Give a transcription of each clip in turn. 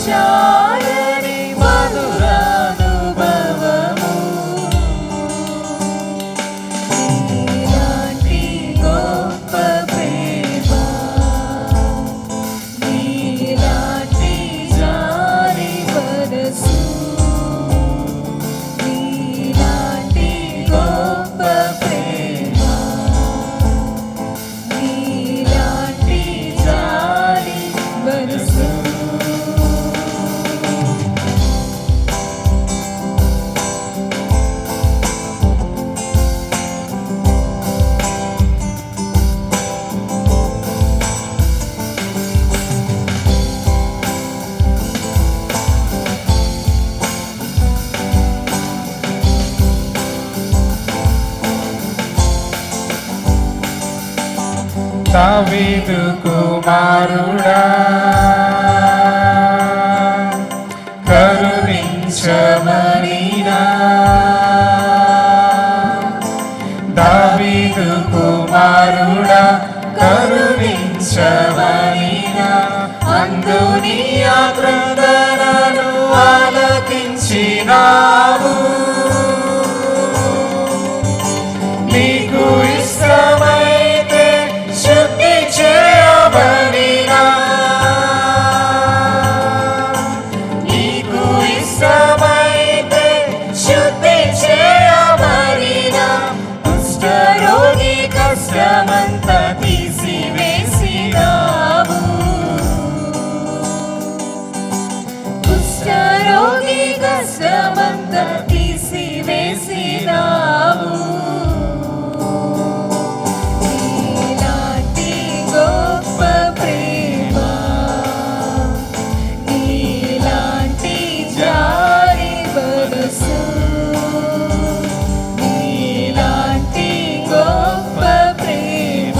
చాలని మధురానుభవము నీలాంటి గొప్ప ప్రేమ నీలాంటి జాలి మనసు నీలాంటి గొప్ప ప్రేమ నీలాంటి జాలి మనసు దావీదు కుమారుడా కరుణించమనినా దావీదు కుమారుడా కరుణించమనినా అందుని ఆక్రందనను ఆలకించినావు నీకు ఇష్టమైతే శుద్ధి చేయబడినా నీకు ఇష్టమైతే శుద్ధి చేయబడినా కుష్ఠరోగి కష్టమంతా తీసివేసినావు కుష్ఠరోగి కష్టమంతా తీసివేసినావు నీలాంటి గొప్ప ప్రేమ నీలాంటి జాలి మనసు నీలాంటి గొప్ప ప్రేమ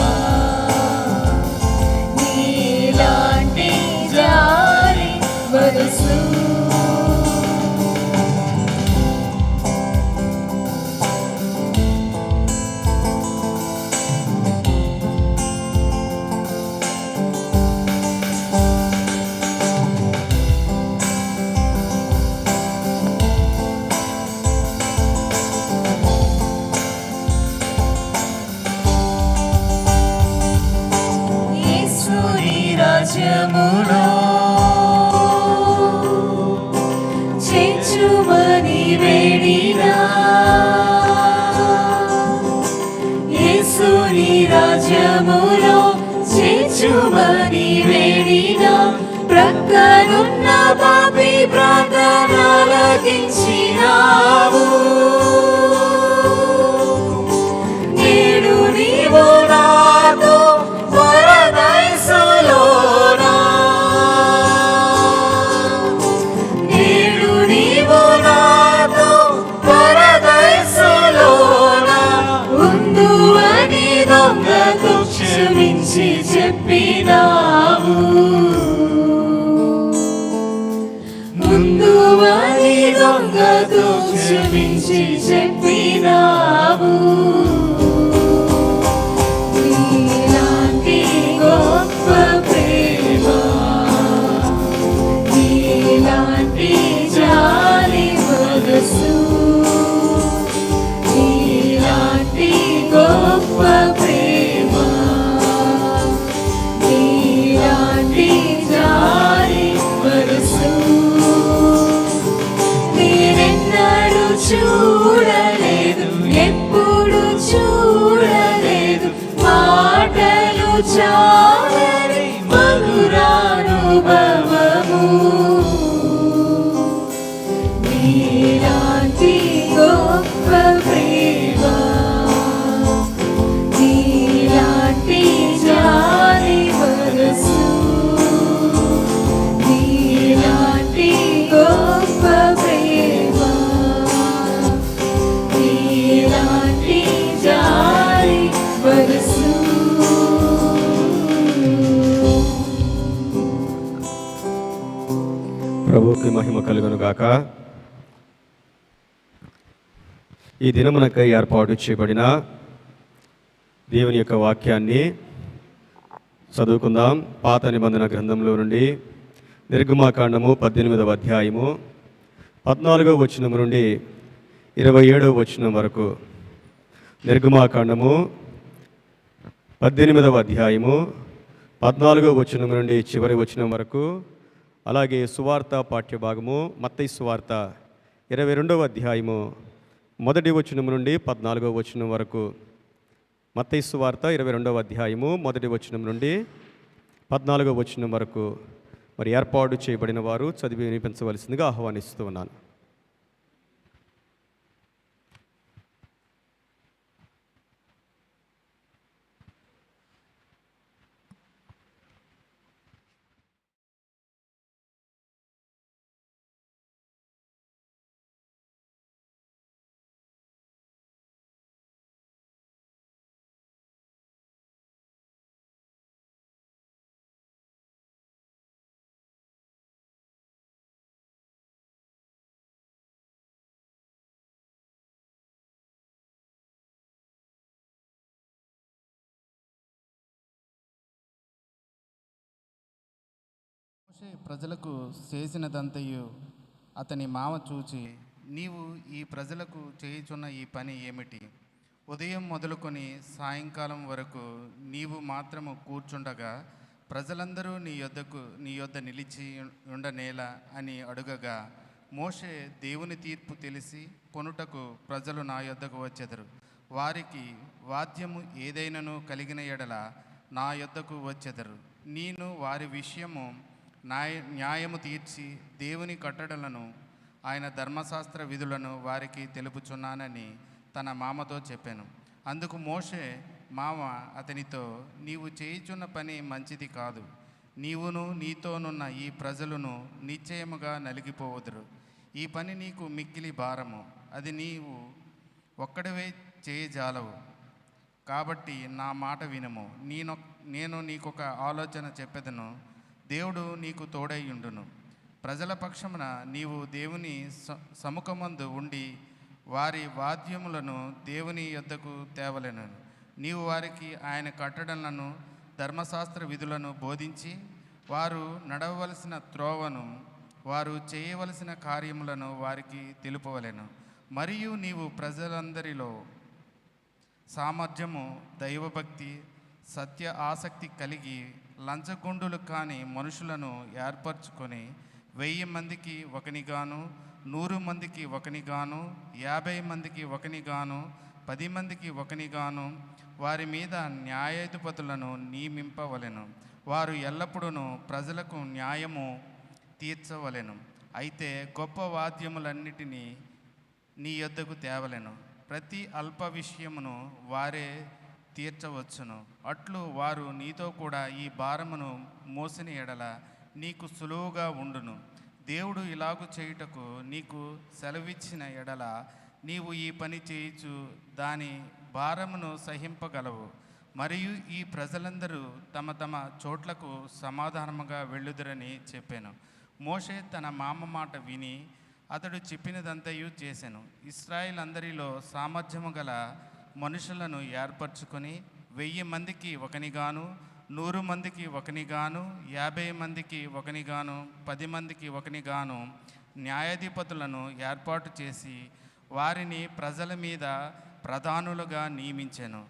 నీలాంటి జాలి మనసు యేసుని రాజ్యములో చేర్చుమని వేడినా యేసుని రాజ్యములో చేర్చుమని వేడినా ప్రక్కనున్న పాపి ప్రార్థనలకించినావు నేడు నీవు నాతో పరదైసులోనా నేడు నీవు నాతో పరదైసులోనా ఉందు అని దొంగకు క్షమించి చెప్పినావు ముందు అని దొంగకు క్షమించి చెప్పినావు నీలాంటి గొప్ప ప్రేమ నీలాంటి జాలి మనసు నీలాంటి గొప్ప ప్రేమ నీలాంటి జాలి మనసు నేనెన్నడూ చూడలేదు ఎప్పుడు చూడలేదు మాటలు చాలని మధురానుభవము నీలాంటి గొప్ప ప్రేమ నీలాంటి జాలి మనసు నీలాంటి గొప్ప ప్రేమ నీలాంటి జాలి మనసు ప్రభువుకి మహిమ కలుగును గాక. ఈ దినమునకై ఏర్పాటు చేయబడిన దేవుని యొక్క వాక్యాన్ని చదువుకుందాం. పాత నిబంధన గ్రంథంలో నుండి నిర్గమాకాండము 18వ అధ్యాయము 14వ వచనం నుండి 27వ వచనం వరకు. నిర్గమాకాండము 18వ అధ్యాయము 14వ వచనం నుండి చివరి వచనం వరకు. అలాగే సువార్త పాఠ్యభాగము మత్తయి సువార్త 22వ అధ్యాయము 1వ వచనం నుండి 14వ వచనం వరకు. మత్తయి సువార్త 22వ అధ్యాయము 1వ వచనం నుండి 14వ వచనం వరకు మరి ఏర్పాటు చేయబడిన వారు చదివి వినిపించవలసిందిగా ఆహ్వానిస్తూ ఉన్నాను. మోషే ప్రజలకు చేసినదంతయు అతని మామ చూచి, నీవు ఈ ప్రజలకు చేయుచున్న ఈ పని ఏమిటి? ఉదయం మొదలుకొని సాయంకాలం వరకు నీవు మాత్రము కూర్చుండగా ప్రజలందరూ నీ యొద్ద నిలిచి ఉండనేలా అని అడుగగా, మోషే దేవుని తీర్పు తెలిసి కొనుటకు ప్రజలు నా యొద్దకు వచ్చెదరు. వారికి వాద్యము ఏదైనను కలిగిన ఎడల నా యొద్దకు వచ్చెదరు. నేను వారి విషయము న్యాయము తీర్చి దేవుని కట్టడలను ఆయన ధర్మశాస్త్ర విధులను వారికి తెలుపుచున్నానని తన మామతో చెప్పాను. అందుకు మోషే మామ అతనితో, నీవు చేయుచున్న పని మంచిది కాదు. నీవును నీతోనున్న ఈ ప్రజలను నిశ్చయముగా నలిగిపోవదురు. ఈ పని నీకు మిక్కిలి భారము, అది నీవు ఒక్కడివే చేయజాలవు. కాబట్టి నా మాట వినుము. నేను నీకొక ఆలోచన చెప్పెదను. దేవుడు నీకు తోడైయుండును. ప్రజల పక్షమున నీవు దేవుని సముఖమందు ఉండి వారి వాద్యములను దేవుని యొద్దకు తేవలెను. నీవు వారికి ఆయన కట్టడలను ధర్మశాస్త్ర విధులను బోధించి వారు నడవవలసిన త్రోవను వారు చేయవలసిన కార్యములను వారికి తెలుపవలెను. మరియు నీవు ప్రజలందరిలో సామర్థ్యము, దైవభక్తి, సత్య ఆసక్తి కలిగి లంచగొండులు కాని మనుషులను ఏర్పరచుకొని 1000 మందికి ఒకనిగాను, 100 మందికి ఒకనిగాను, 50 మందికి ఒకనిగాను, 10 మందికి ఒకనిగాను వారి మీద న్యాయాధిపతులను నియమింపవలెను. వారు ఎల్లప్పుడూ ప్రజలకు న్యాయము తీర్చవలెను. అయితే గొప్ప వాద్యములన్నిటినీ నీ యొద్దకు తేవలెను. ప్రతి అల్ప విషయమును వారే తీర్చవచ్చును. అట్లు వారు నీతో కూడా ఈ భారమును మోసిన ఎడల నీకు సులువుగా ఉండును. దేవుడు ఇలాగు చేయుటకు నీకు సెలవిచ్చిన ఎడల నీవు ఈ పని చేయుచు దాని భారమును సహింపగలవు. మరియు ఈ ప్రజలందరూ తమ తమ చోట్లకు సమాధానముగా వెళ్ళుదురని చెప్పాను. మోషే తన మామ మాట విని అతడు చెప్పినదంతయు చేసెను. ఇశ్రాయేల్ అందరిలో సామర్థ్యము గల మనుషులను ఏర్పరచుకొని 1000 మందికి ఒకనిగాను, 100 మందికి ఒకనిగాను, 50 మందికి ఒకనిగాను, 10 మందికి ఒకనిగాను న్యాయాధిపతులను ఏర్పాటు చేసి వారిని ప్రజల మీద ప్రధానులుగా నియమించెను.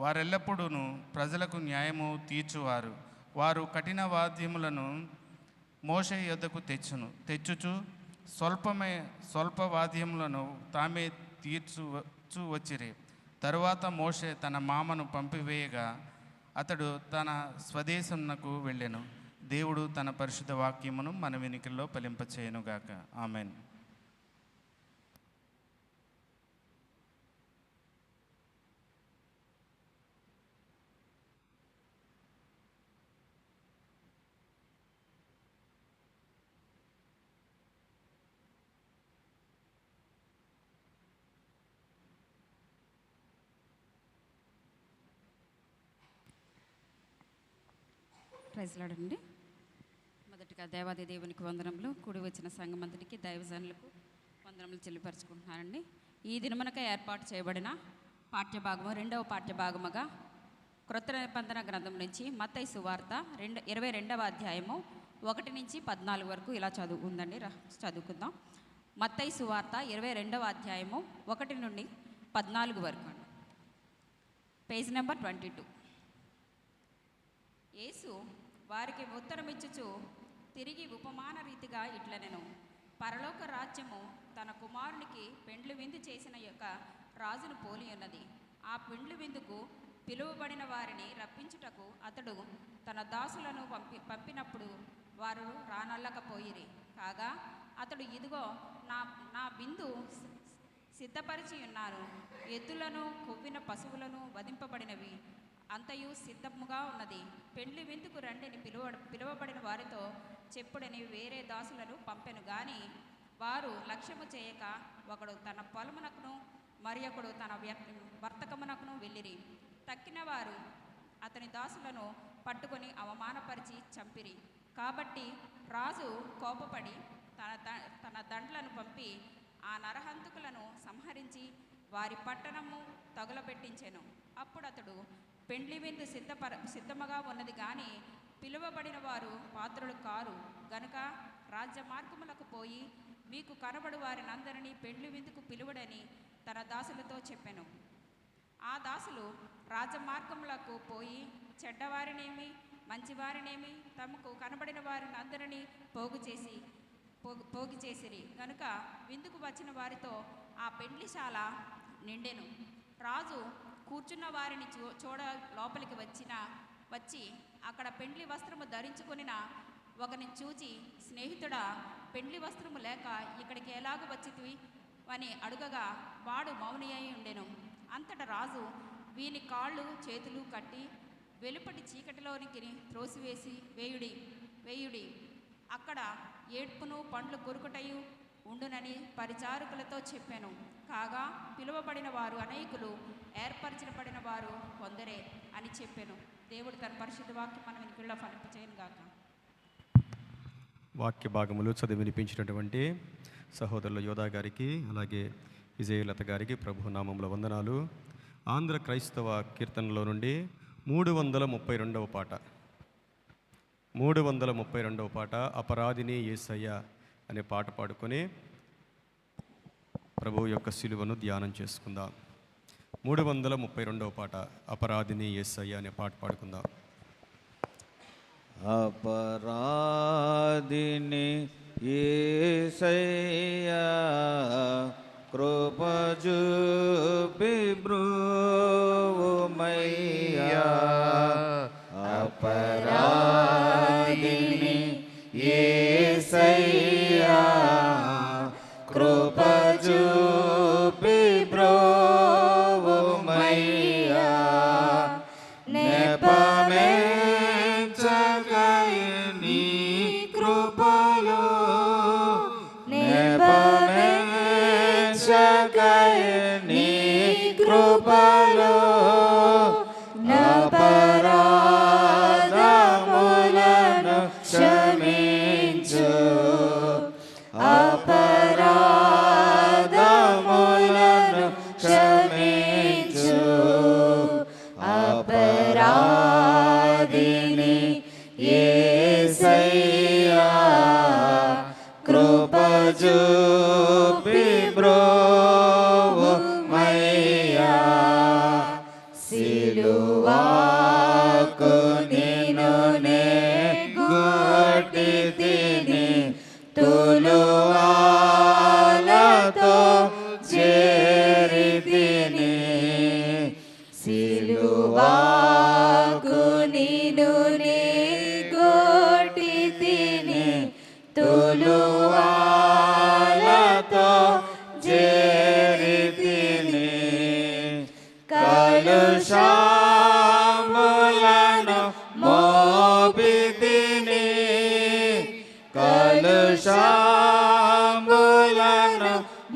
వారెల్లప్పుడూ ప్రజలకు న్యాయము తీర్చువారు. వారు కఠిన వాద్యములను మోషే యొద్దకు తెచ్చుచు స్వల్ప వాద్యములను తామే తీర్చు వచ్చిరి. తరువాత మోషే తన మామను పంపివేయగా అతడు తన స్వదేశమునకు వెళ్ళెను. దేవుడు తన పరిశుద్ధ వాక్యమును మన వెనుకల్లో ఫలింపచేయునుగాక. ఆమెన్. ప్రైజ్లాడండి. మొదటిగా దేవాది దేవునికి వందనములు. కూడి వచ్చిన సంఘమంతటికి దైవజనులకు వందనములు చెల్లిపరుచుకుంటున్నానండి. ఈ దినమునకై ఏర్పాటు చేయబడిన పాఠ్యభాగము 2వ పాఠ్యభాగముగా క్రొత్త నిబంధన గ్రంథం నుంచి మత్తయి సువార్త 22వ అధ్యాయము 1 నుంచి 14 వరకు ఇలా ఉందండి. చదువుకుందాం. మత్తయి సువార్త 22వ అధ్యాయము 1 నుండి 14 వరకు అండి. Page number 22. యేసు వారికి ఉత్తరమిచ్చుచు తిరిగి ఉపమాన రీతిగా ఇట్లనెను, పరలోక రాజ్యము తన కుమారునికి పెండ్లి విందు చేసిన యొక్క రాజును పోలి ఉన్నది. ఆ పెండ్లి విందుకు పిలువబడిన వారిని రప్పించుటకు అతడు తన దాసులను పంపినప్పుడు వారు రానల్లకపోయిరి. కాగా అతడు, ఇదిగో నా విందు సిద్ధపరిచి ఉన్నాను, ఎద్దులను కొవ్విన పశువులను వధింపబడినవి అంతయు సిద్ధముగా ఉన్నది, పెండ్లి విందుకు రండిని పిలువబడిన వారితో చెప్పుడని వేరే దాసులను పంపెను. గాని వారు లక్ష్యము చేయక ఒకడు తన పొలమునకును మరి ఒకడు తన వర్తకమునకును వెళ్ళిరి. తక్కిన వారు అతని దాసులను పట్టుకొని అవమానపరిచి చంపిరి. కాబట్టి రాజు కోపపడి తన దండ్లను పంపి ఆ నరహంతకులను సంహరించి వారి పట్టణము తగులబెట్టించెను. అప్పుడు అతడు, పెండ్లి విందు సిద్ధముగా ఉన్నది కానీ పిలువబడిన వారు పాత్రులు కారు గనుక రాజ్య మార్గములకు పోయి మీకు కనబడు వారినందరినీ పెండ్లి విందుకు పిలువడని తన దాసులతో చెప్పెను. ఆ దాసులు రాజమార్గములకు పోయి చెడ్డవారినేమి మంచివారినేమి తమకు కనబడిన వారిని అందరినీ పోగు చేసిరి. కనుక విందుకు వచ్చిన వారితో ఆ పెండ్లిశాల నిండెను. రాజు కూర్చున్న వారిని చూడ లోపలికి వచ్చి అక్కడ పెండ్లి వస్త్రము ధరించుకొనిన ఒకరిని చూచి, స్నేహితుడా, పెండ్లి వస్త్రము లేక ఇక్కడికి ఎలాగ వచ్చితివి అని అడుగగా వాడు మౌని అయి ఉండెను. అంతటా రాజు, వీని కాళ్ళు చేతులు కట్టి వెలుపటి చీకటిలోనికి త్రోసివేసి వేయుడి, అక్కడ ఏడ్పును పండ్లు కొరుకుటయు ఉండునని పరిచారకులతో చెప్పాను. కాగా పిలువబడిన వారు అనేకులు, ఏర్పరచబడిన వారు కొందరే అని చెప్పాను. దేవుడు తన పరిశుద్ధ వాక్యం మనం ఇంట్లో ఫలింపచేయను గాక. వాక్య భాగములు చదివి వినిపించినటువంటి సహోదరుల యోధా గారికి, అలాగే విజయలత గారికి ప్రభు నామంలో వందనాలు. ఆంధ్ర క్రైస్తవ కీర్తనలో నుండి 332వ పాట 332వ పాట అపరాధిని యేసయ్య అనే పాట పాడుకొని ప్రభువు యొక్క శిలువను ధ్యానం చేసుకుందాం. 332వ పాట అపరాధిని యేసయ్య అనే పాట పాడుకుందాం. అపరాధిని యేసయ్యా కృప చూపి బ్రోవుమయ్యా, అపరాధిని యేసయ్యా కృప చూపి బ్రోవుమయ్యా, నెపమెంచగై నీ కృపలో, నెపమెంచగై నీ కృపలో, అపరాధములను క్షమించు, అపరాధములను క్షమించు, అపరాధిని యేసయ్యా కృప చూపి బ్రోవుమయ్యా, సిలువకు నిన్ను నే గొట్టి తిని తులువాలతో చేరి తిని, సిలువకు నిన్ను నే గొట్టి తిని తులువాలతో చేరి తిని, కలుషములను మోపి తిని, కలుషములను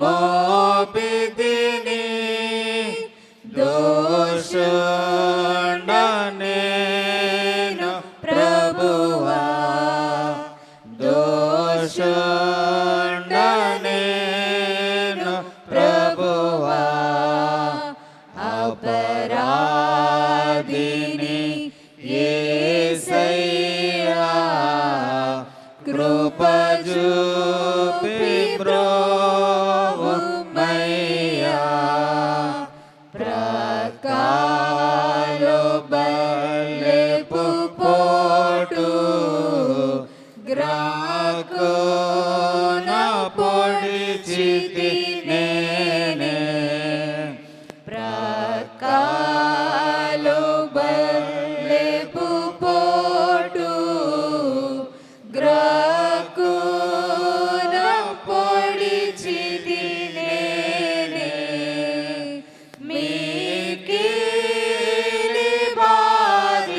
మోపి తిని, దోషుండ నేను ప్రభువా, దోషుండ నేను ప్రభువా, అపరాధిని యేసయ్యా కృప చూపి బ్రోవుమయ్యా ప్రకాలో బల్లెపు పోటు గ్రాకున పొడిచితి నేనే ప్రకాలో బల్లెపు పోటు గ్రాకున పొడిచితి నేనే మీకిలి బాధించితిని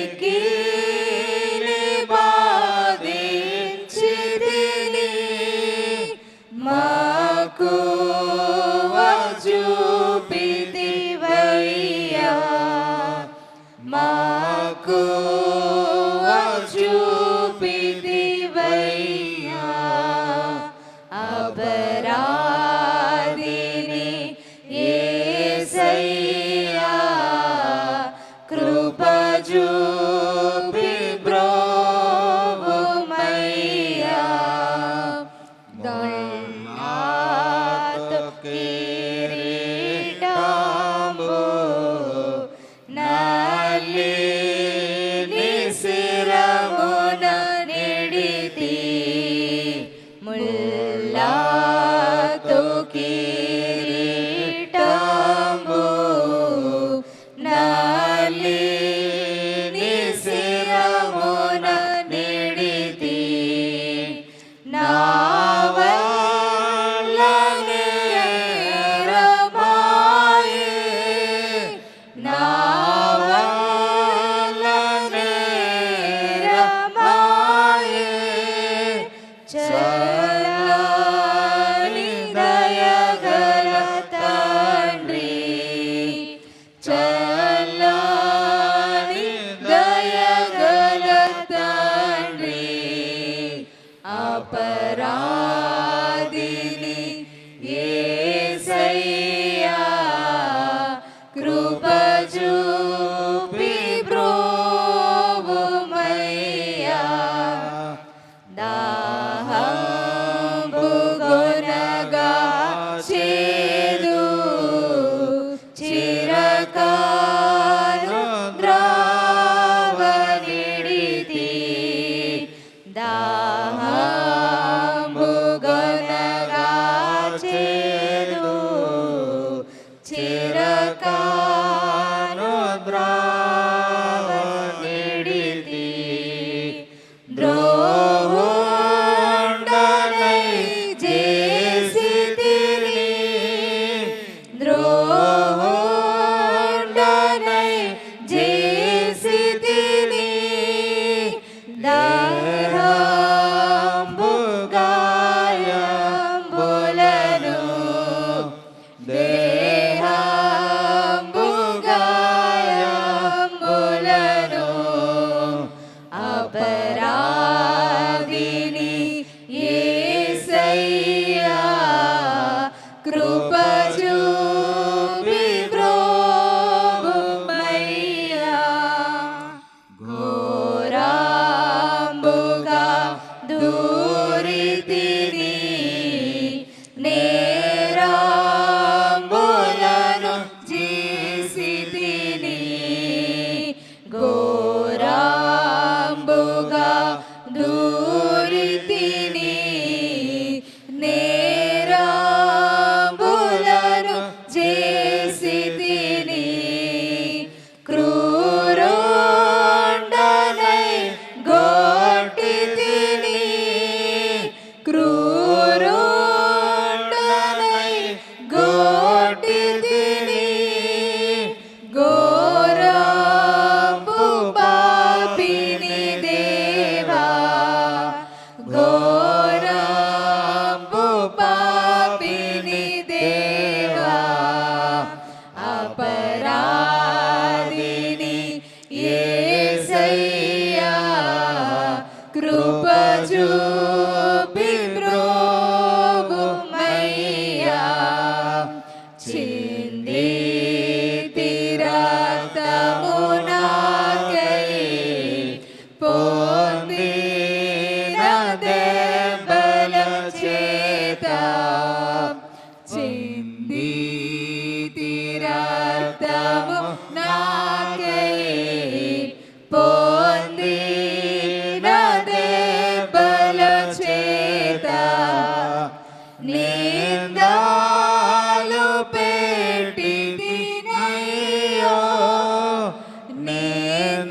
మీకిలి బాధించితిని మక్కువ చూపితివయ్యా మక్కువ చూపితివయ్యా అపరాధిని యేసయ్యా కృప చూపి బ్రోవుమయ్యా దొల్మాతు కిరీటంబు నల్లిని శిరమున నిడితి ముల్లాతు కిరీటంబు నల్లిని శిరమున నిడితి నావల్లనే రమాయే నావల్లనే రమాయే చల్లని దయగల తండ్రి చల్లని దయగల తండ్రి అపరాధిని యేసయ్యా కృప చూపి బ్రోవుమయ్యా దాహంబుగొనగా చేదు చిరకాలు ద్రావనిడితి దాహంబుగొనగా చేదు చిరకాలు ద్రావనిడితి ద్రోహుండనై చేసితిని ద్రోహుండనై చేసితిని దేహంబుగాయంబులను దేహంబుగాయంబులను అపరాధిని యేసయ్యా కృప చూపి బ్రోవుమయ్యా ఘోరాంబుగా దూరితిని నేరాంబులను చేసితిని ఘోరాంబుగా దూరితిని నేరాంబులను చేసితిని క్రూరుండనై గొట్టితిని క్రూరుండనై గొట్టితిని ఘోరంబు పాపిని దేవా ఘోరంబు పాపిని దేవా అపరాధిని యేసయ్యా కృప చూపి బ్రోవుమయ్యా చిందితి రక్తము నాకై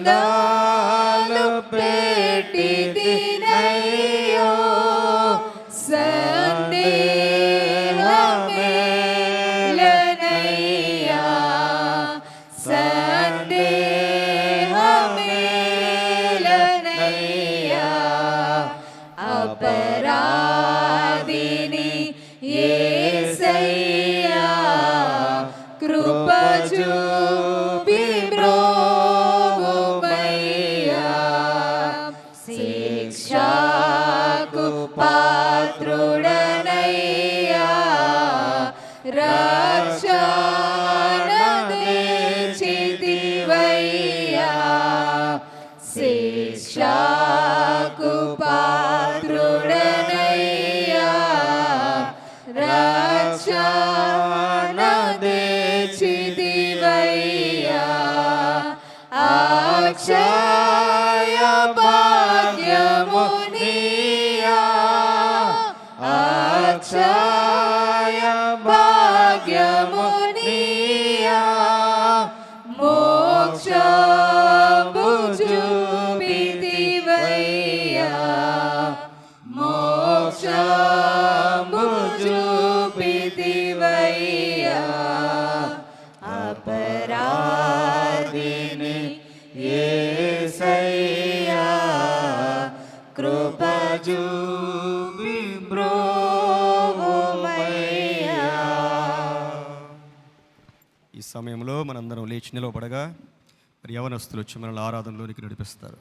పాదాలు పెట్టి తినయ్యో సందేహమేలనయ్యా సందేహమేలనయ్యా అపరాధిని యేసయ్యా కృప చూపి బ్రోవుమయ్యా శిక్షకు పాత్రుడనయ్యా రక్షణ తెచ్చితివయ్యా శిక్షకు పాత్రుడనయ్యా రక్షణ తెచ్చితివయ్యా అక్షయ భాగ్యమునియా అక్షయ భాగ్యమునియా మోక్షము చూపితివయ్యా మోక్షము చూపితివయ్యా అపరాధిని యేసయ్యా కృప చూపి బ్రోవుమయ్యా. ఈ సమయంలో మనందరం లేచి నిలవబడగా మరి యవనస్తులు వచ్చి మనల్ని ఆరాధనలోనికి నడిపిస్తారు.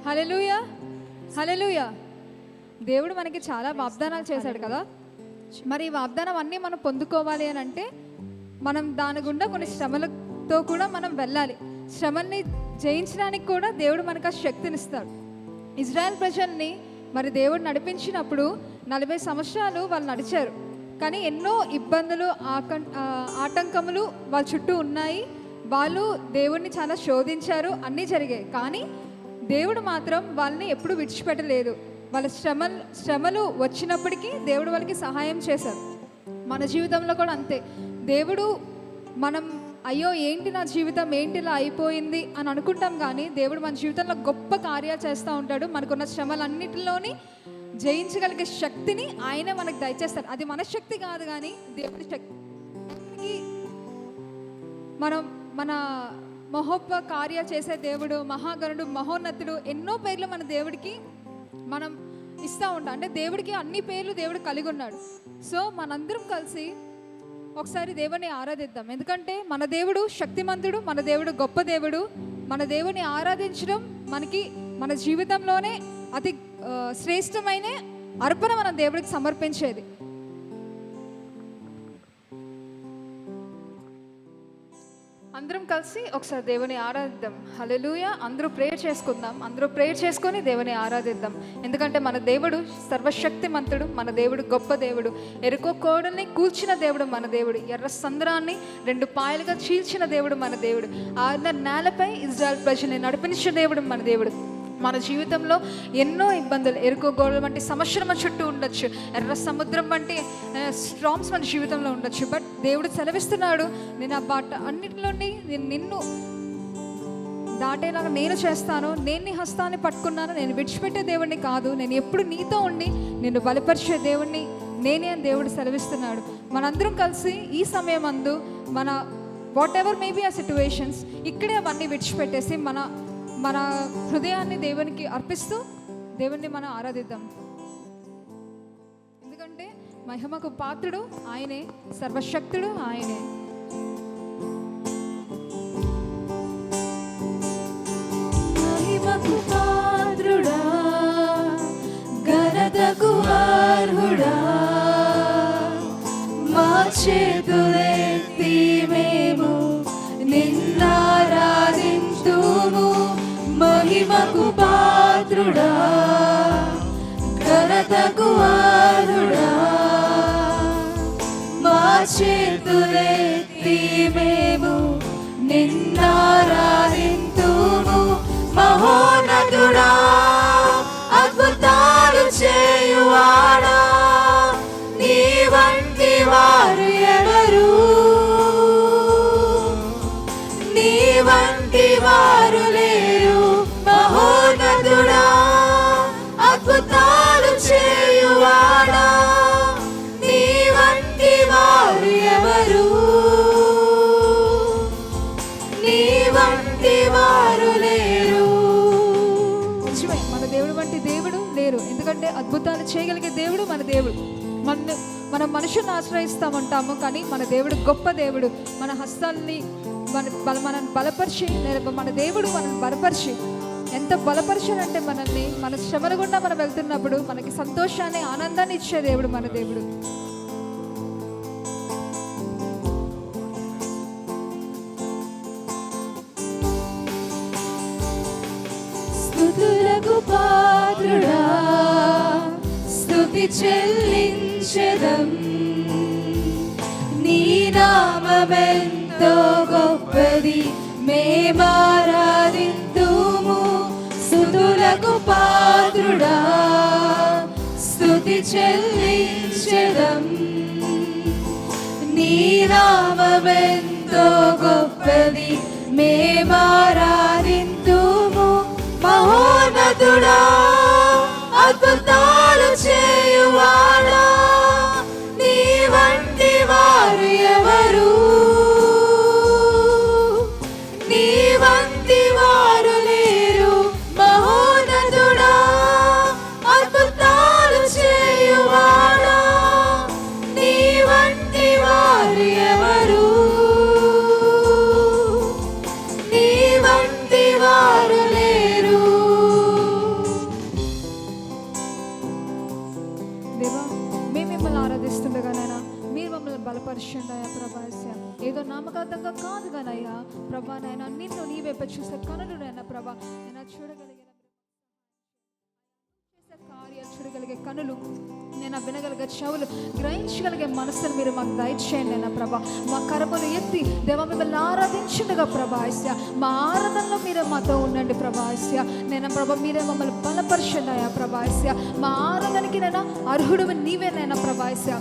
హల్లెలూయా హల్లెలూయా. దేవుడు మనకి చాలా వాగ్దానాలు చేశాడు కదా. మరి ఈ వాగ్దానం అన్నీ మనం పొందుకోవాలి అని అంటే మనం దాని గుండా కొన్ని శ్రమలతో కూడా మనం వెళ్ళాలి. శ్రమల్ని జయించడానికి కూడా దేవుడు మనకు ఆ శక్తినిస్తాడు. ఇజ్రాయెల్ ప్రజల్ని మరి దేవుడు నడిపించినప్పుడు 40 సంవత్సరాలు వాళ్ళు నడిచారు. కానీ ఎన్నో ఇబ్బందులు ఆటంకములు వాళ్ళ చుట్టూ ఉన్నాయి. వాళ్ళు దేవుడిని చాలా శోధించారు, అన్నీ జరిగాయి. కానీ దేవుడు మాత్రం వాళ్ళని ఎప్పుడు విడిచిపెట్టలేదు. వాళ్ళ శ్రమలు వచ్చినప్పటికీ దేవుడు వాళ్ళకి సహాయం చేశారు. మన జీవితంలో కూడా అంతే. దేవుడు మనం అయ్యో ఏంటి నా జీవితం ఏంటి ఇలా అయిపోయింది అని అనుకుంటాం, కానీ దేవుడు మన జీవితంలో గొప్ప కార్యాలు చేస్తూ ఉంటాడు. మనకున్న శ్రమలన్నిటిలోని జయించగలిగే శక్తిని ఆయన మనకు దయచేస్తారు. అది మన శక్తి కాదు, కానీ దేవుడి శక్తి. మన మహోప కార్య చేసే దేవుడు, మహాగణుడు, మహోన్నతుడు, ఎన్నో పేర్లు మన దేవుడికి మనం ఇస్తూ ఉంటాం. అంటే దేవుడికి అన్ని పేర్లు దేవుడు కలిగి ఉన్నాడు. సో మనందరం కలిసి ఒకసారి దేవుని ఆరాధిద్దాం. ఎందుకంటే మన దేవుడు శక్తిమంతుడు, మన దేవుడు గొప్ప దేవుడు. మన దేవుని ఆరాధించడం మనకి మన జీవితంలోనే అతి శ్రేష్టమైన అర్పణ మనం దేవుడికి సమర్పించేది. అందరం కలిసి ఒకసారి దేవుని ఆరాధిద్దాం. హల్లెలూయా. అందరూ ప్రేయర్ చేసుకుందాం. అందరూ ప్రేయర్ చేసుకొని దేవుని ఆరాధిద్దాం. ఎందుకంటే మన దేవుడు సర్వశక్తిమంతుడు, మన దేవుడు గొప్ప దేవుడు. ఎరుకో కోడల్ని కూల్చిన దేవుడు మన దేవుడు. ఎర్ర సంద్రాన్ని 2 పాయలుగా చీల్చిన దేవుడు మన దేవుడు. ఆరున్నర నేలపై ఇజ్రాయెల్ ప్రజల్ని నడిపించిన దేవుడు మన దేవుడు. మన జీవితంలో ఎన్నో ఇబ్బందులు, ఎరుకో గోడల వంటి సమస్యలు మన చుట్టూ ఉండొచ్చు, ఎర్ర సముద్రం వంటి స్ట్రామ్స్ మన జీవితంలో ఉండొచ్చు. బట్ దేవుడు సెలవిస్తున్నాడు, నేను ఆ బాట అన్నిటిలోని నిన్ను దాటేలాగా నేను చేస్తాను, నేను నీ హస్తాన్ని పట్టుకున్నాను, నేను విడిచిపెట్టే దేవుడిని కాదు, నేను ఎప్పుడు నీతో ఉండి నిన్ను బలపరిచే దేవుడిని నేనే అని దేవుడు సెలవిస్తున్నాడు. మనందరం కలిసి ఈ సమయం అందు మన వాట్ ఎవర్ మేబీ ఆ సిచ్యువేషన్స్ ఇక్కడే అవన్నీ విడిచిపెట్టేసి మన హృదయాన్ని దేవునికి అర్పిస్తూ దేవుణ్ణి మనం ఆరాధిద్దాం. ఎందుకంటే మహిమకు పాత్రుడు ఆయనే, సర్వశక్తుడు ఆయనే. మహిమకు పాత్రుడా, ఘనతకు అర్హుడా, మా చేతులెత్తి మేము నిన్నారాధింతుము. మహిమకు పాత్రుడా, ఘనతకు అర్హుడా, మా చేతులెత్తి మేము నిన్నారాధింతుము. మహోన్నతుడా, అద్భుతాలు చేయువాడా, నీ వంటి వారు ఎవరు, నీ వంటి వారు లేరు. మహోన్నతుడా, అద్భుతాలు చేయువాడా, నీ వంటి వారు ఎవరు, నీ వంటి వారు లేరు. నిజమే, మన దేవుడు వంటి దేవుడు లేరు. ఎందుకంటే అద్భుతాలు చేయగలిగే దేవుడు మన దేవుడు. మనం మనుషులను ఆశ్రయిస్తామంటాము, కానీ మన దేవుడు గొప్ప దేవుడు. మన హస్తాల్ని మనల్ని బలపరిచి, మన దేవుడు మనల్ని బలపరిచి ఎంత బలపరిచాడంటే మనల్ని మన శ్రమల గుండా మనం వెళ్తున్నప్పుడు మనకి సంతోషాన్ని, ఆనందాన్ని ఇచ్చే దేవుడు మన దేవుడు. స్తుతులకు పాత్రుడా, స్తుతి చెల్లించెదం. నీ నామమెంతో గొప్పది, మేమారాధింతుము. స్తుతులకు పాత్రుడా, స్తుతి చెల్లించెదం. నీ నామమెంతో గొప్పది, మేమారాధింతుము. మహోన్నతుడా, అద్భుతాలు చేయువాడా, నీ వంటి వారు ఎవరు, నీ వంటి వారు లేరు. మహోన్నతుడా, అద్భుతాలు చేయువాడా, నీ వంటి వారు ఎవరు, నీ వంటి వారు లేరు. దేవా, మేము మిమ్మల్ని ఆరాధిస్తుండగానైనా మీరు మమ్మల్ని బలపరిచండి అయ్యా ప్రభాస్య. ఏదో నామకార్థంగా కాదు కానయ్యా ప్రభా, నైనా నిన్ను నీ వైపు చూసే కనులు నైనా ప్రభా, నేను చూడగలిగిన చేసే కార్యాలు చూడగలిగే కనులు, నేను వినగలిగే చెవులు, గ్రహించగలిగే మనసును మీరు మాకు దయచేయండి అయినా ప్రభా. మా కరములు ఎత్తి దేవా మిమ్మల్ని ఆరాధించుండగా ప్రభాస్య, మా ఆరాధనలో మీరే మాతో ఉండండి ప్రభాస్య. నేను ప్రభా, మీరే మమ్మల్ని బలపరచండి అయ్యా ప్రభాస్య. మా ఆరాధనకి నైనా అర్హుడు నీవేనైనా ప్రభాస్య.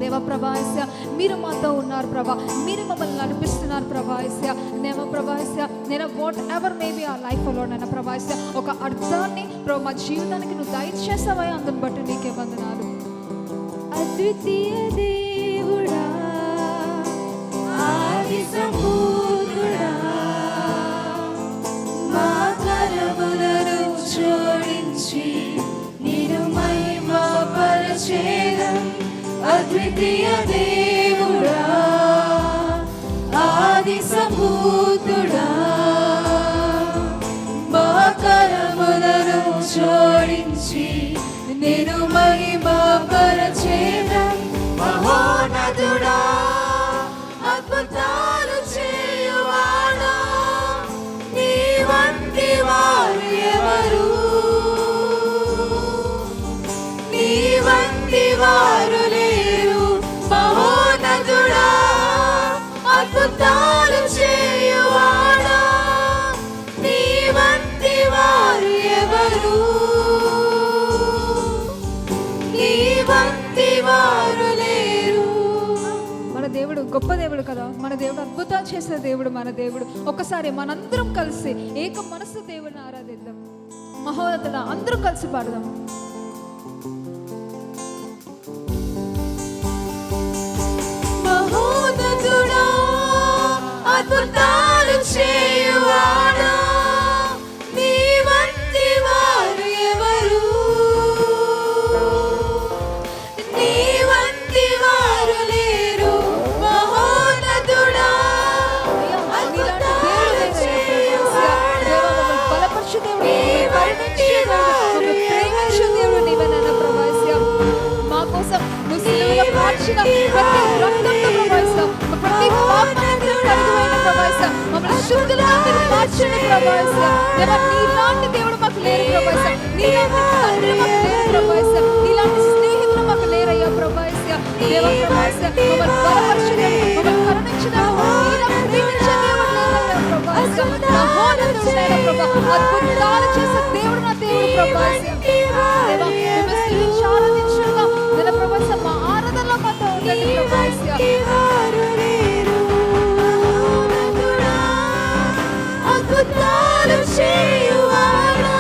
దేవ ప్రభాస్య, మీరు మాతో ఉన్నారు ప్రభా, మీరు మమ్మల్ని నడిపిస్తున్నారు ప్రభాస్య. నేమో ప్రభాస్య, నేను వాట్ ఎవర్ మేబీ ఆ లైఫ్లో నైనా ప్రభాస్య ఒక అర్థాన్ని ప్రభు మా జీవితానికి నువ్వు దయచేసావయ్యా, అందుని బట్టి నీకే వందనాలు. అద్వితీయ దేవుడా, ఆది సంపూర్ణుడా, మా కరములను జోడించి నిన్ను మహిమపరచెదం. అద్వితీయ దేవుడా, ఆది సంపూర్ణుడా, మా కరములను జోడించి నిన్ను మహిమపరచెదం. మహోన్నతుడా, అద్భుతాలు చేయువాడా, నీ వంటి వారు ఎవరు, నీ వంటి వారు లేరు. మహోన్నతుడా, అద్భుతాలు చేయువాడా, దేవుడు, అద్భుతాలు చేసే దేవుడు మన దేవుడు. ఒకసారి మనందరం కలిసి ఏక మనసు దేవుడిని ఆరాధిద్దాం. మహోన్నతుడా, అందరూ కలిసి పాడదాం. మహోన్నతుడా, అద్భుతాలు చేయువాడా, నీ వంటి వారు ఎవరు? నీ వంటి వారు లేరు. మహోన్నతుడా, అద్భుతాలు చేయువాడా, బలపరచు దేవుడు, కరుణించే దేవుడు, ప్రేమించే దేవుడు నీవేనైనా ప్రభాస్య. మా కోసం నువ్వు సిలువలో మార్చిన ప్రతి రక్తంతో ప్రభాస్య, ప్రతి పాపాన్ని కడిగిపోయిన ప్రభాస్య, మమ్మల్ని శుద్ధులుగా మీరు మార్చండి ప్రభాస్య. దేవా, నీలాంటి దేవుడు మాకు లేరు ప్రభాస్య, నీలాంటి తండ్రి మాకు లేరు ప్రభాస్య, నీలాంటి స్నేహితులు మాకు లేరయ్యా ప్రభాస్య. దేవ ప్రభాస్య, మమ్మల్ని బలపరచు దేవుడు, మమ్మల్ని కరుణించు దేవుడు, నీలా ప్రేమించే దేవుడు లేరయ్యా ప్రభాస్య. మహోన్నతుడైన ప్రభా, అద్భుతాలు చేసే దేవుడు నా దేవుడు ప్రభాస్య. దేవా, మేము స్తుతించి ఆరాధించుగా నిన్న ప్రభాస్య, మా ఆరాధనలో మాతో ఉండండి ప్రభాస్య. అద్భుతాలు చేయువాడా,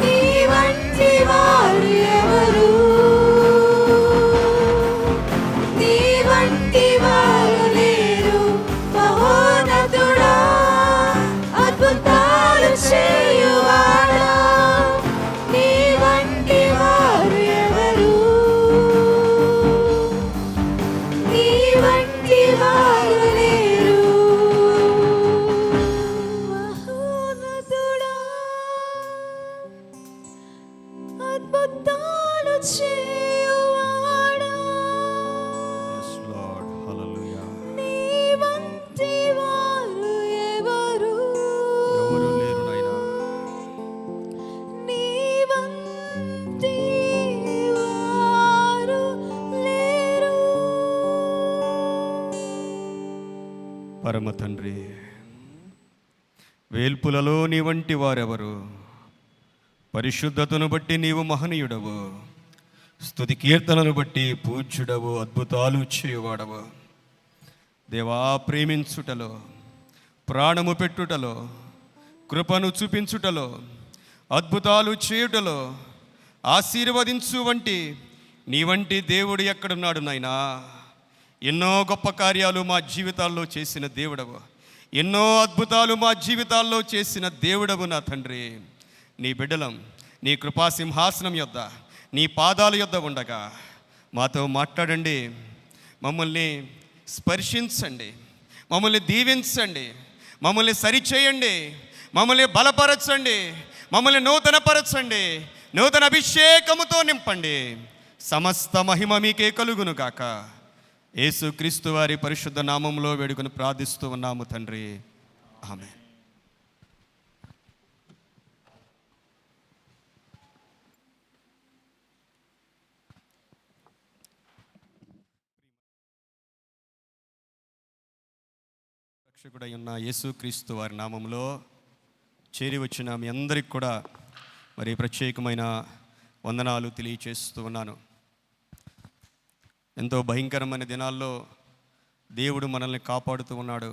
నీ వంటి వారు ఎవరు? నీ వంటి వారు లేరు. మహోన్నతుడా, అద్భుతాలు చేయువాడా, నీ వంటి వారు ఎవరు? నీ వంటి వారు లేరు. మహోన్నతుడా, అద్భుతాలు చేయువాడా, Yes, Lord. Hallelujah. నీ వంటి వారు ఎవరు? ఎవరు లేరు నాయనా. నీ వంటి వారు లేరు. పరమ తండ్రి, వేల్పులలో నీ వంటి వారెవరు? పరిశుద్ధతను బట్టి నీవు మహనీయుడవు, స్తుతి కీర్తనను బట్టి పూజ్యుడవు, అద్భుతాలు చేయువాడవు. దేవా, ప్రేమించుటలో, ప్రాణము పెట్టుటలో, కృపను చూపించుటలో, అద్భుతాలు చేయుటలో, ఆశీర్వదించు వంటి నీ వంటి దేవుడు ఎక్కడున్నాడు నాయనా? ఎన్నో గొప్ప కార్యాలు మా జీవితాల్లో చేసిన దేవుడవు, ఎన్నో అద్భుతాలు మా జీవితాల్లో చేసిన దేవుడవు నా తండ్రి. నీ బిడ్డలం నీ కృపాసింహాసనం యొద్ద, నీ పాదాల యొద్ద ఉండగా మాతో మాట్లాడండి, మమ్మల్ని స్పర్శించండి, మమ్మల్ని దీవించండి, మమ్మల్ని సరిచేయండి, మమ్మల్ని బలపరచండి, మమ్మల్ని నూతనపరచండి, నూతన అభిషేకముతో నింపండి. సమస్త మహిమ మీకే కలుగును గాక. యేసుక్రీస్తు వారి పరిశుద్ధ నామంలో వేడుకొని ప్రార్థిస్తూ ఉన్నాము తండ్రి, ఆమేన్. రక్షకుడై ఉన్న యేసుక్రీస్తు వారి నామంలో చేరి వచ్చిన మీ అందరికి కూడా మరి ప్రత్యేకమైన వందనాలు తెలియచేస్తూ ఉన్నాను. ఎంతో భయంకరమైన దినాల్లో దేవుడు మనల్ని కాపాడుతూ ఉన్నాడు.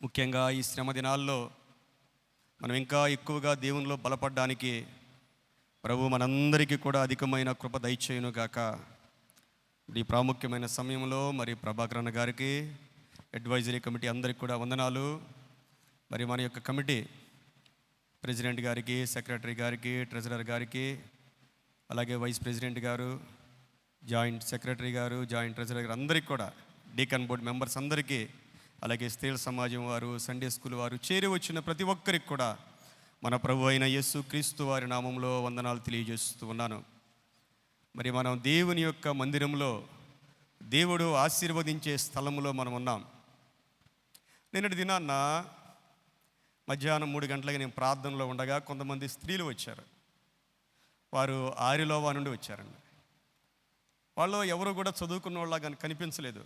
ముఖ్యంగా ఈ శ్రమ దినాల్లో మనం ఇంకా ఎక్కువగా దేవునిలో బలపడడానికి ప్రభు మనందరికీ కూడా అధికమైన కృప దయచేయును గాక. ఈ ప్రాముఖ్యమైన సమయంలో మరి ప్రభాకరణ గారికి, అడ్వైజరీ కమిటీ అందరికి కూడా వందనాలు. మరి మన యొక్క కమిటీ ప్రెసిడెంట్ గారికి, సెక్రటరీ గారికి, ట్రెజరర్ గారికి, అలాగే వైస్ ప్రెసిడెంట్ గారు, జాయింట్ సెక్రటరీ గారు, జాయింట్ ట్రెజరర్ గారు అందరికీ కూడా, డీకన్ బోర్డ్ మెంబర్స్ అందరికీ, అలాగే స్త్రీల సమాజం వారు, సండే స్కూల్ వారు, చేరి వచ్చిన ప్రతి ఒక్కరికి కూడా మన ప్రభు అయిన యేసుక్రీస్తు వారి నామంలో వందనాలు తెలియజేస్తూ ఉన్నాను. మరి మనం దేవుని యొక్క మందిరంలో, దేవుడు ఆశీర్వదించే స్థలంలో మనం ఉన్నాం. నిన్నటి దినాన్న మధ్యాహ్నం 3 గంటలకి నేను ప్రార్థనలో ఉండగా కొంతమంది స్త్రీలు వచ్చారు. వారు ఆరిలోవా నుండి వచ్చారండి. వాళ్ళు ఎవరు కూడా చదువుకున్న వాళ్ళ కానీ కనిపించలేదు.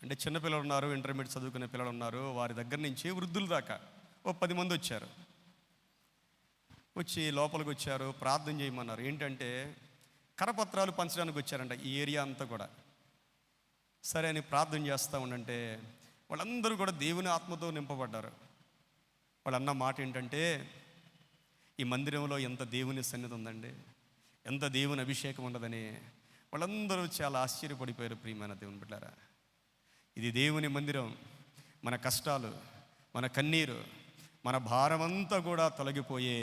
అంటే చిన్నపిల్లలు ఉన్నారు, ఇంటర్మీడియట్ చదువుకునే పిల్లలు ఉన్నారు, వారి దగ్గర నుంచి వృద్ధుల దాకా 10 మంది వచ్చారు. వచ్చి లోపలికి వచ్చారు, ప్రార్థన చేయమన్నారు. ఏంటంటే కరపత్రాలు పంచడానికి వచ్చారంట. ఈ ఏరియా అంతా కూడా సరే అని ప్రార్థన చేస్తూ ఉండంటే వాళ్ళందరూ కూడా దేవుని ఆత్మతో నింపబడ్డారు. వాళ్ళు అన్న మాట ఏంటంటే, ఈ మందిరంలో ఎంత దేవుని సన్నిధి ఉందండి, ఎంత దేవుని అభిషేకం ఉండదని వాళ్ళందరూ చాలా ఆశ్చర్యపడిపోయారు. ప్రియమైన దేవుని బిడ్డలారా, ఇది దేవుని మందిరం. మన కష్టాలు, మన కన్నీరు, మన భారమంతా కూడా తొలగిపోయే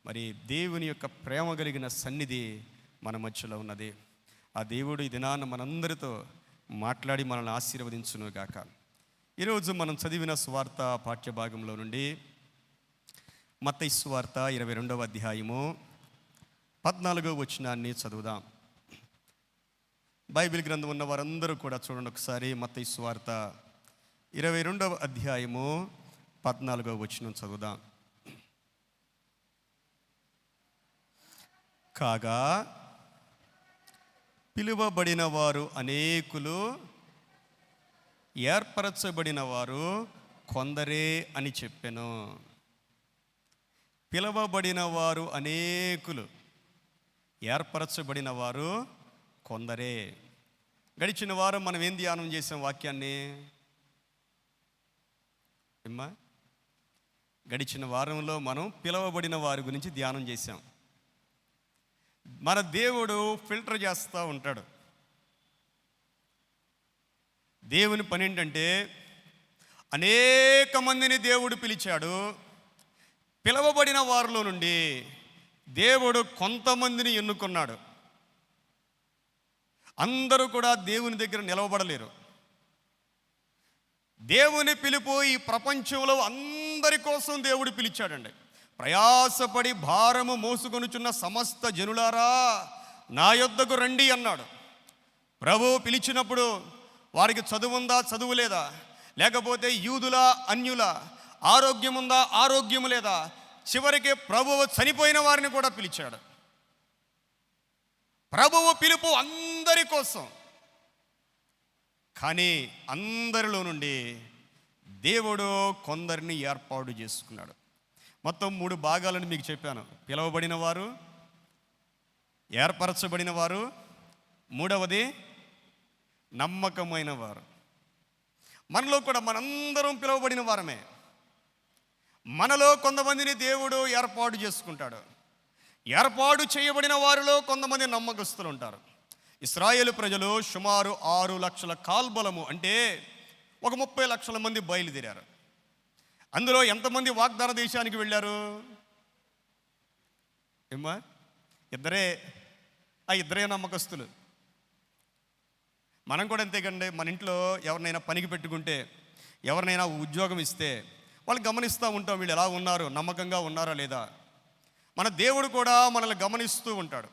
మరి దేవుని యొక్క ప్రేమ కలిగిన సన్నిధి మన మధ్యలో ఉన్నది. ఆ దేవుడు ఈ దినాన్న మనందరితో మాట్లాడి మనల్ని ఆశీర్వదించును గాక. ఈరోజు మనం చదివిన సువార్త పాఠ్యభాగంలో నుండి మత్తయి సువార్త 22వ అధ్యాయము 14వ వచనాన్ని చదువుదాం. బైబిల్ గ్రంథం ఉన్న వారందరూ కూడా చూడండి ఒకసారి. మత్తయి సువార్త 22వ అధ్యాయము 14వ వచనం చదువుదాం. కాగా పిలువబడిన వారు అనేకులు, ఏర్పరచబడిన వారు కొందరే అని చెప్పెను. పిలువబడిన వారు అనేకులు, ఏర్పరచబడిన వారు కొందరే. గడిచిన వారం మనం ఏం ధ్యానం చేసాం వాక్యాన్ని? గడిచిన వారంలో మనం పిలువబడిన వారి గురించి ధ్యానం చేశాం. మన దేవుడు ఫిల్టర్ చేస్తూ ఉంటాడు. దేవుని పని ఏంటంటే, అనేక మందిని దేవుడు పిలిచాడు. పిలువబడిన వారిలో నుండి దేవుడు కొంతమందిని ఎన్నుకున్నాడు. అందరూ కూడా దేవుని దగ్గర నిలవబడలేరు. దేవుని పిలుపు ఈ ప్రపంచంలో అందరి కోసం దేవుడు పిలిచాడండి. ప్రయాసపడి భారము మోసుకొనుచున్న సమస్త జనులారా నా యొద్దకు రండి అన్నాడు. ప్రభువు పిలిచినప్పుడు వారికి చదువుందా, చదువు లేదా, లేకపోతే యూదులా, అన్యుల, ఆరోగ్యముందా, ఆరోగ్యము లేదా, చివరికి ప్రభువు చనిపోయిన వారిని కూడా పిలిచాడు. ప్రభువు పిలుపు అందరి కోసం. కానీ అందరిలో నుండి దేవుడు కొందరిని ఏర్పాటు చేసుకున్నాడు. మొత్తం 3 భాగాలను మీకు చెప్పాను. పిలువబడిన వారు, ఏర్పరచబడిన వారు, మూడవది నమ్మకమైన వారు. మనలో కూడా మనందరం పిలువబడిన వారమే. మనలో కొంతమందిని దేవుడు ఏర్పాటు చేసుకుంటాడు. ఏర్పాటు చేయబడిన వారిలో కొంతమంది నమ్మకస్తులు ఉంటారు. ఇశ్రాయేలు ప్రజలు సుమారు 6 లక్షల కాల్బలము, అంటే ఒక 30 లక్షల మంది బయలుదేరారు. అందులో ఎంతమంది వాగ్దాన దేశానికి వెళ్ళారు? ఏమ్మా, ఇద్దరే నమ్మకస్తులు. మనం కూడా అంతేకండి. మన ఇంట్లో ఎవరినైనా పనికి పెట్టుకుంటే, ఎవరినైనా ఉద్యోగం ఇస్తే వాళ్ళు గమనిస్తూ ఉంటాం, వీళ్ళు ఎలా ఉన్నారు, నమ్మకంగా ఉన్నారా లేదా. మన దేవుడు కూడా మనల్ని గమనిస్తూ ఉంటాడు.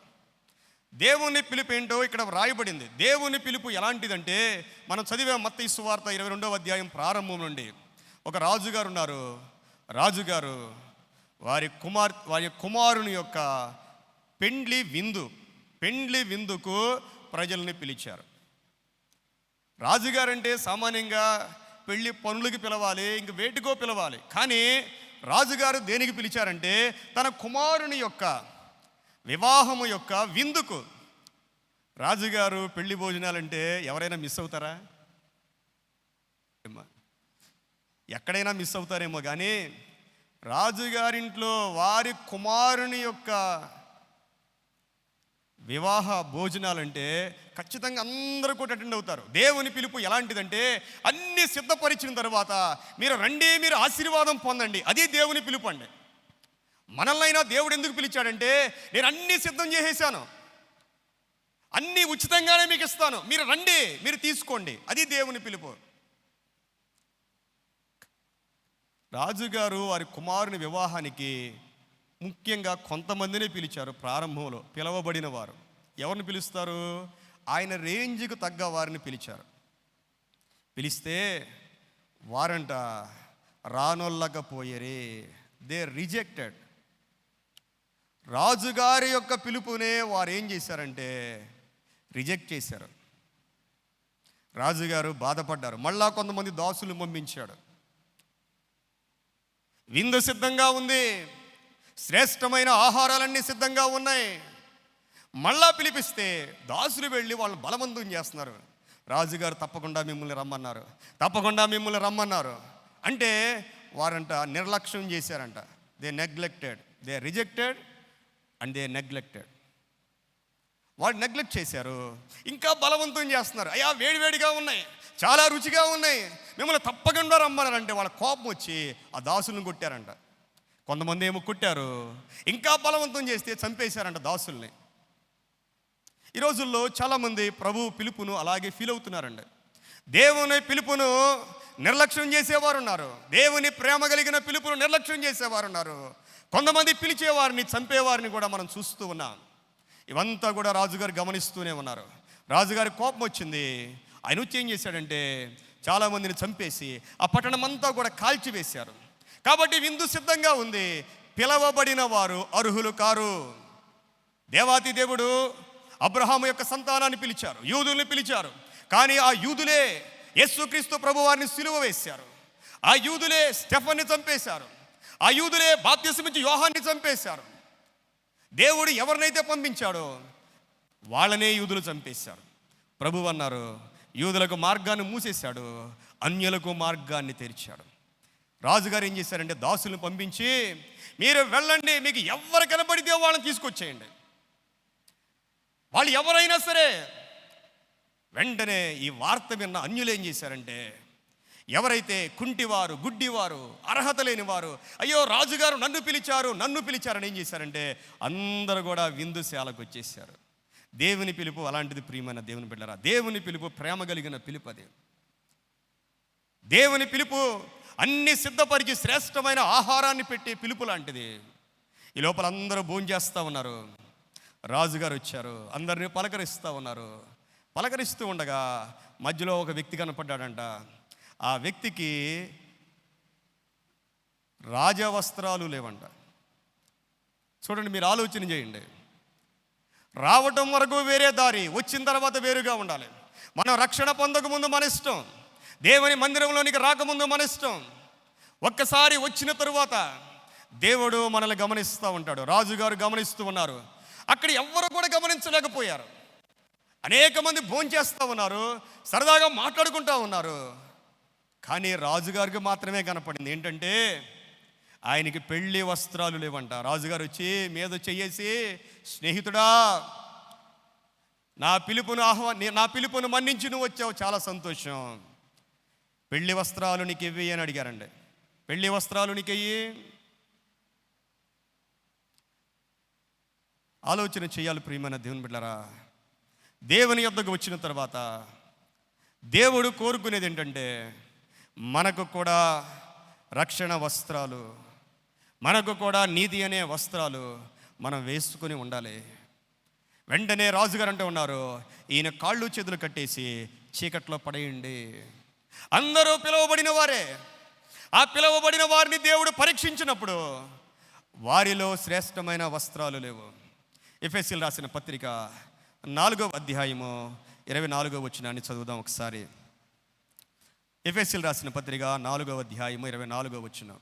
దేవుని పిలుపు ఏంటో ఇక్కడ వ్రాయబడింది. దేవుని పిలుపు ఎలాంటిదంటే, మనం చదివే మత్తయి సువార్త 22వ అధ్యాయం ప్రారంభం నుండి ఒక రాజుగారు ఉన్నారు. రాజుగారు వారి కుమారుని యొక్క పెండ్లి విందుకు ప్రజల్ని పిలిచారు. రాజుగారంటే సామాన్యంగా పెళ్లి పనులకి పిలవాలి, ఇంక వేటికో పిలవాలి. కానీ రాజుగారు దేనికి పిలిచారంటే, తన కుమారుని యొక్క వివాహము యొక్క విందుకు. రాజుగారు పెళ్లి భోజనాలంటే ఎవరైనా మిస్ అవుతారా? ఎక్కడైనా మిస్ అవుతారేమో, కానీ రాజుగారింట్లో వారి కుమారుని యొక్క వివాహ భోజనాలంటే ఖచ్చితంగా అందరూ కూడా అటెండ్ అవుతారు. దేవుని పిలుపు ఎలాంటిదంటే, అన్నీ సిద్ధపరిచిన తర్వాత మీరు రండి, మీరు ఆశీర్వాదం పొందండి. అది దేవుని పిలుపు అండి. మనల్నైనా దేవుడు ఎందుకు పిలిచాడంటే, నేను అన్నీ సిద్ధం చేసేసాను, అన్నీ ఉచితంగానే మీకు ఇస్తాను, మీరు రండి, మీరు తీసుకోండి. అది దేవుని పిలుపు. రాజుగారు వారి కుమారుని వివాహానికి ముఖ్యంగా కొంతమందిని పిలిచారు. ప్రారంభంలో పిలవబడిన వారు ఎవరిని పిలుస్తారు? ఆయన రేంజ్కు తగ్గ వారిని పిలిచారు. పిలిస్తే వారంట రానొల్లకపోయేరే, దే రిజెక్టెడ్. రాజుగారి యొక్క పిలుపునే వారు ఏం చేశారంటే రిజెక్ట్ చేశారు. రాజుగారు బాధపడ్డారు. మళ్ళా కొంతమంది దాసులు పంపించాడు. విందు సిద్ధంగా ఉంది, శ్రేష్టమైన ఆహారాలన్నీ సిద్ధంగా ఉన్నాయి. మళ్ళా పిలిపిస్తే దాసులు వెళ్ళి వాళ్ళు బలవంతం చేస్తున్నారు. రాజుగారు తప్పకుండా మిమ్మల్ని రమ్మన్నారు అంటే వారంట నిర్లక్ష్యం చేశారంట. They neglected, they rejected and they neglected. వాళ్ళు నెగ్లెక్ట్ చేశారు, ఇంకా బలవంతం చేస్తున్నారు. అయ్యా వేడివేడిగా ఉన్నాయి, చాలా రుచిగా ఉన్నాయి, మిమ్మల్ని తప్పకుండా రమ్మన్నారంటే వాళ్ళ కోపం వచ్చి ఆ దాసులను కొట్టారంట. కొంతమంది ఏమో కొట్టారు, ఇంకా బలవంతం చేస్తే చంపేశారంట దాసుల్ని. ఈ రోజుల్లో చాలామంది ప్రభు పిలుపును అలాగే ఫీల్ అవుతున్నారండి. దేవుని పిలుపును నిర్లక్ష్యం చేసేవారు ఉన్నారు, దేవుని ప్రేమ కలిగిన పిలుపును నిర్లక్ష్యం చేసేవారు ఉన్నారు. కొంతమంది పిలిచేవారిని చంపేవారిని కూడా మనం చూస్తూ ఉన్నాం. ఇవంతా కూడా రాజుగారు గమనిస్తూనే ఉన్నారు. రాజుగారి కోపం వచ్చింది. ఆయన వచ్చి ఏం చేశాడంటే చాలామందిని చంపేసి ఆ పట్టణం అంతా కూడా కాల్చివేశారు. కాబట్టి విందు సిద్ధంగా ఉంది, పిలవబడిన వారు అర్హులు కారు. దేవాతి దేవుడు అబ్రహాము యొక్క సంతానాన్ని పిలిచారు, యూదుల్ని పిలిచారు. కానీ ఆ యూదులే యేసుక్రీస్తు ప్రభువారిని సిలువ వేశారు. ఆ యూదులే స్టెఫన్ని చంపేశారు. ఆ యూదులే బాప్తిసమిచ్చి యోహాన్ని చంపేశారు. దేవుడు ఎవరినైతే పంపించాడో వాళ్ళనే యూదులు చంపేశారు. ప్రభువు అన్నారు, యూదులకు మార్గాన్ని మూసేశాడు, అన్యులకు మార్గాన్ని తెరిచాడు. రాజుగారు ఏం చేశారంటే దాసులను పంపించి, మీరు వెళ్ళండి, మీకు ఎవరు కనబడితే వాళ్ళని తీసుకొచ్చేయండి. వాళ్ళు ఎవరైనా సరే. వెంటనే ఈ వార్త విన్న అన్యులు ఏం చేశారంటే, ఎవరైతే కుంటివారు, గుడ్డివారు, అర్హత లేనివారు, అయ్యో రాజుగారు నన్ను పిలిచారని ఏం చేశారంటే అందరూ కూడా విందుశాలకు వచ్చేసారు. దేవుని పిలుపు అలాంటిది ప్రియమైన దేవుని బిడ్డలారా. దేవుని పిలుపు ప్రేమ కలిగిన పిలుపు. అది దేవుని పిలుపు అన్ని సిద్ధపరిచి శ్రేష్టమైన ఆహారాన్ని పెట్టే పిలుపు లాంటిది. ఈ లోపల అందరూ భోజనం చేస్తూ ఉన్నారు. రాజుగారు వచ్చారు, అందరినీ పలకరిస్తూ ఉన్నారు. పలకరిస్తూ ఉండగా మధ్యలో ఒక వ్యక్తి కనపడ్డాడంట. ఆ వ్యక్తికి రాజవస్త్రాలు లేవంట. చూడండి, మీరు ఆలోచన చేయండి. రావటం వరకు వేరే దారి, వచ్చిన తర్వాత వేరుగా ఉండాలి. మనం రక్షణ పొందక ముందు మన ఇష్టం, దేవుని మందిరంలోనికి రాకముందు మన ఇష్టం. ఒక్కసారి వచ్చిన తరువాత దేవుడు మనల్ని గమనిస్తూ ఉంటాడు. రాజుగారు గమనిస్తూ ఉన్నారు. అక్కడ ఎవ్వరు కూడా గమనించలేకపోయారు. అనేక మంది భోంచేస్తూ ఉన్నారు, సరదాగా మాట్లాడుకుంటూ ఉన్నారు. కానీ రాజుగారికి మాత్రమే కనపడింది. ఏంటంటే ఆయనకి పెళ్లి వస్త్రాలు లేవంట. రాజుగారు వచ్చి మీద చెయ్యేసి, స్నేహితుడా, నా పిలుపును మన్నించి నువ్వు వచ్చావు, చాలా సంతోషం. పెళ్లి వస్త్రాలు నీకు ఇవ్వి అని అడిగారండి. పెళ్లి వస్త్రాలు నీకు ఇయ్యి. ఆలోచన చేయాలి ప్రియమైన దేవుని బిడ్డలారా. దేవుని యొద్దకు వచ్చిన తర్వాత దేవుడు కోరుకునేది ఏంటంటే మనకు కూడా రక్షణ వస్త్రాలు, మనకు కూడా నీతి అనే వస్త్రాలు మనం వేసుకుని ఉండాలి. వెంటనే రాజుగారు అంటూ ఉన్నారు, ఈయన కాళ్ళు చేతులు కట్టేసి చీకట్లో పడేయండి. అందరూ పిలువబడిన వారే. ఆ పిలువబడిన వారిని దేవుడు పరీక్షించినప్పుడు వారిలో శ్రేష్టమైన వస్త్రాలు లేవు. ఎఫెసీయులు రాసిన పత్రిక 4వ అధ్యాయము 24వ వచనాన్ని చదువుదాం ఒకసారి. ఎఫెసీయులు రాసిన పత్రిక 4వ అధ్యాయము 24వ వచనం.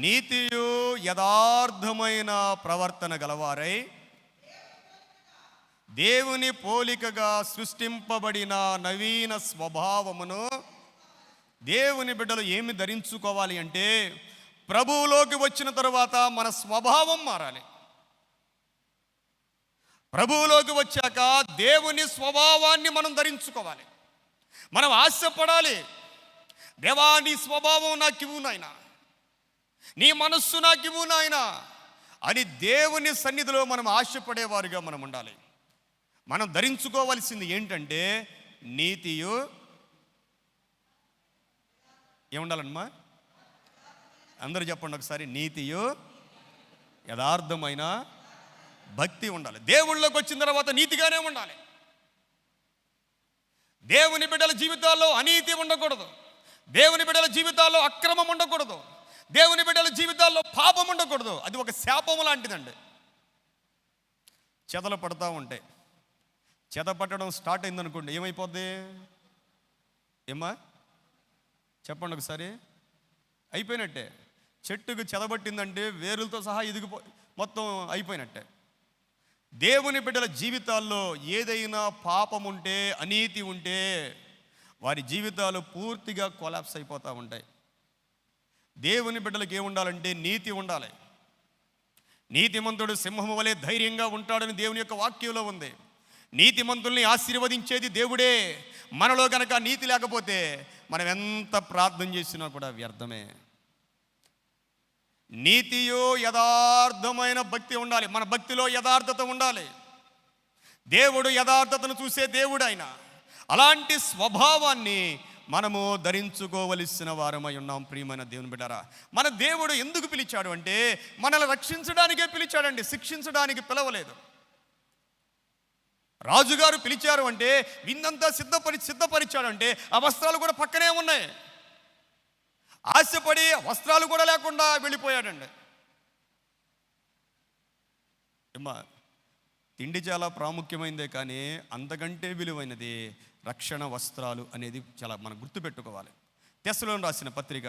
నీతియు యథార్థమైన ప్రవర్తన గలవారై దేవుని పోలికగా సృష్టింపబడిన నవీన స్వభావమును దేవుని బిడ్డలు ఏమి ధరించుకోవాలి అంటే, ప్రభువులోకి వచ్చిన తరువాత మన స్వభావం మారాలి. ప్రభువులోకి వచ్చాక దేవుని స్వభావాన్ని మనం ధరించుకోవాలి. మనం ఆశపడాలి, దేవా నీ స్వభావం నాకు ఇవ్వు నాయనా, నీ మనస్సు నాకు ఇవ్వు నాయనా అని దేవుని సన్నిధిలో మనం ఆశపడేవారుగా మనం ఉండాలి. మనం ధరించుకోవాల్సింది ఏంటంటే నీతియు ఏముండాలమ్మా? అందరూ చెప్పండి ఒకసారి. నీతియు యథార్థమైన భక్తి ఉండాలి. దేవుళ్ళలోకి వచ్చిన తర్వాత నీతిగానే ఉండాలి. దేవుని బిడ్డల జీవితాల్లో అనీతి ఉండకూడదు. దేవుని బిడ్డల జీవితాల్లో అక్రమం ఉండకూడదు. దేవుని బిడ్డల జీవితాల్లో పాపం ఉండకూడదు. అది ఒక శాపము లాంటిదండి. చెదలు పడతా ఉంటాయి. చెద పట్టడం స్టార్ట్ అయిందనుకోండి, ఏమైపోద్ది? ఏమ్మా చెప్పండి ఒకసారి. అయిపోయినట్టే. చెట్టుకు చెదబట్టిందంటే వేరులతో సహా మొత్తం అయిపోయినట్టే. దేవుని బిడ్డల జీవితాల్లో ఏదైనా పాపం ఉంటే, అనీతి ఉంటే వారి జీవితాలు పూర్తిగా కొలాప్స్ అయిపోతూ ఉంటాయి. దేవుని బిడ్డలకు ఏముండాలంటే నీతి ఉండాలి. నీతిమంతుడు సింహము వలె ధైర్యంగా ఉంటాడని దేవుని యొక్క వాక్యంలో ఉంది. నీతిమంతుల్ని ఆశీర్వదించేది దేవుడే. మనలో కనుక నీతి లేకపోతే మనం ఎంత ప్రార్థన చేసినా కూడా వ్యర్థమే. నీతియో యథార్థమైన భక్తి ఉండాలి. మన భక్తిలో యథార్థత ఉండాలి. దేవుడు యథార్థతను చూసే దేవుడు ఆయన. అలాంటి స్వభావాన్ని మనము ధరించుకోవలసిన వారమై ఉన్నాం. ప్రియమైన దేవుని బిడ్డరా, మన దేవుడు ఎందుకు పిలిచాడు అంటే మనల్ని రక్షించడానికే పిలిచాడండి, శిక్షించడానికి పిలవలేదు. రాజుగారు పిలిచారు అంటే విందంతా సిద్ధపరిచాడంటే ఆ వస్త్రాలు కూడా పక్కనే ఉన్నాయి. ఆశపడి వస్త్రాలు కూడా లేకుండా వెళ్ళిపోయాడండి. తిండి చాలా ప్రాముఖ్యమైనదే, కానీ అంతకంటే విలువైనది రక్షణ వస్త్రాలు అనేది చాలా మనం గుర్తుపెట్టుకోవాలి. తెస్సలోను రాసిన పత్రిక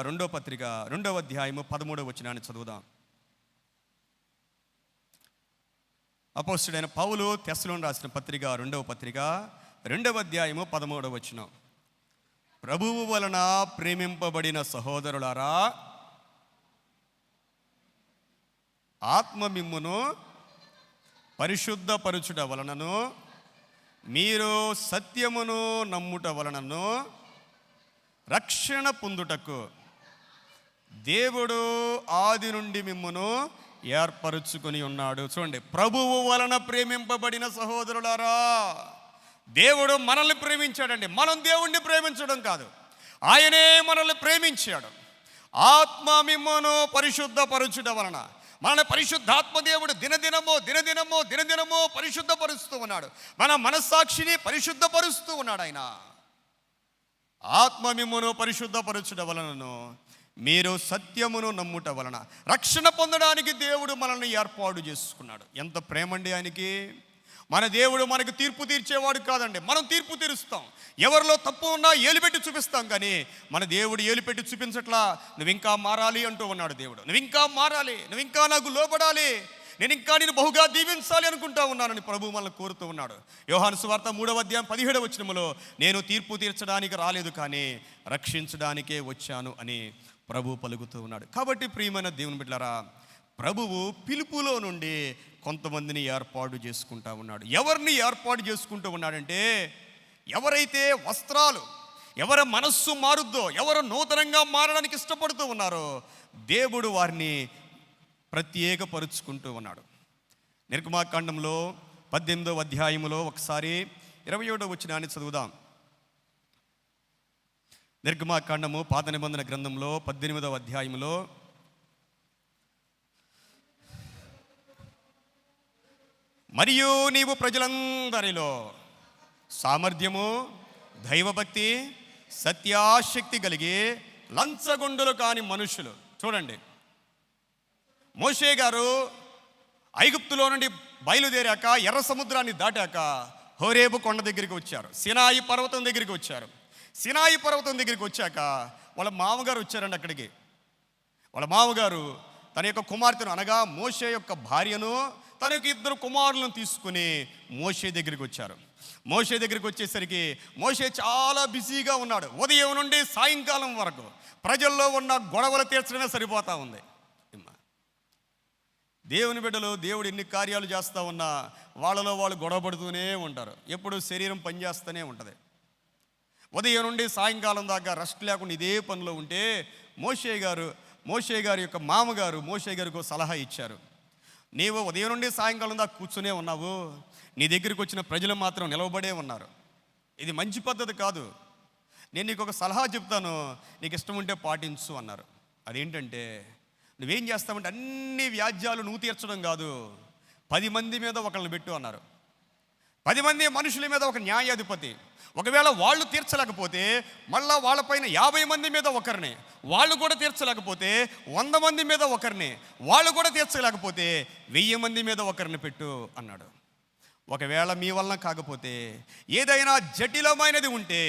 2వ పత్రిక 2వ అధ్యాయము 13వ వచనాన్ని చదువుదాం. అపోస్తలుడైన పౌలు తెస్సలోను రాసిన పత్రిక 2వ పత్రిక 2వ అధ్యాయము 13వ వచనం. ప్రభువు వలన ప్రేమింపబడిన సహోదరులారా, ఆత్మ మిమ్మును పరిశుద్ధపరచుట వలనను మీరు సత్యమును నమ్ముట వలనను రక్షణ పొందుటకు దేవుడు ఆది నుండి మిమ్మును ఏర్పరచుకొని ఉన్నాడు. చూడండి, ప్రభువు వలన ప్రేమింపబడిన సహోదరులారా. దేవుడు మనల్ని ప్రేమించాడండి. మనం దేవుణ్ణి ప్రేమించడం కాదు, ఆయనే మనల్ని ప్రేమించాడు. ఆత్మ మిమ్మును పరిశుద్ధపరచుట వలన, మన పరిశుద్ధాత్మ దేవుడు దినదినము పరిశుద్ధపరుస్తూ ఉన్నాడు. మన మనస్సాక్షిని పరిశుద్ధపరుస్తూ ఉన్నాడు ఆయన. ఆత్మ మిమ్మును పరిశుద్ధపరచుట వలనను మీరు సత్యమును నమ్ముట వలన రక్షణ పొందడానికి దేవుడు మనల్ని ఏర్పాటు చేసుకున్నాడు. ఎంత ప్రేమండి ఆయనకి. మన దేవుడు మనకు తీర్పు తీర్చేవాడు కాదండి, మనం తీర్పు తీరుస్తాం. ఎవరిలో తప్పు ఉన్నా ఏలుపెట్టి చూపిస్తాం, కానీ మన దేవుడు ఏలుపెట్టి చూపించట్లా. నువ్వు ఇంకా మారాలి అంటూ ఉన్నాడు దేవుడు. నువ్వు ఇంకా మారాలి, నువ్వు ఇంకా నాకు లోబడాలి, నేను ఇంకా నేను బహుగా దీవించాలి అనుకుంటా ఉన్నానని ప్రభు మనల్ని కోరుతూ ఉన్నాడు. యోహాను సువార్త 3వ అధ్యాయం 17వ వచనములో నేను తీర్పు తీర్చడానికి రాలేదు, కానీ రక్షించడానికే వచ్చాను అని ప్రభు పలుకుతూ ఉన్నాడు. కాబట్టి ప్రియమైన దేవుని బిడ్డలారా, ప్రభువు పిలుపులో నుండి కొంతమందిని ఏర్పాటు చేసుకుంటా ఉన్నాడు. ఎవరిని ఏర్పాటు చేసుకుంటూ ఉన్నాడంటే, ఎవరైతే వస్త్రాలు, ఎవరి మనస్సు మారుద్దో, ఎవరు నూతనంగా మారడానికి ఇష్టపడుతూ ఉన్నారో దేవుడు వారిని ప్రత్యేకపరుచుకుంటూ ఉన్నాడు. నిర్గమాకాండంలో 18వ అధ్యాయములో ఒకసారి 27వ వచనాన్ని చదువుదాం. నిర్గమాకాండము పాత నిబంధన గ్రంథంలో 18వ అధ్యాయములో మరియు నీవు ప్రజలందరిలో సామర్థ్యము, దైవభక్తి, సత్యాశక్తి కలిగి లంచగొండులు కాని మనుషులు. చూడండి, మోషే గారు ఐగుప్తులో నుండి బయలుదేరాక, ఎర్ర సముద్రాన్ని దాటాక హోరేబు కొండ దగ్గరికి వచ్చారు, సినాయి పర్వతం దగ్గరికి వచ్చారు. సినాయి పర్వతం దగ్గరికి వచ్చాక వాళ్ళ మామగారు వచ్చారండి అక్కడికి. వాళ్ళ మామగారు తన యొక్క కుమార్తెను, అనగా మోషే యొక్క భార్యను, తన యొక్క 2 కుమారులను తీసుకుని మోషే దగ్గరికి వచ్చారు. మోషే దగ్గరికి వచ్చేసరికి మోషే చాలా బిజీగా ఉన్నాడు. ఉదయం నుండి సాయంకాలం వరకు ప్రజల్లో ఉన్న గొడవలు తీర్చడమే సరిపోతా ఉంది. దేవుని బిడ్డలు, దేవుడు ఎన్ని కార్యాలు చేస్తూ ఉన్నా వాళ్ళలో వాళ్ళు గొడవ పడుతూనే ఉంటారు. ఎప్పుడు శరీరం పనిచేస్తూనే ఉంటుంది. ఉదయం నుండి సాయంకాలం దాకా రెస్ట్ లేకుండా ఇదే పనిలో ఉంటే మోషే గారి యొక్క మామగారు మోషే గారికి ఒక సలహా ఇచ్చారు. నీవు ఉదయం నుండి సాయంకాలం దాకా కూర్చునే ఉన్నావు, నీ దగ్గరికి వచ్చిన ప్రజలు మాత్రం నిలవబడే ఉన్నారు. ఇది మంచి పద్ధతి కాదు. నేను నీకు ఒక సలహా చెప్తాను, నీకు ఇష్టం ఉంటే పాటించు అన్నారు. అదేంటంటే, నువ్వేం చేస్తావంటే అన్ని వ్యాజ్యాలు నువ్వు తీర్చడం కాదు, 10 మంది మీద ఒకళ్ళని పెట్టు అన్నారు. 10 మంది మనుషుల మీద ఒక న్యాయాధిపతి. ఒకవేళ వాళ్ళు తీర్చలేకపోతే మళ్ళా వాళ్ళపైన 50 మంది మీద ఒకరిని, వాళ్ళు కూడా తీర్చలేకపోతే 100 మంది మీద ఒకరిని, వాళ్ళు కూడా తీర్చలేకపోతే 1000 మంది మీద ఒకరిని పెట్టు అన్నాడు. ఒకవేళ మీ వలన కాకపోతే ఏదైనా జటిలమైనది ఉంటే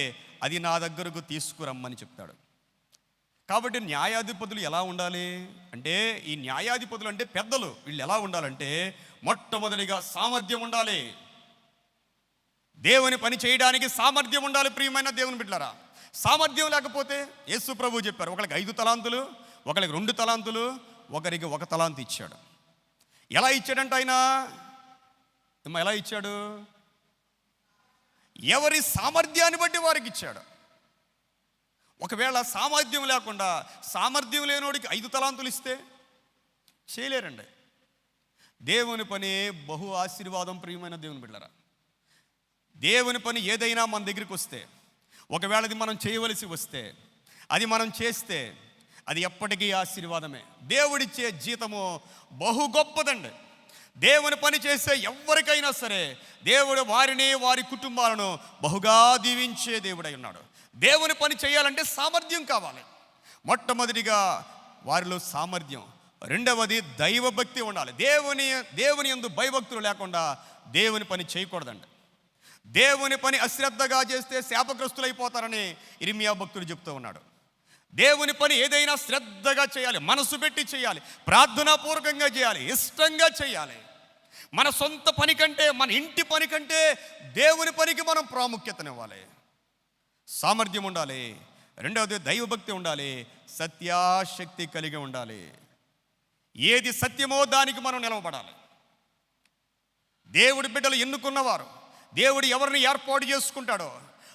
అది నా దగ్గరకు తీసుకురమ్మని చెప్తాడు. కాబట్టి న్యాయాధిపతులు ఎలా ఉండాలి అంటే, ఈ న్యాయాధిపతులు అంటే పెద్దలు. వీళ్ళు ఎలా ఉండాలంటే, మొట్టమొదటిగా సామర్థ్యం ఉండాలి. దేవుని పని చేయడానికి సామర్థ్యం ఉండాలి. ప్రియమైన దేవుని బిడ్డలారా, సామర్థ్యం లేకపోతే యేసు ప్రభువు చెప్పారు, ఒకరికి 5 తలాంతులు, ఒకరికి 2 తలాంతులు, ఒకరికి 1 తలాంతు ఇచ్చాడు. ఎలా ఇచ్చాడంటే ఆయన ఎలా ఇచ్చాడు? ఎవరి సామర్థ్యాన్ని బట్టి వారికి ఇచ్చాడు. ఒకవేళ సామర్థ్యం లేకుండా, సామర్థ్యం లేనోడికి 5 తలాంతులు ఇస్తే చేయలేరండి. దేవుని పని బహు ఆశీర్వాదం. ప్రియమైన దేవుని బిడ్డలారా, దేవుని పని ఏదైనా మన దగ్గరికి వస్తే, ఒకవేళ అది మనం చేయవలసి వస్తే, అది మనం చేస్తే, అది ఎప్పటికీ ఆశీర్వాదమే. దేవుడిచ్చే జీతము బహు గొప్పదండి. దేవుని పని చేసే ఎవరికైనా సరే దేవుడు వారిని, వారి కుటుంబాలను బహుగా దీవించే దేవుడై ఉన్నాడు. దేవుని పని చేయాలంటే సామర్థ్యం కావాలి. మొట్టమొదటిగా వారిలో సామర్థ్యం, రెండవది దైవభక్తి ఉండాలి. దేవుని యందు భయభక్తులు లేకుండా దేవుని పని చేయకూడదండి. దేవుని పని అశ్రద్ధగా చేస్తే శాపగ్రస్తులైపోతారని ఇర్మియా భక్తుడు చెప్తూ ఉన్నాడు. దేవుని పని ఏదైనా శ్రద్ధగా చేయాలి, మనసు పెట్టి చేయాలి, ప్రార్థనాపూర్వకంగా చేయాలి, ఇష్టంగా చేయాలి. మన సొంత పని కంటే, మన ఇంటి పని కంటే దేవుని పనికి మనం ప్రాముఖ్యతనివ్వాలి. సామర్థ్యం ఉండాలి, రెండవది దైవభక్తి ఉండాలి, సత్యాశక్తి కలిగి ఉండాలి. ఏది సత్యమో దానికి మనం నిలవబడాలి. దేవుడి బిడ్డలు ఎన్నుకున్నవారు, దేవుడు ఎవరిని ఏర్పాటు చేసుకుంటాడో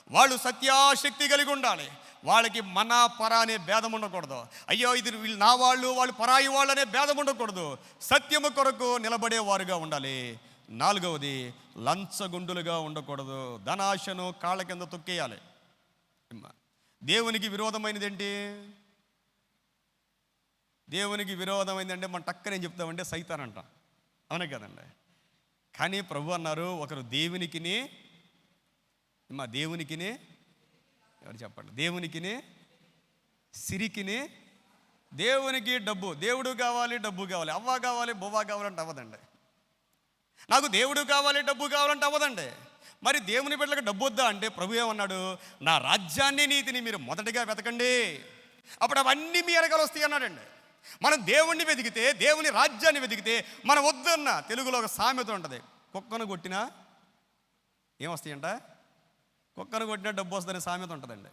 వాళ్ళు సత్యాశక్తి కలిగి ఉండాలి. వాళ్ళకి మన పర అనే భేదం ఉండకూడదు. అయ్యో ఇది వీళ్ళు నా వాళ్ళు, వాళ్ళు పరాయి వాళ్ళు అనే భేదం ఉండకూడదు. సత్యము కొరకు నిలబడేవారుగా ఉండాలి. నాలుగవది లంచగొండులుగా ఉండకూడదు. ధనాశను కాళ్ళ కింద తొక్కేయాలి. దేవునికి విరోధమైనది ఏంటి? దేవునికి విరోధమైందంటే మనం టక్కనేం చెప్తామంటే సైతాన్ అంట. అవునే కదండి. కానీ ప్రభు అన్నారు, ఒకరు దేవునికిని ఎవరు చెప్పండి, దేవునికిని సిరికిని, దేవునికి డబ్బు, దేవుడు కావాలి, డబ్బు కావాలి, అవ్వ కావాలి, బొవ్వ కావాలంటే అవ్వదండి. నాకు దేవుడు కావాలి, డబ్బు కావాలంటే అవ్వదండి. మరి దేవుని బిడ్డలకు డబ్బు వద్దా అంటే ప్రభు ఏమన్నాడు, నా రాజ్యాన్ని నీతిని మీరు మొదటిగా వెతకండి, అప్పుడు అవన్నీ మీ వెనకాల వస్తాయి అన్నాడండి. మనం దేవుణ్ణి వెతికితే, దేవుని రాజ్యాన్ని వెతికితే మనం వద్దన్న, తెలుగులో ఒక సామెత ఉంటుంది, కుక్కను కొట్టినా ఏమొస్తాయంట, కుక్కను కొట్టినా డబ్బు వస్తుందనే సామెత ఉంటుందండి.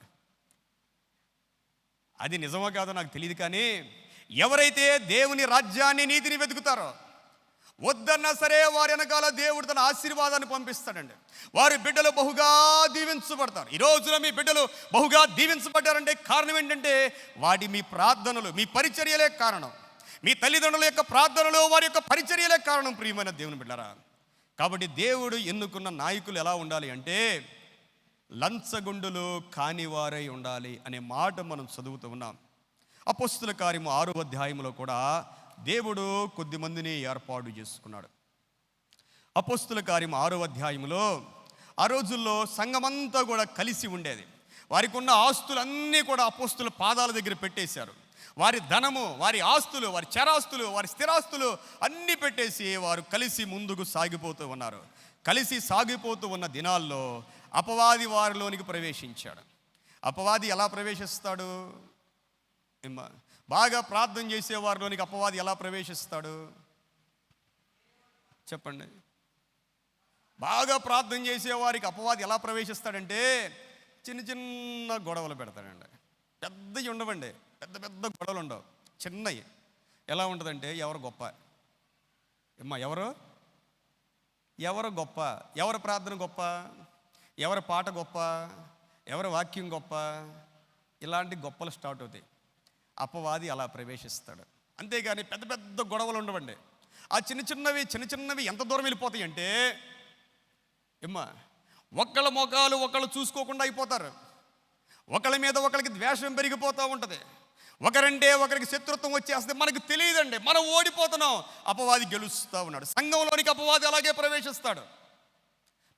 అది నిజమో కాదో నాకు తెలియదు, కానీ ఎవరైతే దేవుని రాజ్యాన్ని నీతిని వెతుకుతారో వద్దన్నా సరే వారి వెనకాల దేవుడు తన ఆశీర్వాదాన్ని పంపిస్తాడండి. వారి బిడ్డలు బహుగా దీవించబడతారు. ఈ రోజున మీ బిడ్డలు బహుగా దీవించబడ్డారంటే కారణం ఏంటంటే మీ ప్రార్థనలు, మీ పరిచర్యలే కారణం. మీ తల్లిదండ్రుల యొక్క ప్రార్థనలు, వారి యొక్క పరిచర్యలే కారణం. ప్రియమైన దేవుని బిడ్డలారా, కాబట్టి దేవుడు ఎన్నుకున్న నాయకులు ఎలా ఉండాలి అంటే లంచగొండులు కానివారై ఉండాలి అనే మాట మనం చదువుతూ ఉన్నాం. అపొస్తలుల కార్యము 6వ అధ్యాయంలో కూడా దేవుడు కొద్దిమందిని ఏర్పాటు చేసుకున్నాడు. అపొస్తలుల కార్యము 6వ అధ్యాయంలో ఆ రోజుల్లో సంఘమంతా కూడా కలిసి ఉండేది. వారికి ఉన్న ఆస్తులన్నీ కూడా అపొస్తలుల పాదాల దగ్గర పెట్టేశారు. వారి ధనము, వారి ఆస్తులు, వారి చరాస్తులు, వారి స్థిరాస్తులు అన్నీ పెట్టేసి వారు కలిసి ముందుకు సాగిపోతూ ఉన్నారు. కలిసి సాగిపోతూ ఉన్న దినాల్లో అపవాది వారిలోనికి ప్రవేశించాడు. అపవాది ఎలా ప్రవేశిస్తాడు? బాగా ప్రార్థన చేసే వారిలోనికి అపవాది ఎలా ప్రవేశిస్తాడు చెప్పండి? బాగా ప్రార్థన చేసేవారికి అపవాది ఎలా ప్రవేశిస్తాడంటే చిన్న చిన్న గొడవలు పెడతాడండి. పెద్దవి ఉండవండి, పెద్ద పెద్ద గొడవలు ఉండవు, చిన్నవి. ఎలా ఉంటుందంటే ఎవరు గొప్ప, ఎవరు గొప్ప, ఎవరి ప్రార్థన గొప్ప, ఎవరి పాట గొప్ప, ఎవరి వాక్యం గొప్ప, ఇలాంటి గొప్పలు స్టార్ట్ అవుతాయి. అపవాది అలా ప్రవేశిస్తాడు. అంతేగాని పెద్ద పెద్ద గొడవలు ఉండవండి. ఆ చిన్న చిన్నవి ఎంత దూరం వెళ్ళిపోతాయి అంటే ఒకళ్ళ మొఖాలు ఒకళ్ళు చూసుకోకుండా అయిపోతారు. ఒకళ్ళ మీద ఒకరికి ద్వేషం పెరిగిపోతూ ఉంటుంది. ఒకరంటే ఒకరికి శత్రుత్వం వచ్చేస్తే మనకు తెలియదండి, మనం ఓడిపోతున్నాం. అపవాది గెలుస్తూ ఉన్నాడు. సంఘంలోనికి అపవాది అలాగే ప్రవేశిస్తాడు.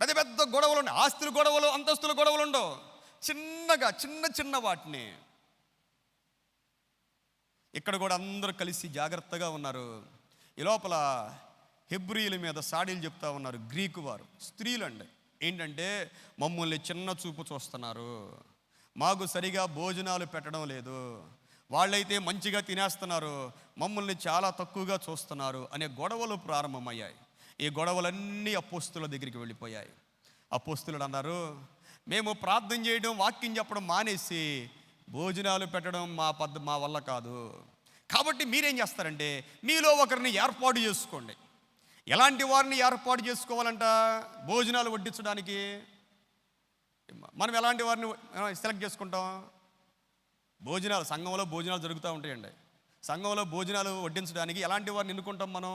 పెద్ద పెద్ద గొడవలు ఉన్నాయి, ఆస్తుల గొడవలు, అంతస్తుల గొడవలు ఉండవు. చిన్నగా చిన్న వాటిని. ఇక్కడ కూడా అందరూ కలిసి జాగ్రత్తగా ఉన్నారు. ఈ లోపల హెబ్రీయుల మీద సాడీలు చెప్తా ఉన్నారు గ్రీకు వారు, స్త్రీలు అండి. ఏంటంటే మమ్మల్ని చిన్న చూపు చూస్తున్నారు, మాకు సరిగా భోజనాలు పెట్టడం లేదు, వాళ్ళైతే మంచిగా తినేస్తున్నారు, మమ్మల్ని చాలా తక్కువగా చూస్తున్నారు అనే గొడవలు ప్రారంభమయ్యాయి. ఈ గొడవలన్నీ అపోస్తుల దగ్గరికి వెళ్ళిపోయాయి. అపోస్తులుడు అన్నారు, మేము ప్రార్థన చేయడం, వాక్యం చెప్పడం మానేసి భోజనాలు పెట్టడం మా వల్ల కాదు. కాబట్టి మీరేం చేస్తారంటే మీలో ఒకరిని ఏర్పాటు చేసుకోండి. ఎలాంటి వారిని ఏర్పాటు చేసుకోవాలంట? భోజనాలు వడ్డించడానికి. మనం ఎలాంటి వారిని సెలెక్ట్ చేసుకుంటాం? సంఘంలో భోజనాలు జరుగుతూ ఉంటాయండి. సంఘంలో భోజనాలు వడ్డించడానికి ఎలాంటి వారిని ఎన్నుకుంటాం మనం?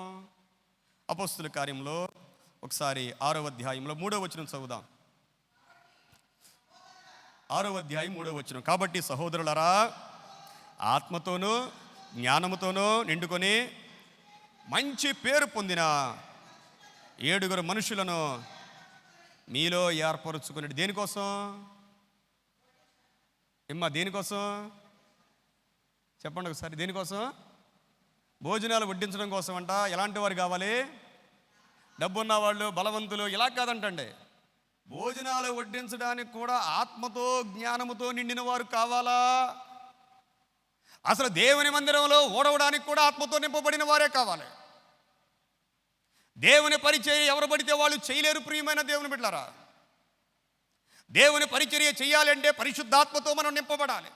అపోస్తుల కార్యంలో ఒకసారి 6వ అధ్యాయంలో 3వ వచనం చదువుదాం. 6వ అధ్యాయం 3వ వచనం. కాబట్టి సహోదరులారా, ఆత్మతోనూ జ్ఞానముతోనూ నిండుకొని మంచి పేరు పొందిన 7 మనుషులను మీలో ఏర్పరుచుకునేది. దేనికోసం? దేనికోసం చెప్పండి ఒకసారి. దేనికోసం? భోజనాలు వడ్డించడం కోసం అంట. ఎలాంటి వారు కావాలి? డబ్బున్న వాళ్ళు, బలవంతులు ఇలా కాదంటండి. భోజనాలు వడ్డించడానికి కూడా ఆత్మతో జ్ఞానముతో నిండిన వారు కావాలా? అసలు దేవుని మందిరంలో ఓడవడానికి కూడా ఆత్మతో నింపబడిన వారే కావాలి. దేవుని పరిచర్య ఎవరు పడితే వాళ్ళు చేయలేరు. ప్రియమైన దేవుని బిడ్డలారా, దేవుని పరిచర్య చేయాలంటే పరిశుద్ధాత్మతో మనం నింపబడాలి.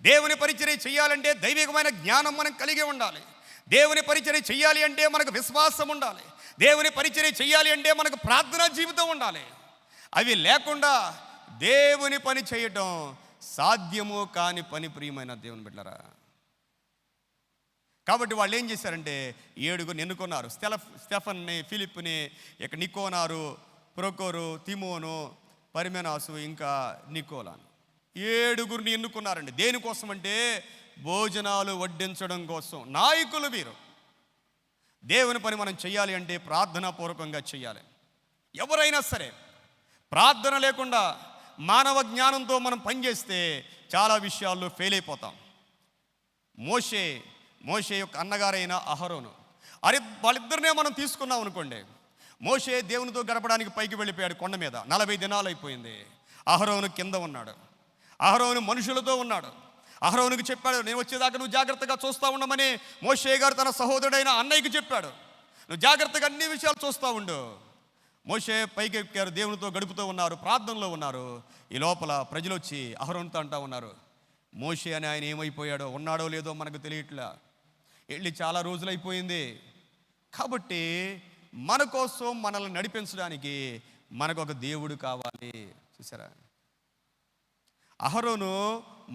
దేవుని పరిచర్య చేయాలంటే దైవికమైన జ్ఞానం మనం కలిగి ఉండాలి. దేవుని పరిచర్య చేయాలి అంటే మనకు విశ్వాసం ఉండాలి. దేవుని పరిచర్య చేయాలి అంటే మనకు ప్రార్థనా జీవితం ఉండాలి. అవి లేకుండా దేవుని పని చేయటం సాధ్యము కాని పని, ప్రియమైన దేవుని బిడ్డలారా. కాబట్టి వాళ్ళు ఏం చేశారంటే 7 ఎన్నుకున్నారు. స్టెఫన్ని, ఫిలిప్ని, ఇక నికోనారు, ప్రొకోరు, తిమోను, పరిమెనాసు, ఇంకా నికోలాను. 7 ఎన్నుకున్నారండి. దేనికోసం అంటే భోజనాలు వడ్డించడం కోసం. నాయకులు వీరు. దేవుని పని మనం చేయాలి అంటే ప్రార్థనాపూర్వకంగా చేయాలి. ఎవరైనా సరే ప్రార్థన లేకుండా మానవ జ్ఞానంతో మనం పనిచేస్తే చాలా విషయాల్లో ఫెయిల్ అయిపోతాం. మోషే యొక్క అన్నగారైన అహరోను, వాళ్ళిద్దరినే మనం తీసుకున్నాం అనుకోండి. మోషే దేవునితో గడపడానికి పైకి వెళ్ళిపోయాడు కొండ మీద. 40 దినాలు అయిపోయింది. అహరోను కింద ఉన్నాడు. అహరోను మనుషులతో ఉన్నాడు. అహరోనుకి చెప్పాడు, నేను వచ్చేదాకా నువ్వు జాగ్రత్తగా చూస్తూ ఉండమని మోషే గారు తన సహోదరుడైన అన్నయ్యకి చెప్పాడు. నువ్వు జాగ్రత్తగా అన్ని విషయాలు చూస్తూ ఉండు. మోషే పైకి ఎక్కారు, దేవునితో గడుపుతూ ఉన్నారు, ప్రార్థనలో ఉన్నారు. ఈ లోపల ప్రజలు వచ్చి అహరోనుతో అంటూ ఉన్నారు, మోషే అని ఆయన ఏమైపోయాడో, ఉన్నాడో లేదో మనకు తెలియట్లా, వెళ్ళి చాలా రోజులు అయిపోయింది. కాబట్టి మన కోసం మనల్ని నడిపించడానికి మనకు ఒక దేవుడు కావాలి. చూసారా, అహరోను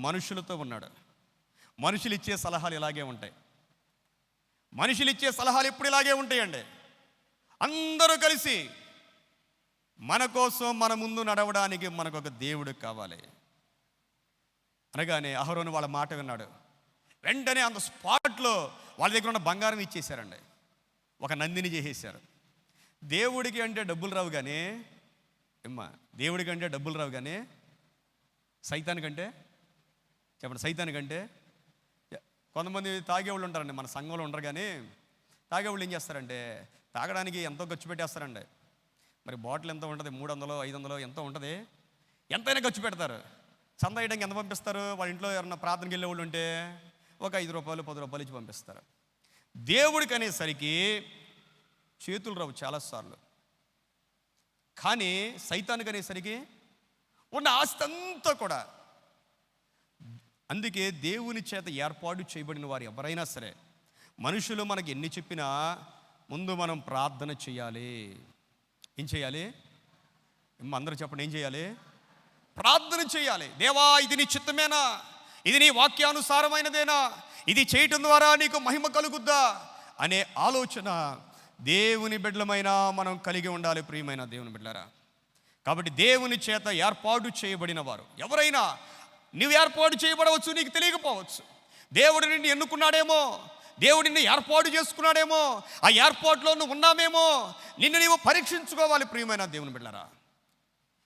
మనుషులతో ఉన్నాడు. మనుషులు ఇచ్చే సలహాలు ఇలాగే ఉంటాయి. మనుషులు ఇచ్చే సలహాలు ఎప్పుడు ఇలాగే ఉంటాయండి. అందరూ కలిసి మన కోసం మన ముందు నడవడానికి మనకు ఒక దేవుడు కావాలి అనగానే అహరోను వాళ్ళ మాట విన్నాడు. వెంటనే అంత స్పాట్లో వాళ్ళ దగ్గర ఉన్న బంగారం ఇచ్చేశారండి. ఒక నందిని చేసేసారు. దేవుడికి అంటే డబ్బులు రావు కానీ దేవుడికి అంటే డబ్బులు రావు కానీ సైతానికంటే చెప్పండి, సైతానికంటే కొంతమంది తాగేవాళ్ళు ఉంటారండి. మన సంఘంలో ఉండరు కానీ తాగేవాళ్ళు ఏం చేస్తారంటే తాగడానికి ఎంతో ఖర్చు పెట్టేస్తారండి. మరి బాటిల్ ఎంత ఉంటుంది? 300, 500 ఎంతో ఉంటుంది. ఎంతైనా ఖర్చు పెడతారు. చందా వేయడానికి ఎంత పంపిస్తారు? వాళ్ళ ఇంట్లో ఎవరన్నా ప్రార్థనకి వెళ్ళే వాళ్ళు ఉంటే ఒక 5 రూపాయలు 10 రూపాయలు ఇచ్చి పంపిస్తారు. దేవుడికి అనేసరికి చేతులు రావు చాలాసార్లు. కానీ సైతానికి అనేసరికి ఉన్న ఆస్తి అంతా కూడా. అందుకే దేవుని చేత ఏర్పాటు చేయబడిన వారు ఎవరైనా సరే, మనుషులు మనకి ఎన్ని చెప్పినా ముందు మనం ప్రార్థన చేయాలి. ఏం చేయాలి? అందరూ చెప్పండి, ఏం చేయాలి? ప్రార్థన చేయాలి. దేవా, ఇది నీ చిత్తమేనా? ఇది నీ వాక్యానుసారమైనదేనా? ఇది చేయటం ద్వారా నీకు మహిమ కలుగుద్దా అనే ఆలోచన దేవుని బిడ్డలమైన మనం కలిగి ఉండాలి. ప్రియమైన దేవుని బిడ్డలారా, కాబట్టి దేవుని చేత ఏర్పాటు చేయబడిన వారు ఎవరైనా, నువ్వు ఏర్పాటు చేయబడవచ్చు, నీకు తెలియకపోవచ్చు. దేవుడు నిన్ను ఎన్నుకున్నాడేమో, దేవుడు నిన్ను ఏర్పాటు చేసుకున్నాడేమో, ఆ ఏర్పాటులో నువ్వు ఉన్నామేమో, నిన్ను నీవు పరీక్షించుకోవాలి. ప్రియమైన దేవుని బిడ్డలారా,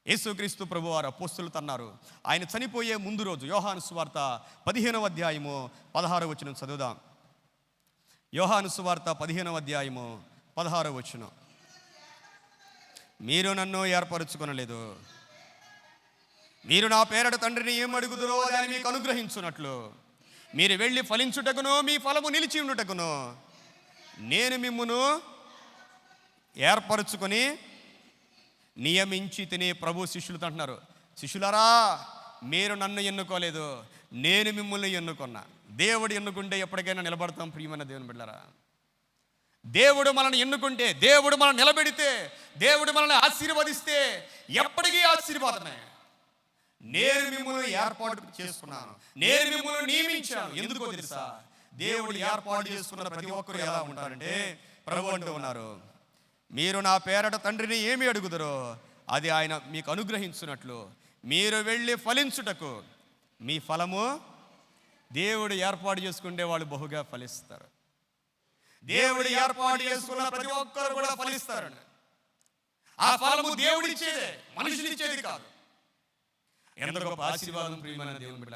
యేసుక్రీస్తు ప్రభువారు అపోస్తలుతో అన్నారు. ఆయన చనిపోయే ముందు రోజు యోహాను సువార్త 15వ అధ్యాయము 16వ వచనం చదువుదాం. యోహాను సువార్త 15వ అధ్యాయము 16వ వచనం. మీరు నన్ను ఏర్పరచుకొనలేదు, మీరు నా పేరట తండ్రిని ఏం అడుగుదురో దాన్ని మీకు అనుగ్రహించున్నట్లు మీరు వెళ్ళి ఫలించుటకును మీ ఫలము నిలిచి ఉండుటకును నేను మిమ్మును ఏర్పరచుకొని నియమించి తినే ప్రభు శిష్యులతో అంటున్నారు, శిష్యులారా మీరు నన్ను ఎన్నుకోలేదు, నేను మిమ్మల్ని ఎన్నుకున్నా. దేవుడు ఎన్నుకుంటే ఎప్పటికైనా నిలబడతాం. ప్రియమైన దేవుని బిడ్డలారా, దేవుడు మనల్ని ఎన్నుకుంటే, దేవుడు మనల్ని నిలబెడితే, దేవుడు మనల్ని ఆశీర్వదిస్తే ఎప్పటికీ ఆశీర్వాదమే. నేను మిమ్మల్ని ఏర్పాటు చేసుకున్నాను, నేను మిమ్మల్ని నియమించాను. ఎందుకో తెలుసా? దేవుడు ఏర్పాటు చేసుకున్న ప్రతి ఒక్కరు ఎలా ఉంటారంటే, ప్రభు అంటూ ఉన్నారు, మీరు నా పేరట తండ్రిని ఏమి అడుగుదరో అది ఆయన మీకు అనుగ్రహించున్నట్లు మీరు వెళ్ళి ఫలించుటకు మీ ఫలము దేవుడు ఏర్పాటు చేసుకుంటే వాళ్ళు బహుగా ఫలిస్తారు. దేవుడు ఏర్పాటు చేసుకున్న ప్రతి ఒక్కరు కూడా ఫలిస్తారండి. ఆ ఫలము దేవుడు ఇచ్చేదే, మనుషులు ఇచ్చేది కాదు. ఎంత గొప్ప ఆశీర్వాదం ప్రియమైన దేవుని బిడ్డ.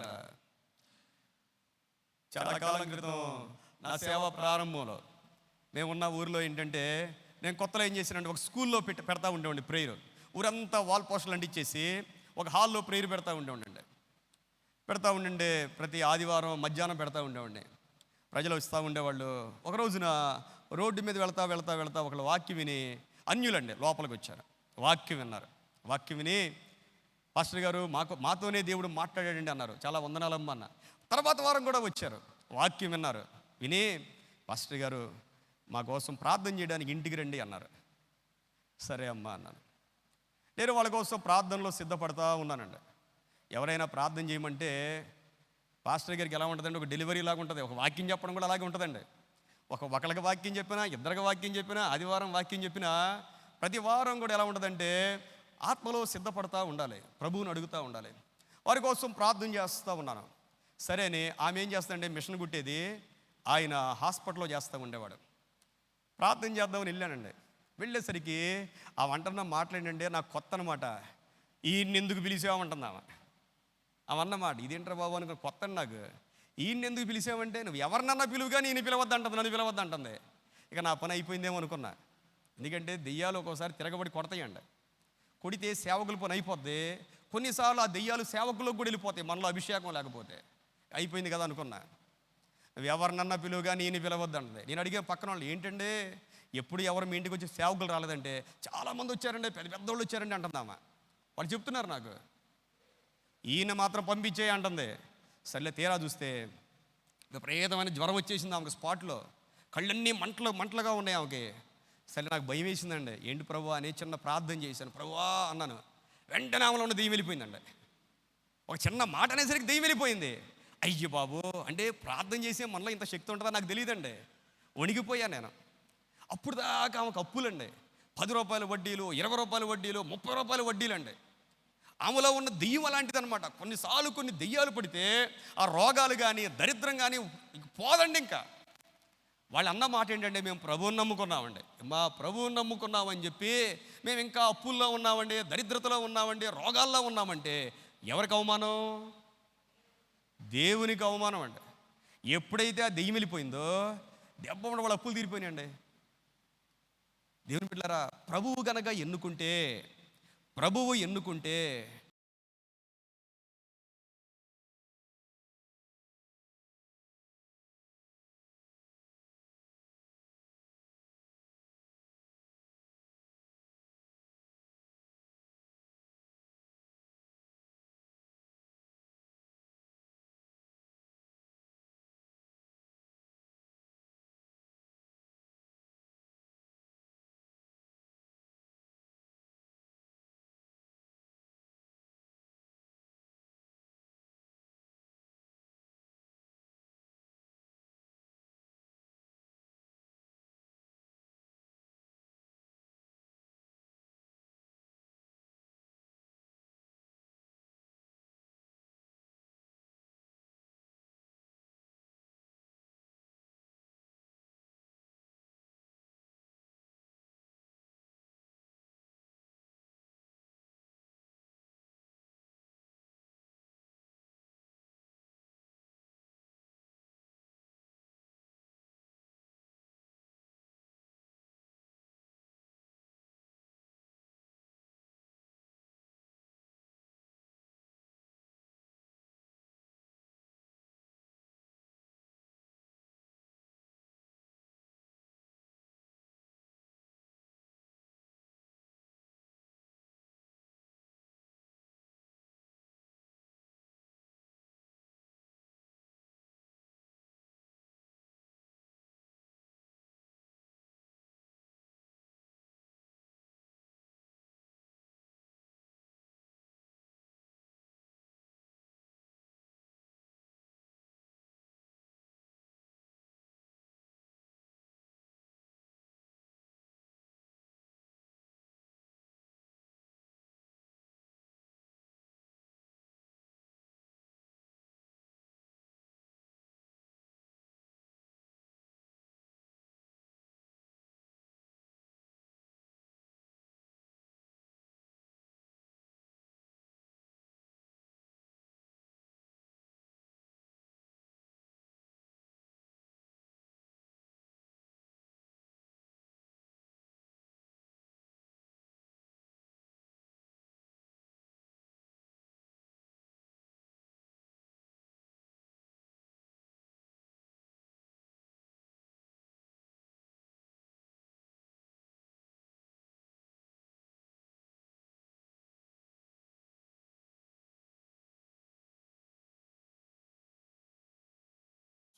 చాలా కాలం క్రితం నా సేవ ప్రారంభంలో మేమున్న ఊరిలో ఏంటంటే, నేను కొత్తలో ఏం చేశానంటే ఒక స్కూల్లో పెడతా ఉండేవాడిని ప్రేయర్. ఊరంతా వాల్ పోస్టర్లు అంటించేసి ఒక హాల్లో ప్రేయర్ పెడతా ఉండే ప్రతి ఆదివారం మధ్యాహ్నం పెడతా ఉండేవాడిని. ప్రజలు వస్తూ ఉండేవాళ్ళు. ఒక రోజున రోడ్డు మీద వెళ్తా ఒకళ్ళు వాక్యం విని, అన్యులండి, లోపలికి వచ్చారు. వాక్యం విన్నారు. వాక్యం విని, పాస్టర్ గారు మాతోనే దేవుడు మాట్లాడాడండి అన్నారు. చాలా వందనాలమ్మ అన్న. తర్వాత వారం కూడా వచ్చారు, వాక్యం విన్నారు. విని, పాస్టర్ గారు మా కోసం ప్రార్థన చేయడానికి ఇంటికి రండి అన్నారు. సరే అమ్మ అన్నాను. నేను వాళ్ళ కోసం ప్రార్థనలో సిద్ధపడతా ఉన్నానండి. ఎవరైనా ప్రార్థన చేయమంటే పాస్టర్ గారికి ఎలా ఉంటుందండి, ఒక డెలివరీ లాగా ఉంటుంది. ఒక వాక్యం చెప్పడం కూడా అలాగే ఉంటుందండి. ఒకళ్ళకి వాక్యం చెప్పినా, ఇద్దరికి వాక్యం చెప్పినా, ఆదివారం వాక్యం చెప్పినా, ప్రతి వారం కూడా ఎలా ఉంటుందంటే ఆత్మలో సిద్ధపడతా ఉండాలి, ప్రభువుని అడుగుతూ ఉండాలి. వారి కోసం ప్రార్థన చేస్తూ ఉన్నాను. సరే అని ఆమె ఏం చేస్తాడంటే, మిషన్ కుట్టేది, ఆయన హాస్పిటల్లో చేస్తూ ఉండేవాడు. ప్రార్థన చేద్దామని వెళ్ళానండి. వెళ్ళేసరికి ఆ వంటన్న మాట్లాడండి, నాకు కొత్త అనమాట. ఈయన్ని ఎందుకు పిలిచామంటుంది ఆమె. అవన్నమాట, ఇదేంట్రా బాబు అనుకో, కొత్త నాకు. ఈయన్ని ఎందుకు పిలిచామంటే, నువ్వు ఎవరినన్నా పిలువుగా నేను పిలవద్దంటుంది, నన్ను పిలవద్దంటుంది. ఇక నా పని అయిపోయిందేమో అనుకున్నా. ఎందుకంటే దెయ్యాలు ఒక్కోసారి తిరగబడి కొడతాయండి. కొడితే సేవకుల పని అయిపోద్ది. కొన్నిసార్లు ఆ దెయ్యాలు సేవకులకు కూడా వెళ్ళిపోతాయి, మనలో అభిషేకం లేకపోతే. అయిపోయింది కదా అనుకున్నా. నువ్వు ఎవరినన్నా పిలువుగా నేను పిలవద్దంటుంది. నేను అడిగే పక్కన వాళ్ళు, ఏంటంటే ఎప్పుడు ఎవరు మీ ఇంటికి వచ్చి సేవకులు రాలేదంటే, చాలామంది వచ్చారండి, పెద్దోళ్ళు వచ్చారండి అంటుందామా. వాళ్ళు చెప్తున్నారు నాకు, ఈయన మాత్రం పంపించే అంటుంది. సర్లే తీరా చూస్తే విపరీతమైన జ్వరం వచ్చేసింది ఆమెకు స్పాట్లో. కళ్ళన్నీ మంటలుగా ఉన్నాయి ఆమెకి. సరే నాకు భయం వేసిందండి. ఏంటి ప్రభువా అని చిన్న ప్రార్థన చేశాను. ప్రభువా అన్నాను. వెంటనే ఆమెలో ఉన్న దెయ్యం వెళ్ళిపోయిందండి. ఒక చిన్న మాట అనేసరికి దెయ్యం వెళ్ళిపోయింది. అయ్యో బాబు, అంటే ప్రార్థన చేసే మనలో ఇంత శక్తి ఉంటుందా నాకు తెలియదండి. వణిగిపోయాను నేను. అప్పుడు దాకా ఆమెకు అప్పులండి, 10 రూపాయల వడ్డీలు, 20 రూపాయల వడ్డీలు, 30 రూపాయల వడ్డీలండి. ఆమెలో ఉన్న దెయ్యం అలాంటిది అనమాట. కొన్నిసార్లు కొన్ని దెయ్యాలు పడితే ఆ రోగాలు కానీ దరిద్రం కానీ పోదండి. ఇంకా వాళ్ళు అన్న మాట ఏంటంటే, మేము ప్రభువుని నమ్ముకున్నామండి, మా ప్రభువుని నమ్ముకున్నామని చెప్పి మేము ఇంకా అప్పుల్లో ఉన్నామండి, దరిద్రతలో ఉన్నామండి, రోగాల్లో ఉన్నామంటే ఎవరికి అవమానం? దేవునికి అవమానం అండి. ఎప్పుడైతే ఆ దెయ్యం వెళ్ళిపోయిందో దెబ్బ వాళ్ళ అప్పులు తీరిపోయినాయండి. దేవుని బిడ్డలారా, ప్రభువు గనక ఎన్నుకుంటే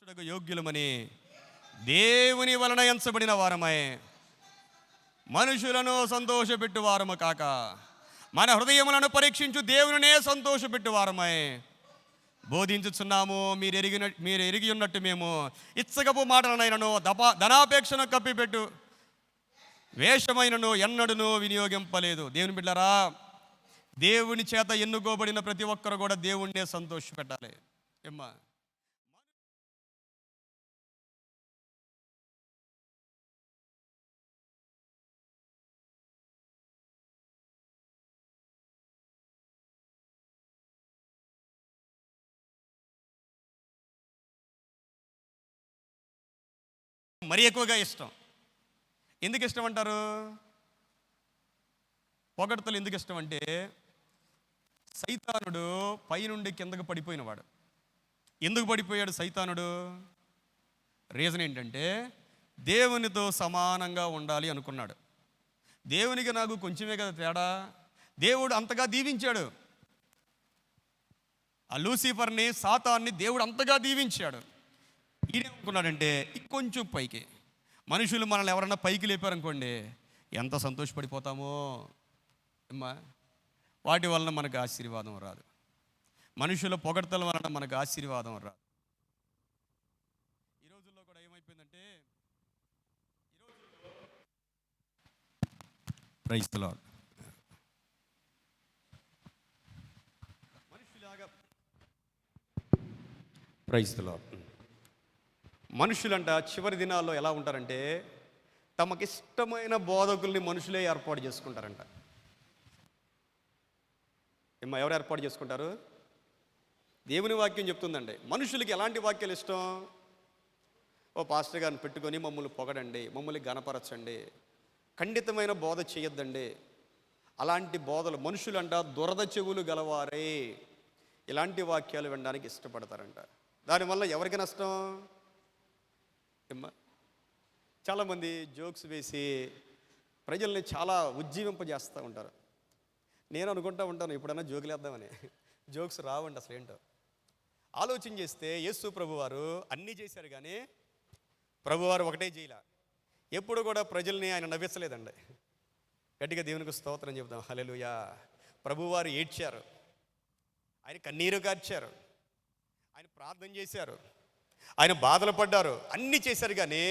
యోగ్యులమని దేవుని వలన ఎంచబడిన వారమై మనుషులను సంతోషపెట్టు వారము కాక మన హృదయములను పరీక్షించు దేవునినే సంతోషపెట్టు వారమై బోధించుచున్నాము. మీరు ఎరిగి ఉన్నట్టు మేము ఇచ్చగపు మాటలనైనను ధనాపేక్షను కప్పిపెట్టు వేషమైనను ఎన్నడను వినియోగింపలేదు. దేవుని బిడ్డలారా, దేవుని చేత ఎన్నుకోబడిన ప్రతి ఒక్కరు కూడా దేవుణ్ణే సంతోషపెట్టాలి. ఏమ్మా, మరీ ఎక్కువగా ఇష్టం. ఎందుకు ఇష్టం అంటారు? పొగడ్తలు ఎందుకు ఇష్టం అంటే, సైతానుడు పైనుండి కిందకు పడిపోయినవాడు. ఎందుకు పడిపోయాడు సైతానుడు? రీజన్ ఏంటంటే, దేవునితో సమానంగా ఉండాలి అనుకున్నాడు. దేవునికి నాకు కొంచెమే కదా తేడా. దేవుడు అంతగా దీవించాడు. ఆ లూసిఫర్ని, సాతాన్ని దేవుడు అంతగా దీవించాడు. ఈయనేమనుకున్నాడంటే, ఇంకొంచెం పైకి మనుషులు మనల్ని ఎవరన్నా పైకి లేపారనుకోండి, ఎంత సంతోషపడిపోతామో. అమ్మా, వాటి వలన మనకు ఆశీర్వాదం రాదు. మనుషుల పొగడ్తల వలన మనకు ఆశీర్వాదం రాదు. ఈ రోజుల్లో కూడా ఏమైపోయిందంటే, ప్రైజ్ ది లార్డ్, మనుషులాగా ప్రైజ్ ది లార్డ్. మనుషులంట చివరి దినాల్లో ఎలా ఉంటారంటే, తమకిష్టమైన బోధకుల్ని మనుషులే ఏర్పాటు చేసుకుంటారంట. ఎవరు ఏర్పాటు చేసుకుంటారు? దేవుని వాక్యం చెప్తుందండి. మనుషులకి ఎలాంటి వాక్యాలు ఇష్టం? ఓ పాస్టర్ గారిని పెట్టుకొని మమ్మల్ని పొగడండి, మమ్మల్ని గణపరచండి, ఖండితమైన బోధ చేయొద్దండి. అలాంటి బోధలు మనుషులంట దురద చెవులు గలవారే ఇలాంటి వాక్యాలు వినడానికి ఇష్టపడతారంట. దానివల్ల ఎవరికి నష్టం? చాలామంది జోక్స్ వేసి ప్రజల్ని చాలా ఉజ్జీవింపజేస్తూ ఉంటారు. నేను అనుకుంటూ ఉంటాను, ఎప్పుడైనా జోకులు వేద్దామని. జోక్స్ రావండి అసలు ఏంటో. ఆలోచన చేస్తే యేసు ప్రభువారు అన్నీ చేశారు, కానీ ప్రభువారు ఒకటే చేయలే. ఎప్పుడు కూడా ప్రజల్ని ఆయన నవ్వించలేదండి. గట్టిగా దేవునికి స్తోత్రం చెప్తాం. హల్లెలూయా. ప్రభువారు ఏడ్చారు, ఆయన కన్నీరు కార్చారు, ఆయన ప్రార్థన చేశారు, ఆయన బాధలు పడ్డారు, అన్నీ చేశారు. కానీ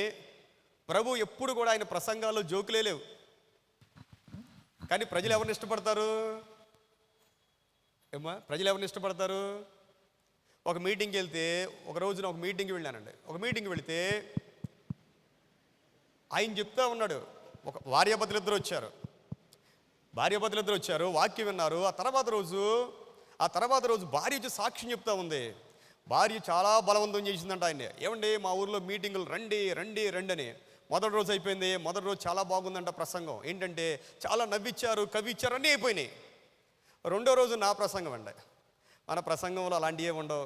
ప్రభు ఎప్పుడు కూడా ఆయన ప్రసంగాల్లో జోకులే లేవు. కానీ ప్రజలు ఎవరిని ఇష్టపడతారు? ఏమ్మా, ప్రజలు ఎవరిని ఇష్టపడతారు? ఒక మీటింగ్కి వెళ్తే, ఒక రోజున ఒక మీటింగ్కి వెళ్ళానండి. ఒక మీటింగ్కి వెళితే ఆయన చెప్తా ఉన్నాడు, ఒక భార్యాభర్తలు ఇద్దరు వచ్చారు, వాక్యం విన్నారు. ఆ తర్వాత రోజు భార్య వచ్చి సాక్ష్యం చెప్తా ఉంది. భార్య చాలా బలవంతం చేసిందంట ఆయన. ఏమండి, మా ఊర్లో మీటింగులు రండి రండి రండి అని. మొదటి రోజు అయిపోయింది. మొదటి రోజు చాలా బాగుందంట ప్రసంగం. ఏంటంటే చాలా నవ్విచ్చారు, కవిచ్చారు, అన్నీ అయిపోయినాయి. రెండో రోజు నా ప్రసంగం అండి. మన ప్రసంగంలో అలాంటివి ఏమి ఉండవు.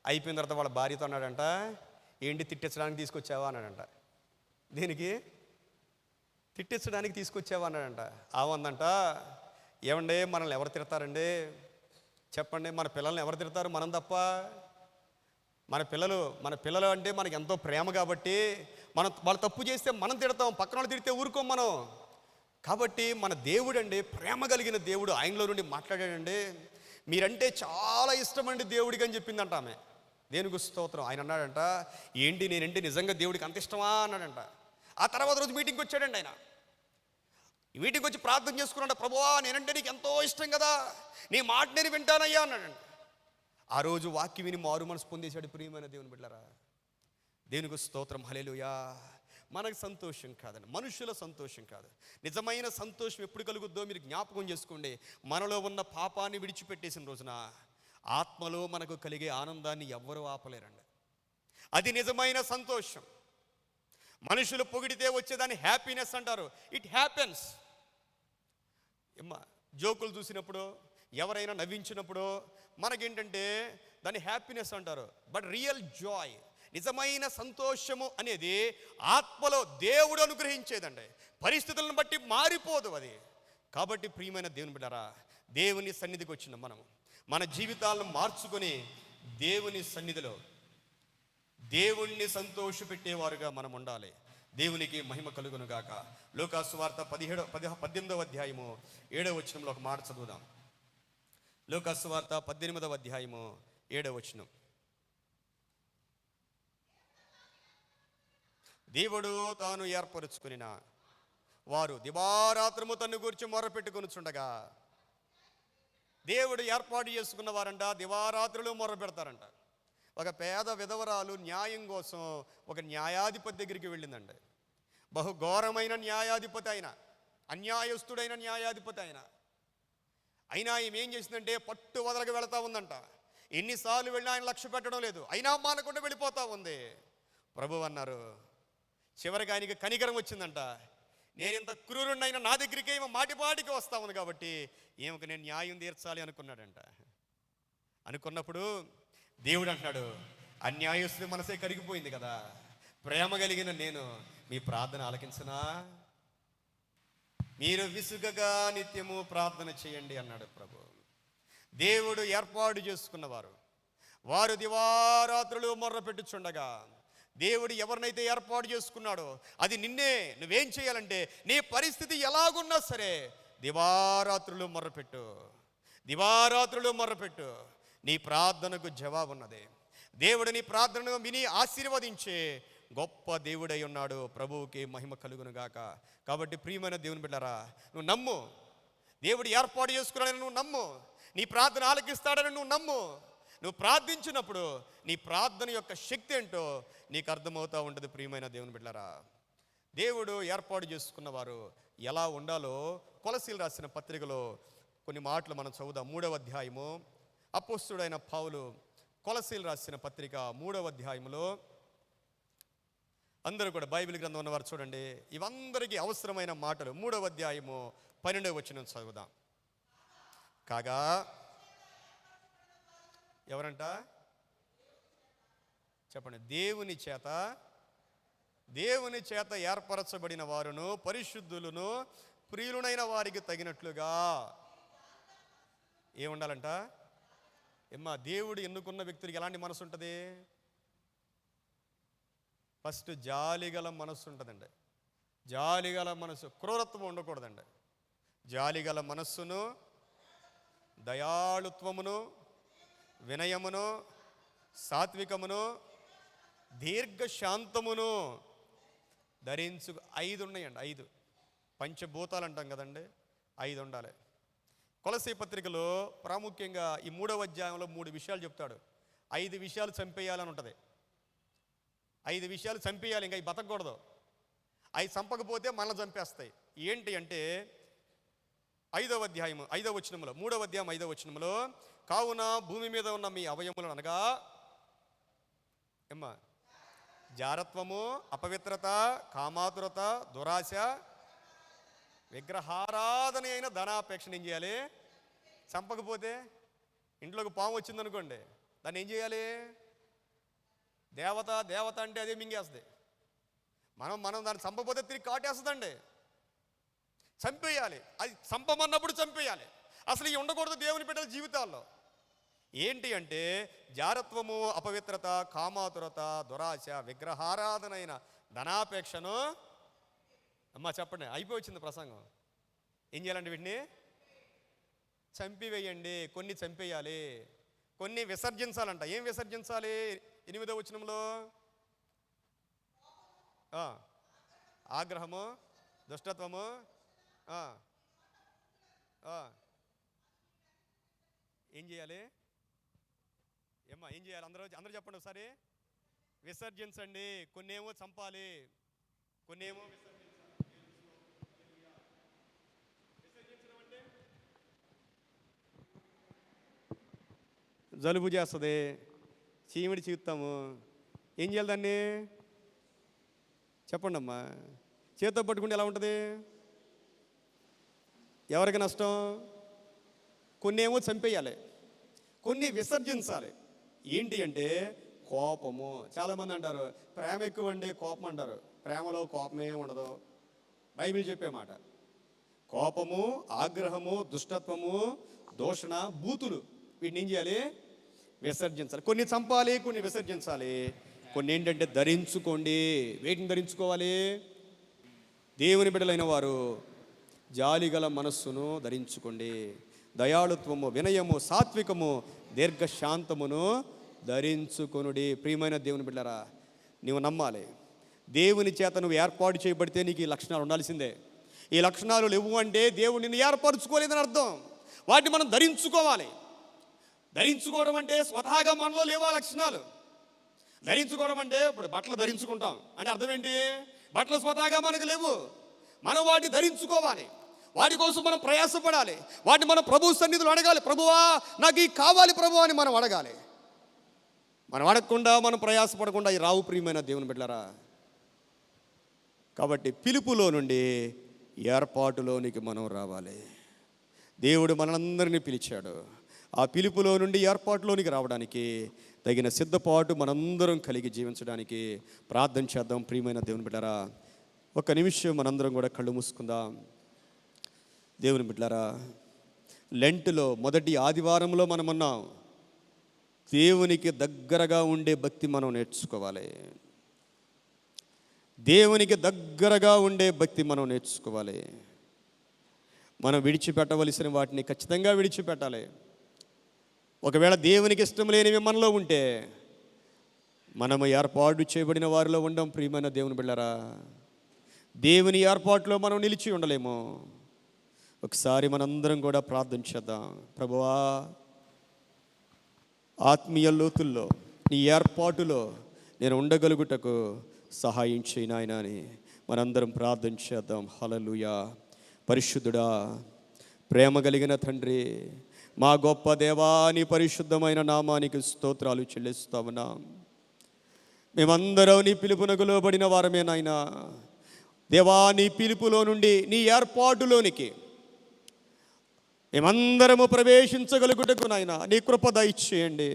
అయిపోయిన తర్వాత వాళ్ళ భార్యతో అన్నాడంట, ఏంటి తిట్టించడానికి తీసుకొచ్చావా అన్నాడంట. దేనికి? తిట్టించడానికి తీసుకొచ్చావా అన్నాడంట. ఆవందంట, ఏమండి మనల్ని ఎవరు తిడతారండి చెప్పండి? మన పిల్లల్ని ఎవరు తిడతారు? మనం తప్ప. మన పిల్లలు అంటే మనకి ఎంతో ప్రేమ కాబట్టి వాళ్ళు తప్పు చేస్తే మనం తిడతాం, పక్కన వాళ్ళు తిడితే ఊరుకోం మనం. కాబట్టి మన దేవుడు అండి, ప్రేమ కలిగిన దేవుడు, ఆయనలో నుండి మాట్లాడాడండి. మీరంటే చాలా ఇష్టం అండి దేవుడికి అని చెప్పిందంట ఆమె. దేవునికి స్తోత్రం. ఆయన అన్నాడంట, ఏంటి నేనంటే నిజంగా దేవుడికి అంత ఇష్టమా అన్నాడంట. ఆ తర్వాత రోజు మీటింగ్కి వచ్చాడండి ఆయన. ఈ మీటింగ్కి వచ్చి ప్రార్థన చేసుకున్నాడు, ప్రభువా నేనంటే నీకు ఎంతో ఇష్టం కదా, నీ మాట నేను వింటానయ్యా అన్నాడంట. ఆ రోజు వాక్యం విని మారు మనసు పొందేశాడు. ప్రియమైన దేవుని బిడ్డలారా, దేవునికి స్తోత్రం. హల్లెలూయా. మనకు సంతోషం కాదండి, మనుషుల సంతోషం కాదు. నిజమైన సంతోషం ఎప్పుడు కలుగుద్దో మీరు జ్ఞాపకం చేసుకోండి. మనలో ఉన్న పాపాన్ని విడిచిపెట్టేసిన రోజున ఆత్మలో మనకు కలిగే ఆనందాన్ని ఎవ్వరూ ఆపలేరండి. అది నిజమైన సంతోషం. మనుషులు పొగిడితే వచ్చేదాన్ని హ్యాపీనెస్ అంటారు. It happens. జోకులు చూసినప్పుడు, ఎవరైనా నవ్వించినప్పుడు మనకేంటంటే దాన్ని హ్యాపీనెస్ అంటారు. బట్ రియల్ జాయ్, నిజమైన సంతోషము అనేది ఆత్మలో దేవుడు అనుగ్రహించేదండి. పరిస్థితులను బట్టి మారిపోదు అది. కాబట్టి ప్రియమైన దేవుని బిడ్డలారా, దేవుని సన్నిధికి వచ్చిన మనం మన జీవితాలను మార్చుకొని దేవుని సన్నిధిలో దేవుణ్ణి సంతోషపెట్టేవారుగా మనం ఉండాలి. దేవునికి మహిమ కలుగును గాక. లూకా సువార్త 18వ అధ్యాయము 7వ వచనంలో ఒక మాట చదువుదాం. లూకా సువార్త 18వ అధ్యాయము 7వ వచనం. దేవుడు తాను ఏర్పరుచుకునిన వారు దివారాత్రము తన్ను గురించి మొర్రపెట్టుకొనుచుండగా, దేవుడు ఏర్పాటు చేసుకున్న వారంట దివారాత్రులు మొర్ర పెడతారంట. ఒక పేద విధవరాలు న్యాయం కోసం ఒక న్యాయాధిపతి దగ్గరికి వెళ్ళిందండి. బహుఘోరమైన న్యాయాధిపతి అయిన, అన్యాయస్తుడైన న్యాయాధిపతి అయినా ఈమె ఏం చేసిందంటే పట్టు వదలకి వెళతా ఉందంట. ఎన్నిసార్లు వెళ్ళినా ఆయన లక్ష్య పెట్టడం లేదు, అయినా మానకుండా వెళ్ళిపోతా ఉంది. ప్రభు అన్నారు, చివరికి ఆయనకి కనికరం వచ్చిందంట. నేను ఇంత క్రూరుణ్ణైనా నా దగ్గరికి ఏమో మాటిపాటికి వస్తా ఉంది కాబట్టి ఏమకు నేను న్యాయం తీర్చాలి అనుకున్నాడంట. అనుకున్నప్పుడు దేవుడు అంటున్నాడు, అన్యాయస్తుడి మనసే కరిగిపోయింది కదా, ప్రేమ కలిగిన నేను మీ ప్రార్థన ఆలకించనా, మీరు విసుగగా నిత్యము ప్రార్థన చేయండి అన్నాడు ప్రభు. దేవుడు ఏర్పాటు చేసుకున్నవారు వారు దివారాత్రులు మొర్ర పెట్టుచుండగా, దేవుడు ఎవరినైతే ఏర్పాటు చేసుకున్నాడో అది నిన్నే. నువ్వేం చేయాలంటే నీ పరిస్థితి ఎలాగున్నా సరే దివారాత్రులు మొర్రపెట్టు, దివారాత్రులు మొర్రపెట్టు. నీ ప్రార్థనకు జవాబున్నది. దేవుడు నీ ప్రార్థనను విని ఆశీర్వదించే గొప్ప దేవుడై ఉన్నాడు. ప్రభువుకి మహిమ కలుగును గాక. కాబట్టి ప్రియమైన దేవుని బిడ్డలారా, నువ్వు నమ్ము. దేవుడు ఏర్పాటు చేసుకున్నాడని నువ్వు నమ్ము. నీ ప్రార్థన ఆలకిస్తాడని నువ్వు నమ్ము. నువ్వు ప్రార్థించినప్పుడు నీ ప్రార్థన యొక్క శక్తి ఏంటో నీకు అర్థమవుతూ ఉంటుంది. ప్రియమైన దేవుని బిడ్డలారా, దేవుడు ఏర్పాటు చేసుకున్నవారు ఎలా ఉండాలో కొలసీలు రాసిన పత్రికలో కొన్ని మాటలు మనం చదువుదాం. 3వ అధ్యాయము, అపోస్తలుడైన పౌలు కొలసీలు రాసిన పత్రిక 3వ అధ్యాయములో, అందరూ కూడా బైబిల్ గ్రంథం ఉన్నవారు చూడండి, ఇవందరికీ అవసరమైన మాటలు. 3వ అధ్యాయము 12వ వచనం చదువుదాం. కాగా ఎవరంట చెప్పండి, దేవుని చేత ఏర్పరచబడిన వారును పరిశుద్ధులను ప్రియులైన వారికి తగినట్లుగా ఏముండాలంట? ఏమ్మా, దేవుడు ఎన్నుకున్న వ్యక్తులకి ఎలాంటి మనసు ఉంటుంది? ఫస్ట్ జాలిగల మనస్సు ఉంటుందండి. జాలిగల మనసు, క్రూరత్వం ఉండకూడదండి. జాలిగల మనస్సును, దయాళుత్వమును, వినయమును, సాత్వికమును, దీర్ఘశాంతమును ధరించు. 5 ఉన్నాయండి. 5 పంచభూతాలు అంటాం కదండి, 5 ఉండాలి. కొలసీ పత్రికలో ప్రాముఖ్యంగా ఈ 3వ అధ్యాయంలో 3 విషయాలు చెప్తాడు. 5 విషయాలు చంపేయాలని ఉంటుంది. 5 విషయాలు చంపేయాలి, ఇంకా ఈ బతకూడదు. అవి చంపకపోతే మనల్ని చంపేస్తాయి. ఏంటి అంటే 5వ అధ్యాయము 5వ వచనములో, 3వ అధ్యాయం 5వ వచనములో, కావున భూమి మీద ఉన్న మీ అవయములను అనగా ఏమ్మా, జారత్వము, అపవిత్రత, కామాతురత, దురాశ, విగ్రహారాధన అయిన ధనాపేక్షను ఏం చేయాలి? చంపకపోతే ఇంట్లోకి పాము వచ్చిందనుకోండి, దాన్ని ఏం చేయాలి? దేవత అంటే అదే మింగేస్తుంది. మనం దాన్ని చంపకపోతే తిరిగి కాటేస్తుందండి. చంపేయాలి. అది చంపమన్నప్పుడు చంపేయాలి. అసలు ఇవి ఉండకూడదు దేవుని బిడ్డల జీవితాల్లో. ఏంటి అంటే జారత్వము, అపవిత్రత, కామాతురత, దురాశ, విగ్రహారాధనైన ధనాపేక్షను. అమ్మా చెప్పండి, అయిపోయి వచ్చింది ప్రసంగం. ఏం చేయాలండి? వీటిని చంపివేయండి. కొన్ని చంపేయాలి, కొన్ని విసర్జించాలంట. ఏం విసర్జించాలి? 8వ వచనంలో ఆగ్రహము, దుష్టత్వము, ఏం చేయాలి? ఏమ్మా ఏం చేయాలి? అందరూ చెప్పండి ఒకసారి. విసర్జించండి. కొన్నేమో చంపాలి, కొన్నేమో విసర్జించడం అంటే జలుబు చేస్తుంది, చీమిడి చీకుతాము. ఏం చేయాలి దాన్ని? చెప్పండి అమ్మా. చేత్తో పట్టుకుంటే ఎలా ఉంటుంది? ఎవరికి నష్టం? కొన్నేమో చంపేయాలి, కొన్ని విసర్జించాలి. ఏంటి అంటే కోపము. చాలామంది అంటారు ప్రేమ ఎక్కువ అండి, కోపం అంటారు. ప్రేమలో కోపమే ఉండదు. బైబిల్ చెప్పే మాట. కోపము, ఆగ్రహము, దుష్టత్వము, దూషణ, బూతులు, వీటిని ఏం చేయాలి? విసర్జించాలి. కొన్ని చంపాలి, కొన్ని విసర్జించాలి. కొన్ని ఏంటంటే ధరించుకోండి. వేటిని ధరించుకోవాలి? దేవుని బిడ్డలైన వారు జాలిగల మనస్సును ధరించుకోండి, దయాళుత్వము, వినయము, సాత్వికము, దీర్ఘశాంతమును ధరించుకొనుడి. ప్రియమైన దేవుని బిడ్డలారా, నీవు నమ్మాలి, దేవుని చేత నువ్వు ఏర్పాటు చేయబడితే నీకు ఈ లక్షణాలు ఉండాల్సిందే. ఈ లక్షణాలు లేవు అంటే దేవుడు నిన్ను ఏర్పరచుకోలేదని అర్థం. వాటిని మనం ధరించుకోవాలి. ధరించుకోవడం అంటే స్వతహాగా మనలో లేవా లక్షణాలు. ధరించుకోవడం అంటే ఇప్పుడు బట్టలు ధరించుకుంటాం అంటే అర్థం ఏంటి? బట్టలు స్వతహాగా మనకు లేవు, మనం వాటిని ధరించుకోవాలి. వాటి కోసం మనం ప్రయాసపడాలి. వాటిని మనం ప్రభు సన్నిధిలో అడగాలి. ప్రభువా నాకు ఈ కావాలి ప్రభువా అని మనం అడగాలి. మనం అడగకుండా, మనం ప్రయాసపడకుండా ఈ రావు. ప్రియమైన దేవుని బిడ్డలారా, కాబట్టి పిలుపులో నుండి ఏర్పాటులోనికి మనం రావాలి. దేవుడు మనందరినీ పిలిచాడు. ఆ పిలుపులో నుండి ఏర్పాటులోనికి రావడానికి తగిన సిద్ధపాటు మనందరం కలిగి జీవించడానికి ప్రార్థన చేద్దాం. ప్రియమైన దేవుని బిడ్డలారా, ఒక నిమిషం మనందరం కూడా కళ్ళు మూసుకుందాం. దేవుని బిడ్డలారా, లెంటులో మొదటి ఆదివారంలో మనం ఉన్నాం. దేవునికి దగ్గరగా ఉండే భక్తి మనం నేర్చుకోవాలి. దేవునికి దగ్గరగా ఉండే భక్తి మనం నేర్చుకోవాలి. మనం విడిచిపెట్టవలసిన వాటిని ఖచ్చితంగా విడిచిపెట్టాలి. ఒకవేళ దేవునికి ఇష్టం లేనివి మనలో ఉంటే మనము ఏర్పాటు చేయబడిన వారిలో ఉండం. ప్రియమైన దేవుని బిడ్డలారా, దేవుని ఏర్పాటులో మనం నిలిచి ఉండలేము. ఒకసారి మనందరం కూడా ప్రార్థన చేద్దాం. ప్రభువా, ఆత్మీయ లోతుల్లో నీ ఏర్పాటులో నేను ఉండగలుగుటకు సహాయం చేయి నాయనా అని మనందరం ప్రార్థన చేద్దాం. హల్లెలూయా. పరిశుద్ధుడా, ప్రేమ కలిగిన తండ్రి, మా గొప్ప దేవా, నీ పరిశుద్ధమైన నామానికి స్తోత్రాలు చెల్లిస్తామన్నాం. మేమందరం నీ పిలుపునకు లోబడిన వారమే నాయనా. దేవా, నీ పిలుపులో నుండి నీ ఏర్పాటులోనికి మేమందరము ప్రవేశించగలుగుటకు నాయన నీ కృప దయచేయండి.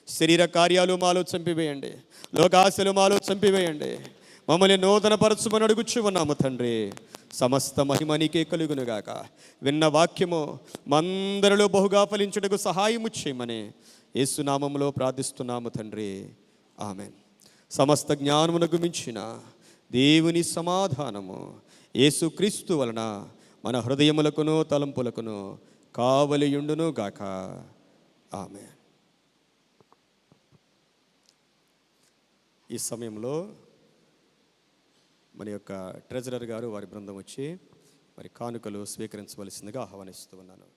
శరీర కార్యాలు మాలో చంపివేయండి, లోకాశలు మాలో చంపివేయండి. మమ్మల్ని నూతన పరచుమని అడుగుచు ఉన్నాము తండ్రి. సమస్త మహిమ నీకే కలుగునుగాక. విన్న వాక్యము మందరిలో బహుగా ఫలించుటకు సహాయము చేయమని యేసునామములో ప్రార్థిస్తున్నాము తండ్రి. ఆమేన్. సమస్త జ్ఞానమునకు మించిన దేవుని సమాధానము యేసుక్రీస్తు వలన మన హృదయములకును తలంపులకును కావలియుండును గాక. ఆమేన్. ఈ సమయంలో మన యొక్క ట్రెజరర్ గారు, వారి బృందం వచ్చి మరి కానుకలు స్వీకరించవలసిందిగా ఆహ్వానిస్తూ ఉన్నాను.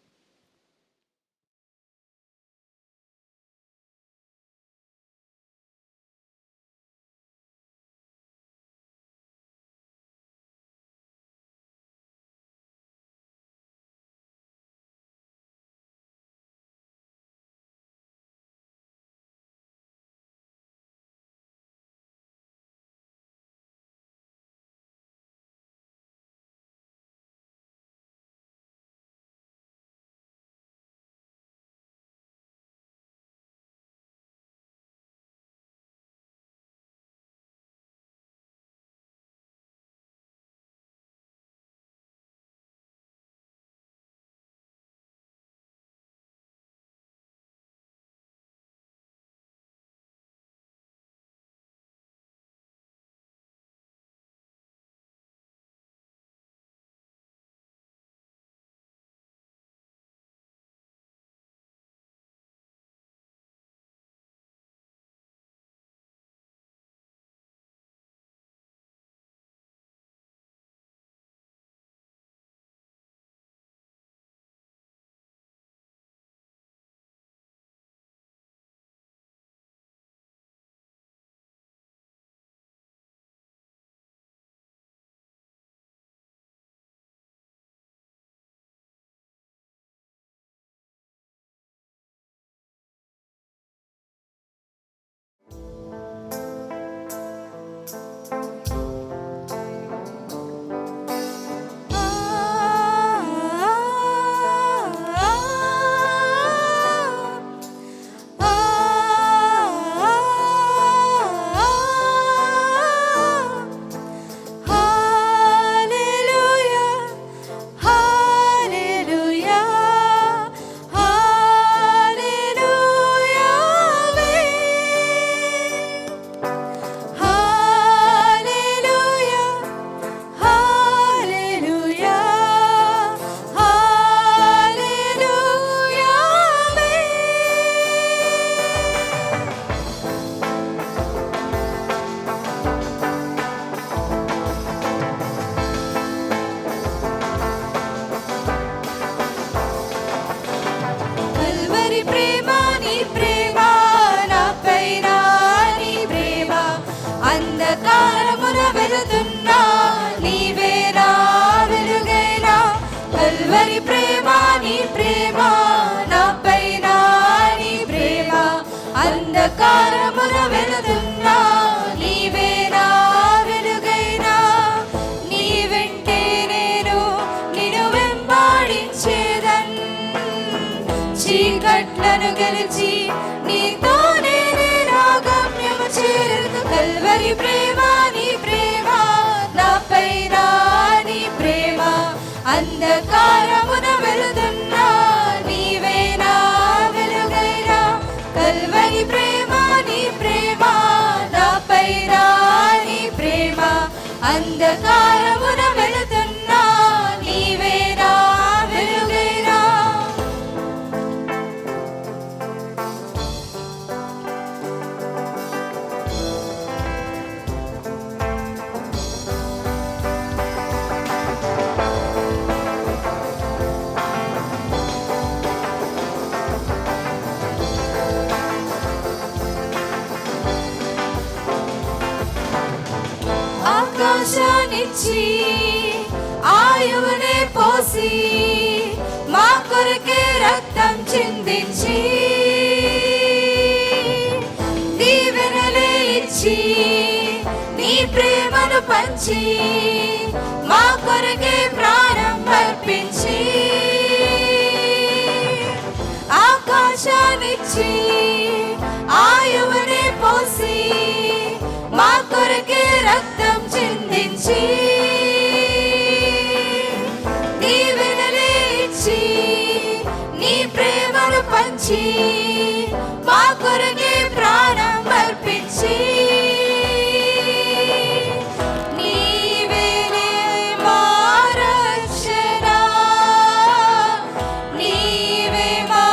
కల్వరి ప్రేమ నీ ప్రేమ నాపైన నీ ప్రేమ అంధకారమున వెలుతున్నా నీవేనా వెలుగైనా కల్వరి ప్రేమ నీ ప్రేమ నాపైన నీ ప్రేమ అంధకారమున వెలుతున్నా నీవేనా వెలుగైనా ఆకాశాన్నిచ్చి ఆయువునే పోసి మా కొరకే రక్తం చిందించి దీవెనలే ఇచ్చి నీ ప్రేమను పంచి మా కొరకే ప్రాణం అర్పించి ఆకాశాన్నిచ్చి ఆయువునే పోసి మా కొరకే రక్తం చిందించి దీవెనలే ఇచ్చి నీ ప్రేమను పంచి మా కొరకే ప్రాణం అర్పించి నీవేనే మా రక్షణ నీవే మా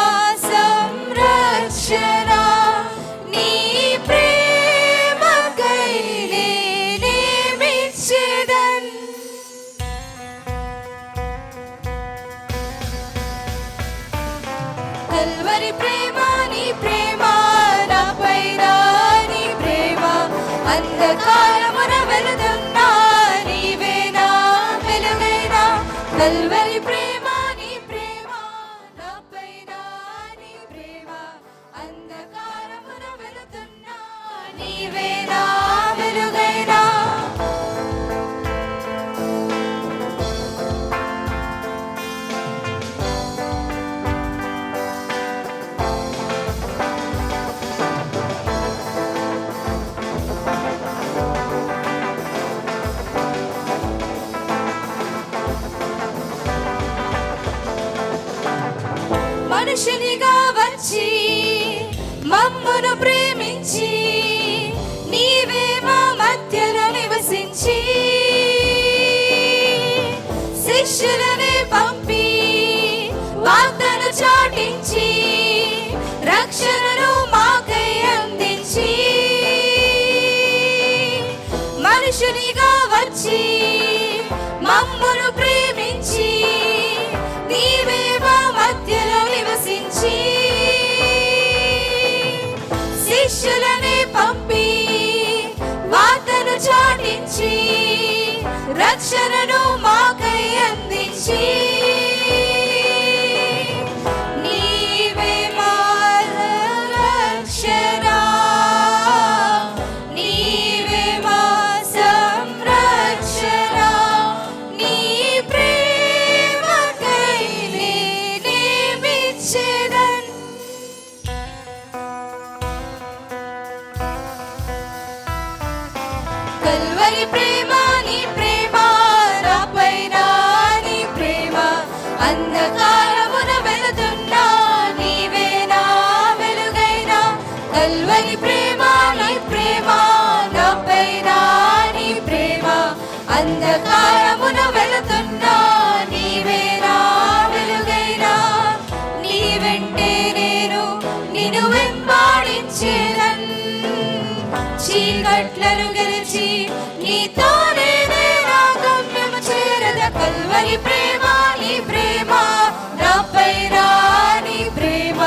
సంరక్షణ నీ ప్రేమకై నేనేమిచ్చేదన్ కల్వరి ప్రేమ నీ ప్రేమ నాపైన నీ ప్రేమ అంధకారమున వెలుతున్నా నీవేనా వెలుగైనా కల్వరి ప్రేమ నీ ప్రేమ నాపైన నీ ప్రేమ అంధకారమున వెలుతున్నా నీవేనా వెలుగైనా మనుషునిగా వచ్చి మమ్మును ప్రేమించి నీవే మా మధ్యలో నివసించి శిష్యులనే పంపి వాగ్దాన చాటించి రక్షణను మాకై అందించి మనుషునిగా వచ్చి మమ్మును ప్రేమించి నీవే మా మధ్యలో నివసించి శిష్యులనే పంపి వార్తను చాటించి రక్షణను మాకై అందించి నీవే మా రక్షణ నీవే మా సంరక్షణ నీ ప్రేమకై నేనేమిచ్చేదన్ కల్వరి ప్రేమ నీ ప్రేమ నాపైన నీ ప్రేమ అంధకారమున వెలుతున్నా నీవేనా వెలుగైనా కల్వరి ప్రేమ నీ ప్రేమ నాపైన నీ ప్రేమ అంధకారమున వెలుతున్నా నీవేనా వెలుగైనా నీ వెంటే నేను నిన్ను వెంబడించేదన్ చీకట్లను గెలిచి నీతోనే నా గమ్యము చేరద కల్వరి ప్రేమ నీ ప్రేమ నాపైన నీ ప్రేమ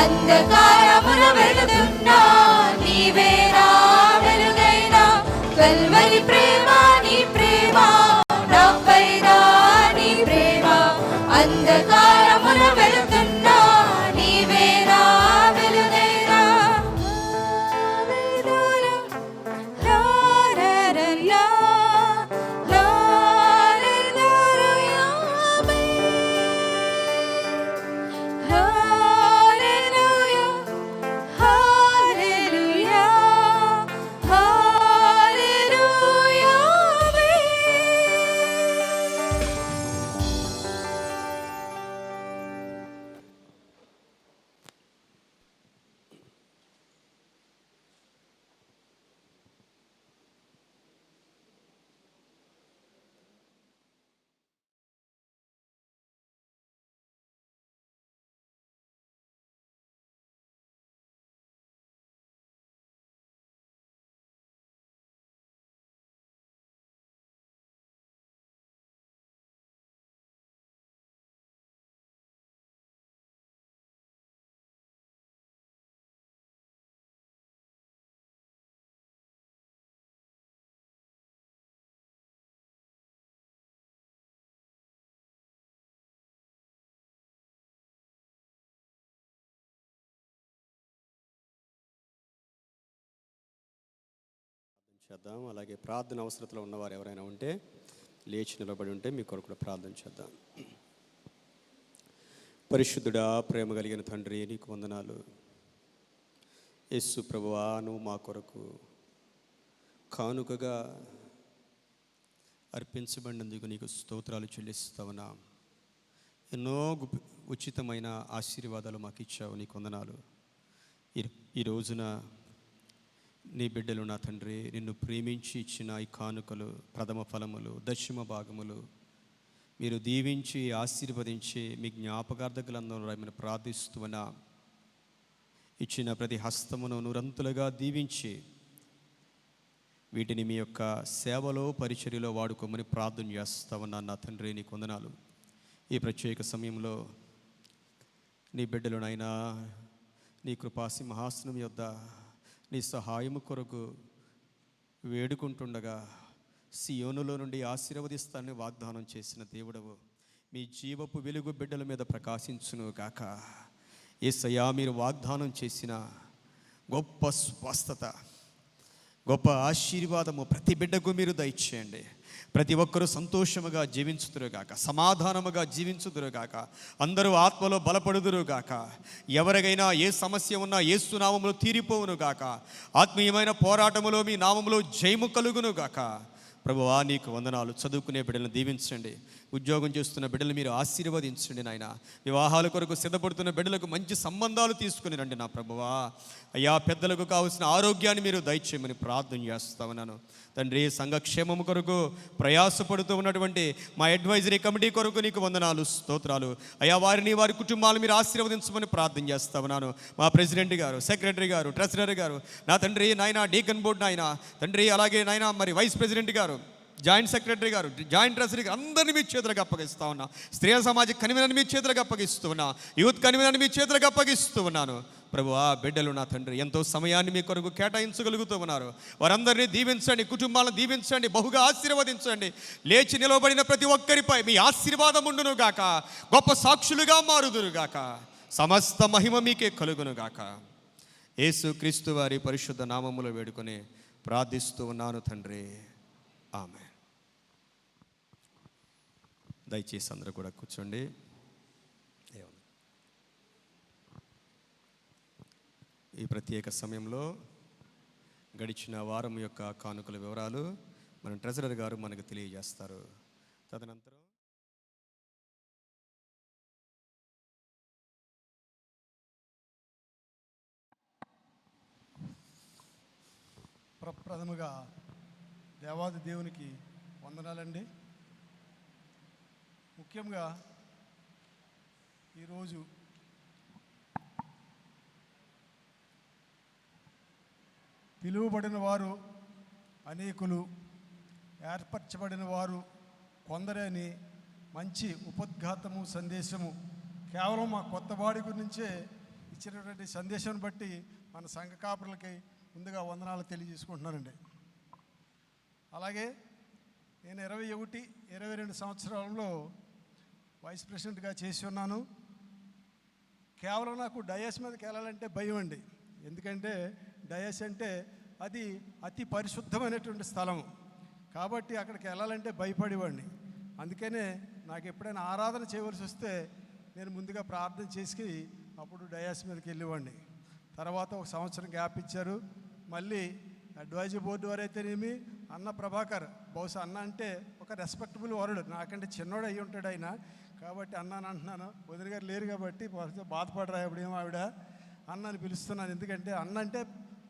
అంధకారమున వెలుతున్నా నీవేనా వెలుగైనా కల్వరి ప్రేమ నీ ప్రేమ నాపైన నీ ప్రేమ అంధకారమున వెలుతున్నా నీవేనా వెలుగైనా Hallelujah, hallelujah. చేద్దాం. అలాగే ప్రార్థన అవసరతలో ఉన్నవారు ఎవరైనా ఉంటే లేచి నిలబడి ఉంటే మీ కొరకు కూడా ప్రార్థన చేద్దాం. పరిశుద్ధుడా, ప్రేమ కలిగిన తండ్రి, నీకు వందనాలు. యేసు ప్రభువా, నువ్వు మా కొరకు కానుకగా అర్పించబడినందుకు నీకు స్తోత్రాలు చెల్లిస్తావునా. ఎన్నో ఉచితమైన ఆశీర్వాదాలు మాకు ఇచ్చావు, నీకు వందనాలు. ఈ రోజున నీ బిడ్డలు నా తండ్రి నిన్ను ప్రేమించి ఇచ్చిన ఈ కానుకలు, ప్రథమ ఫలములు, దశమ భాగములు మీరు దీవించి ఆశీర్వదించి మీ జ్ఞాపకార్థకులందరూ రాయమని ప్రార్థిస్తున్నా. ఇచ్చిన ప్రతి హస్తమును నూరంతులుగా దీవించి వీటిని మీ యొక్క సేవలో పరిచర్యలో వాడుకోమని ప్రార్థన చేస్తామన్నా నా తండ్రి, నీకు వందనాలు. ఈ ప్రత్యేక సమయంలో నీ బిడ్డలునైనా నీ కృపా సింహాసనం యొద్ద నీ సహాయము కొరకు వేడుకుంటుండగా సియోనులో నుండి ఆశీర్వదిస్తానని వాగ్దానం చేసిన దేవుడవు, మీ జీవపు వెలుగు బిడ్డల మీద ప్రకాశించును గాక. యేసయ్యా, మీరు వాగ్దానం చేసిన గొప్ప స్వస్థత, గొప్ప ఆశీర్వాదము ప్రతి బిడ్డకు మీరు దయచేయండి. ప్రతి ఒక్కరూ సంతోషముగా జీవించుదురుగాక, సమాధానముగా జీవించుదురుగాక, అందరూ ఆత్మలో బలపడుదురుగాక. ఎవరికైనా ఏ సమస్య ఉన్నా యేసు నామములో తీరిపోవునుగాక. ఆత్మీయమైన పోరాటములో మీ నామములో జయము కలుగునుగాక. ప్రభువా, నీకు వందనాలు. చదువుకునే బిడ్డలను దీవించండి. ఉద్యోగం చేస్తున్న బిడ్డలు మీరు ఆశీర్వదించండి నాయన. వివాహాల కొరకు సిద్ధపడుతున్న బిడ్డలకు మంచి సంబంధాలు తీసుకుని రండి నా ప్రభువా. అయ్యా, పెద్దలకు కావాల్సిన ఆరోగ్యాన్ని మీరు దయచేయమని ప్రార్థన చేస్తా ఉన్నాను తండ్రి. సంఘక్షేమము కొరకు ప్రయాసపడుతూ ఉన్నటువంటి మా అడ్వైజరీ కమిటీ కొరకు నీకు వందనాలు, స్తోత్రాలు. అయ్యా, వారిని వారి కుటుంబాలు మీరు ఆశీర్వదించమని ప్రార్థన చేస్తా ఉన్నాను. మా ప్రెసిడెంట్ గారు, సెక్రటరీ గారు, ట్రెజరర్ గారు, నా తండ్రి నాయన, డీకన్ బోర్డు నాయన తండ్రి, అలాగే నాయన మరి వైస్ ప్రెసిడెంట్ గారు, జాయింట్ సెక్రటరీ గారు, జాయింట్ ట్రెజరీ గారు, అందరినీ మీ చేతులకు అప్పగిస్తూ ఉన్నా. స్త్రీ సమాజ కన్వీనర్ని మీ చేతులకు అప్పగిస్తూ ఉన్నా. యూత్ కన్వీనర్ని మీ చేతులకు అప్పగిస్తూ ఉన్నాను. ప్రభువా, బిడ్డలు నా తండ్రి ఎంతో సమయాన్ని మీ కొరకు కేటాయించగలుగుతూ ఉన్నారు. వారందరినీ దీవించండి, కుటుంబాలను దీవించండి, బహుగా ఆశీర్వదించండి. లేచి నిలవబడిన ప్రతి ఒక్కరిపై మీ ఆశీర్వాదం ఉండును గాక. గొప్ప సాక్షులుగా మారుదురుగాక. సమస్త మహిమ మీకే కలుగునుగాక. యేసు క్రీస్తు వారి పరిశుద్ధ నామములో వేడుకొని ప్రార్థిస్తూ ఉన్నాను తండ్రి, ఆమె. దయచేసి అందరూ కూడా కూర్చోండి. ఈ ప్రత్యేక సమయంలో గడిచిన వారం యొక్క కానుకల వివరాలు మన ట్రెజరర్ గారు మనకు తెలియజేస్తారు. తదనంతరం ప్రప్రథముగా దేవాది దేవునికి వందనాలండి. ముఖ్యంగా ఈరోజు పిలువబడిన వారు అనేకులు, ఏర్పరచబడిన వారు కొందరే అని మంచి ఉపోద్ఘాతము సందేశము కేవలం మా కొత్తవాడి గురించే ఇచ్చినటువంటి సందేశం బట్టి మన సంఘ కాపురులకి ముందుగా వందనాలు తెలియజేసుకుంటున్నానండి. అలాగే నేను 21, 22 సంవత్సరాలలో వైస్ ప్రెసిడెంట్గా చేసి ఉన్నాను. కేవలం నాకు డయాస్ మీదకి వెళ్ళాలంటే భయం అండి. ఎందుకంటే డయాస్ అంటే అది అతి పరిశుద్ధమైనటువంటి స్థలం కాబట్టి అక్కడికి వెళ్ళాలంటే భయపడేవాడిని. అందుకనే నాకు ఎప్పుడైనా ఆరాధన చేయవలసి వస్తే నేను ముందుగా ప్రార్థన చేసి అప్పుడు డయాస్ మీదకి వెళ్ళేవాడిని. తర్వాత ఒక సంవత్సరం గ్యాప్ ఇచ్చారు. మళ్ళీ అడ్వైజరీ బోర్డు వారైతేనేమి అన్న ప్రభాకర్, బహుశా అన్న అంటే ఒక రెస్పెక్టబుల్ వరుడు, నాకంటే చిన్నోడు అయ్యి ఉంటాడు ఆయన, కాబట్టి అన్నాను అంటున్నాను. వదిన గారు లేరు కాబట్టి బాధపడరా ఎప్పుడేమో ఆవిడ అన్న అని పిలుస్తున్నాను. ఎందుకంటే అన్న అంటే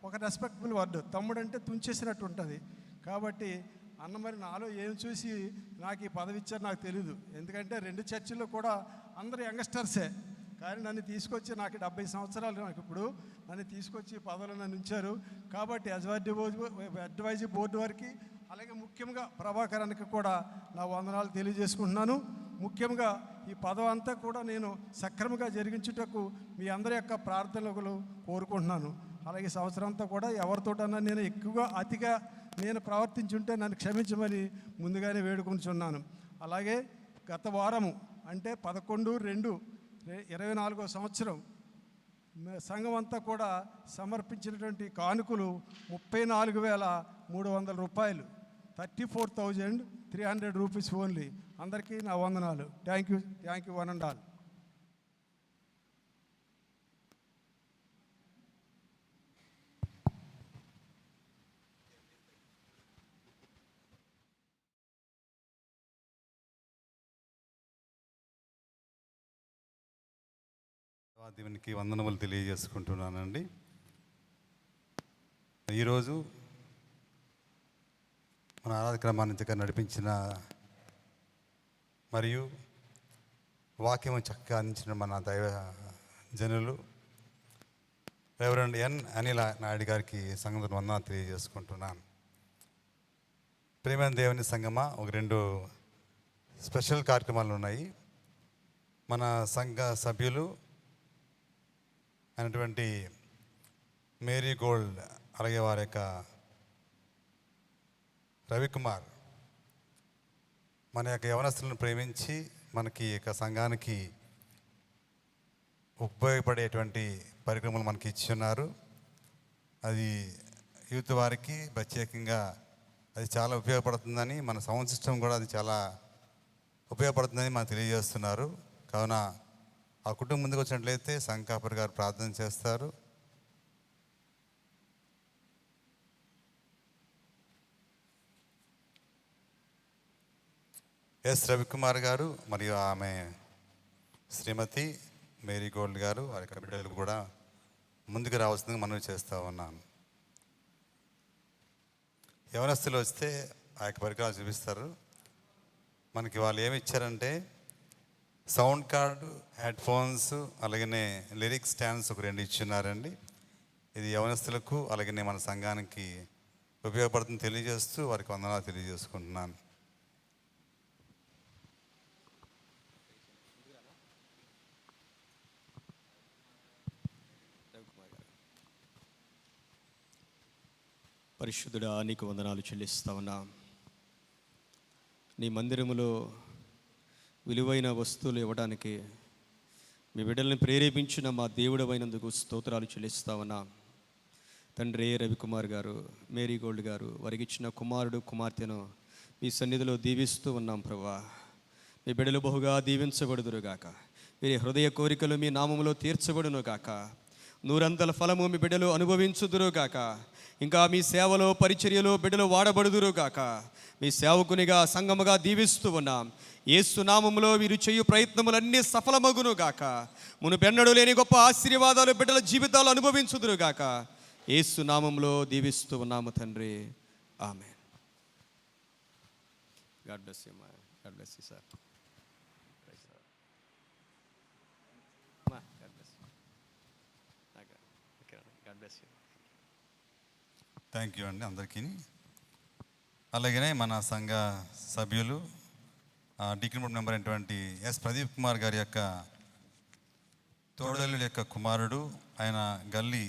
ఒక రెస్పెక్టబుల్ వర్డ్, తమ్ముడు అంటే తుంచేసినట్టు ఉంటుంది. కాబట్టి అన్న మరి నాలో ఏం చూసి నాకు ఈ పదవి ఇచ్చారు నాకు తెలీదు. ఎందుకంటే 2 చర్చిల్లో కూడా అందరూ యంగ్స్టర్సే, కానీ నన్ను తీసుకొచ్చి నాకు 70 సంవత్సరాలు, నాకు ఇప్పుడు నన్ను తీసుకొచ్చి పదవులు నన్ను ఉంచారు. కాబట్టి అడ్వైజరీ బోర్డు వారికి అలాగే ముఖ్యంగా ప్రభాకరానికి కూడా నా వందనాలు తెలియజేసుకుంటున్నాను. ముఖ్యంగా ఈ పదవి అంతా కూడా నేను సక్రమంగా జరిగించుటకు మీ అందరి యొక్క ప్రార్థనలు కోరుకుంటున్నాను. అలాగే సంవత్సరం అంతా కూడా ఎవరితోటన్నా నేను ఎక్కువగా అతిగా నేను ప్రవర్తించుంటే నన్ను క్షమించమని ముందుగానే వేడుకుంటున్నాను. అలాగే గత వారము అంటే 11/2/24 సంవత్సరం సంఘం అంతా కూడా సమర్పించినటువంటి కానుకలు రూపాయలు, 34,300 రూపీస్ ఓన్లీ. అందరికీ నా వందనాలు. Thank you one and all. దేవునికి వందనములు తెలియజేసుకుంటున్నానండి. ఈరోజు మన ఆరాధక్రమాన్ని చక్కగా నడిపించిన మరియు వాక్యం చక్కగా అందించిన మన దైవ జనులు రెవరెండ్ ఎన్ అనిల నాయుడు గారికి సంఘం వందనాలు తెలియజేసుకుంటున్నాను. ప్రేమైన దేవుని సంగమా, ఒక 2 స్పెషల్ కార్యక్రమాలు ఉన్నాయి. మన సంఘ సభ్యులు అయినటువంటి మేరీ గోల్డ్, అలాగే వారి యొక్క రవికుమార్ మన యొక్క యవనస్తులను ప్రేమించి మనకి యొక్క సంఘానికి ఉపయోగపడేటువంటి పరిక్రమలు మనకి ఇచ్చి ఉన్నారు. అది యూత్ వారికి ప్రత్యేకంగా అది చాలా ఉపయోగపడుతుందని, మన సౌండ్ సిస్టమ్ కూడా అది చాలా ఉపయోగపడుతుందని మనకు తెలియజేస్తున్నారు. కావున ఆ కుటుంబం ముందుకు వచ్చినట్లయితే సంకాపర్ గారు ప్రార్థన చేస్తారు. ఎస్ రవికుమార్ గారు మరియు ఆమె శ్రీమతి మేరీ గోల్డ్ గారు వారి బిడ్డలు కూడా ముందుకు రావాల్సిందిగా మనవి చేస్తూ ఉన్నాను. యవనస్తులు వస్తే ఆ యొక్క పరికరాలు చూపిస్తారు. మనకి వాళ్ళు ఏమి ఇచ్చారంటే సౌండ్ కార్డు, హెడ్ ఫోన్స్, అలాగనే లిరిక్స్ స్టాండ్స్ ఒక 2 ఇచ్చున్నారండి. ఇది యవనస్తులకు అలాగనే మన సంఘానికి ఉపయోగపడుతుంది తెలియజేస్తూ వారికి వందనాలు తెలియజేసుకుంటున్నాను. పరిశుద్ధుడా, నీకు వందనాలు చెల్లిస్తా ఉన్నా. నీ మందిరములో విలువైన వస్తువులు ఇవ్వడానికి మీ బిడ్డల్ని ప్రేరేపించిన మా దేవుడవైనందుకు స్తోత్రాలు చెల్లిస్తా ఉన్నా. తండ్రి రవికుమార్ గారు, మేరీ గోల్డ్ గారు, వారికి ఇచ్చిన కుమారుడు కుమార్తెను మీ సన్నిధిలో దీవిస్తూ ఉన్నాం ప్రభువా. మీ బిడ్డలు బహుగా దీవించబడుదురుగాక. వీరి హృదయ కోరికలు మీ నామములో తీర్చబడునుగాక. 100 ఫలము మీ బిడ్డలు అనుభవించుదురుగాక. ఇంకా మీ సేవలో పరిచర్యలో బిడ్డలు వాడబడుదురుగాక. మీ సేవకునిగా సంఘముగా దీవిస్తూ ఉన్నాం. యేసు నామములో వీరు చేయు ప్రయత్నములన్నీ సఫలమగునుగాక. మునుపెన్నడూ లేని గొప్ప ఆశీర్వాదాలు బిడ్డల జీవితాలు అనుభవించుదురుగాక. యేసు నామములో దీవిస్తూ ఉన్నాము తండ్రి. Amen. God bless you. God bless you sir. Thank you అండి అందరికీ. అలాగనే మన సంఘ సభ్యులు డిగ్రీ మెంబర్ అయినటువంటి ఎస్ ప్రదీప్ కుమార్ గారి యొక్క తోడల్లుల యొక్క కుమారుడు ఆయన గల్లీ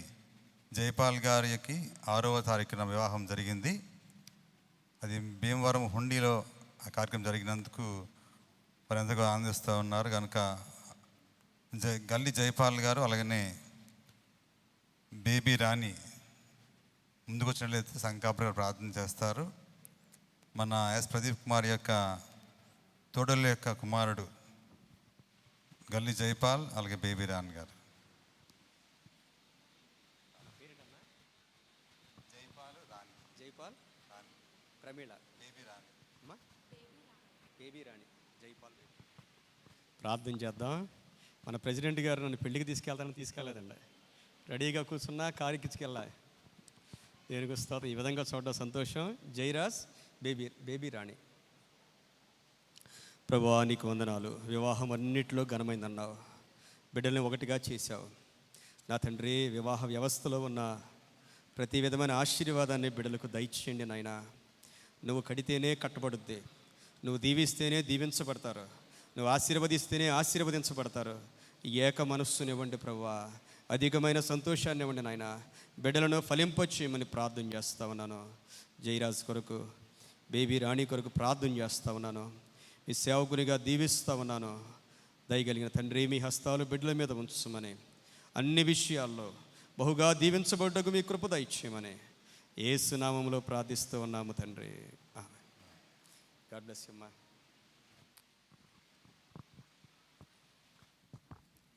జైపాల్ గారికి 6వ తారీఖున వివాహం జరిగింది. అది భీమవరం హుండీలో ఆ కార్యక్రమం జరిగినందుకు వారు ఎంతగా ఆనందిస్తూ ఉన్నారు. కనుక గల్లీ జైపాల్ గారు అలాగనే బేబీ రాణి ముందుకు వచ్చినట్లయితే సంకాపర్ ప్రార్థన చేస్తారు. మన ఎస్ ప్రదీప్ కుమార్ యొక్క తోడల యొక్క కుమారుడు గల్లీ జైపాల్ అలాగే బేబీ రాణి గారు. ప్రార్థన చేద్దాం. మన ప్రెసిడెంట్ గారు నన్ను పెళ్ళికి తీసుకెళ్ళలేదండి. రెడీగా కూర్చున్నా కారుకి తీసుకెళ్ళాలి. దేనికి వస్తుంది ఈ విధంగా చూడడం సంతోషం. జైరాజ్ బేబీ రాణి. ప్రభువా నీకు వందనాలు. వివాహం అన్నిటిలో ఘనమైందన్నావు. బిడ్డల్ని ఒకటిగా చేశావు నా తండ్రి. వివాహ వ్యవస్థలో ఉన్న ప్రతి విధమైన ఆశీర్వాదాన్ని బిడ్డలకు దయచేయండి నాయన. నువ్వు కడితేనే కట్టబడుద్ది, నువ్వు దీవిస్తేనే దీవించబడతారు, నువ్వు ఆశీర్వదిస్తేనే ఆశీర్వదించబడతారు. ఏక మనస్సునివ్వండి ప్రభువా. అధికమైన సంతోషాన్ని ఇవ్వండి నాయన. బిడ్డలను ఫలింపచేయమని ప్రార్థన చేస్తూ ఉన్నాను. జయరాజ్ కొరకు, బేబీ రాణి కొరకు ప్రార్థన చేస్తూ ఉన్నాను. ఈ సేవకునిగా దీవిస్తూ ఉన్నాను. దయగలిగిన తండ్రి మీ హస్తాలు బిడ్డల మీద ఉంచమని, అన్ని విషయాల్లో బహుగా దీవించబడ్డకు మీ కృప దయచేయమని యేసు నామములో ప్రార్థిస్తూ ఉన్నాము తండ్రి. గాడ్ బ్లెస్ యు అమ్మా.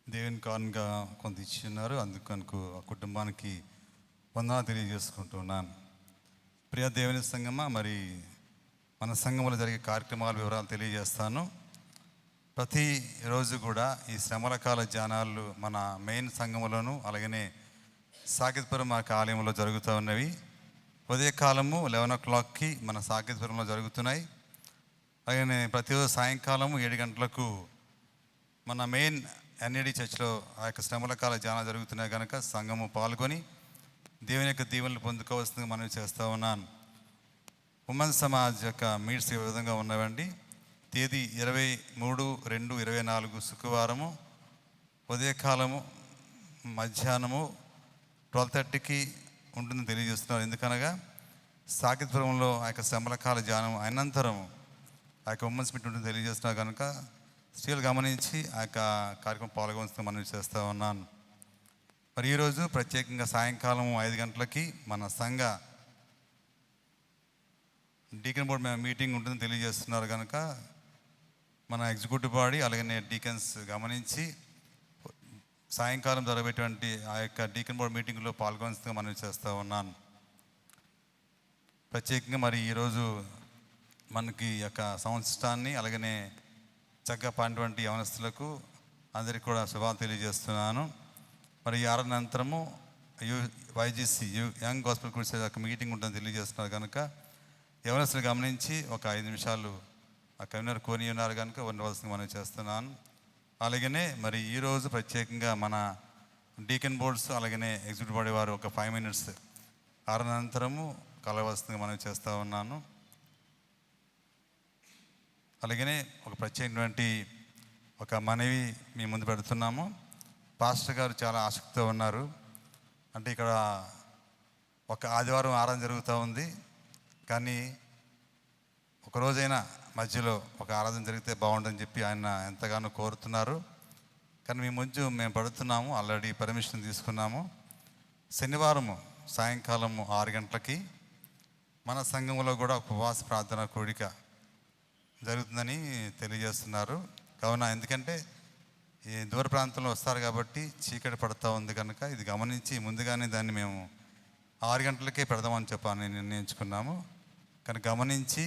దేవుని కానుగా కొంత ఇచ్చిన్నారు, అందుకనుకు ఆ కుటుంబానికి వందనాలు తెలియజేసుకుంటున్నాను. ప్రియ దేవుని సంగమా, మరి మన సంఘంలో జరిగే కార్యక్రమాల వివరాలు తెలియజేస్తాను. ప్రతిరోజు కూడా ఈ శ్రమల కాల ధ్యానాలు మన మెయిన్ సంఘములోను అలాగనే సాకేత్పురం మా ఆలయంలో జరుగుతూ ఉన్నవి. ఉదయకాలము 11 o'clockకి మన సాకేత్పురంలో జరుగుతున్నాయి. అలాగనే ప్రతిరోజు సాయంకాలము 7 గంటలకు మన మెయిన్ ఎన్ఏడి చర్చ్లో ఆ యొక్క శ్రమల కాల ధ్యానాలు జరుగుతున్నాయి కనుక సంఘము పాల్గొని దేవుని యొక్క దీవెనలు పొందుకోవాల్సిందిగా మనం చేస్తూ ఉన్నాను. ఉమెన్ సమాజ్ యొక్క మీట్స్ ఈ విధంగా ఉన్నవండి. తేదీ 23/2/24 శుక్రవారము ఉదయకాలము మధ్యాహ్నము 12:30కి ఉంటుందని తెలియజేస్తున్నారు. ఎందుకనగా సాకేత్పురంలో ఆ యొక్క శ్రమల కాల ధ్యానం అనంతరం ఆ యొక్క ఉమెన్స్ మీట్ ఉంటుందని తెలియజేస్తున్నారు కనుక స్త్రీలు గమనించి ఆ యొక్క కార్యక్రమం పాల్గొని మనం చేస్తూ ఉన్నాను. మరి ఈరోజు ప్రత్యేకంగా సాయంకాలం 5 గంటలకి మన సంఘ డీకన్ బోర్డ్ మీటింగ్ ఉంటుందని తెలియజేస్తున్నారు కనుక మన ఎగ్జిక్యూటివ్ బాడీ అలాగనే డీకన్స్ గమనించి సాయంకాలం జరగబెట్టినటువంటి ఆ యొక్క డీకన్ బోర్డ్ మీటింగ్లో పాల్గొనగా మనం చేస్తూ ఉన్నాను. ప్రత్యేకంగా మరి ఈరోజు మనకి యొక్క సంవత్సరాన్ని అలాగనే చక్కగా పాడినటువంటి యవనస్తులకు అందరికీ కూడా శుభాలు తెలియజేస్తున్నాను. మరి ఈ అనంతరము YGC యంగ్ గాస్పెల్ క్రూసేజ్ యొక్క మీటింగ్ ఉంటుందని తెలియజేస్తున్నారు కనుక యవనస్తులు గమనించి ఒక 5 నిమిషాలు ఆ కన్వీనర్ కోని ఉన్నారు కనుక ఉండవలసింది మనం చేస్తున్నాను. అలాగనే మరి ఈరోజు ప్రత్యేకంగా మన డీకన్ బోర్డ్స్ అలాగనే ఎగ్జిక్యూటివ్ బాడీ వారు ఒక 5 minutes అనంతరము కలవలసిందిగా మనం చేస్తూ ఉన్నాను. అలాగనే ఒక ప్రత్యేకమైనటువంటి ఒక మనవి మీ ముందు పెడుతున్నాము. పాస్టర్ గారు చాలా ఆసక్తితో ఉన్నారు. అంటే ఇక్కడ ఒక ఆదివారం ఆరాధన జరుగుతూ ఉంది, కానీ ఒకరోజైనా మధ్యలో ఒక ఆరాధన జరిగితే బాగుంటుందని చెప్పి ఆయన ఎంతగానో కోరుతున్నారు. కానీ మీ ముందు మేము పడుతున్నాము, ఆల్రెడీ పర్మిషన్ తీసుకున్నాము. శనివారము సాయంకాలము 6 గంటలకి మన సంఘంలో కూడా ఉపవాస ప్రార్థన కూడిక జరుగుతుందని తెలియజేస్తున్నారు. కావున ఎందుకంటే ఈ దూర ప్రాంతంలో వస్తారు కాబట్టి చీకటి పడుతూ ఉంది కనుక ఇది గమనించి ముందుగానే దాన్ని మేము 6 గంటలకే పెడదామని చెప్పని నిర్ణయించుకున్నాము. కానీ గమనించి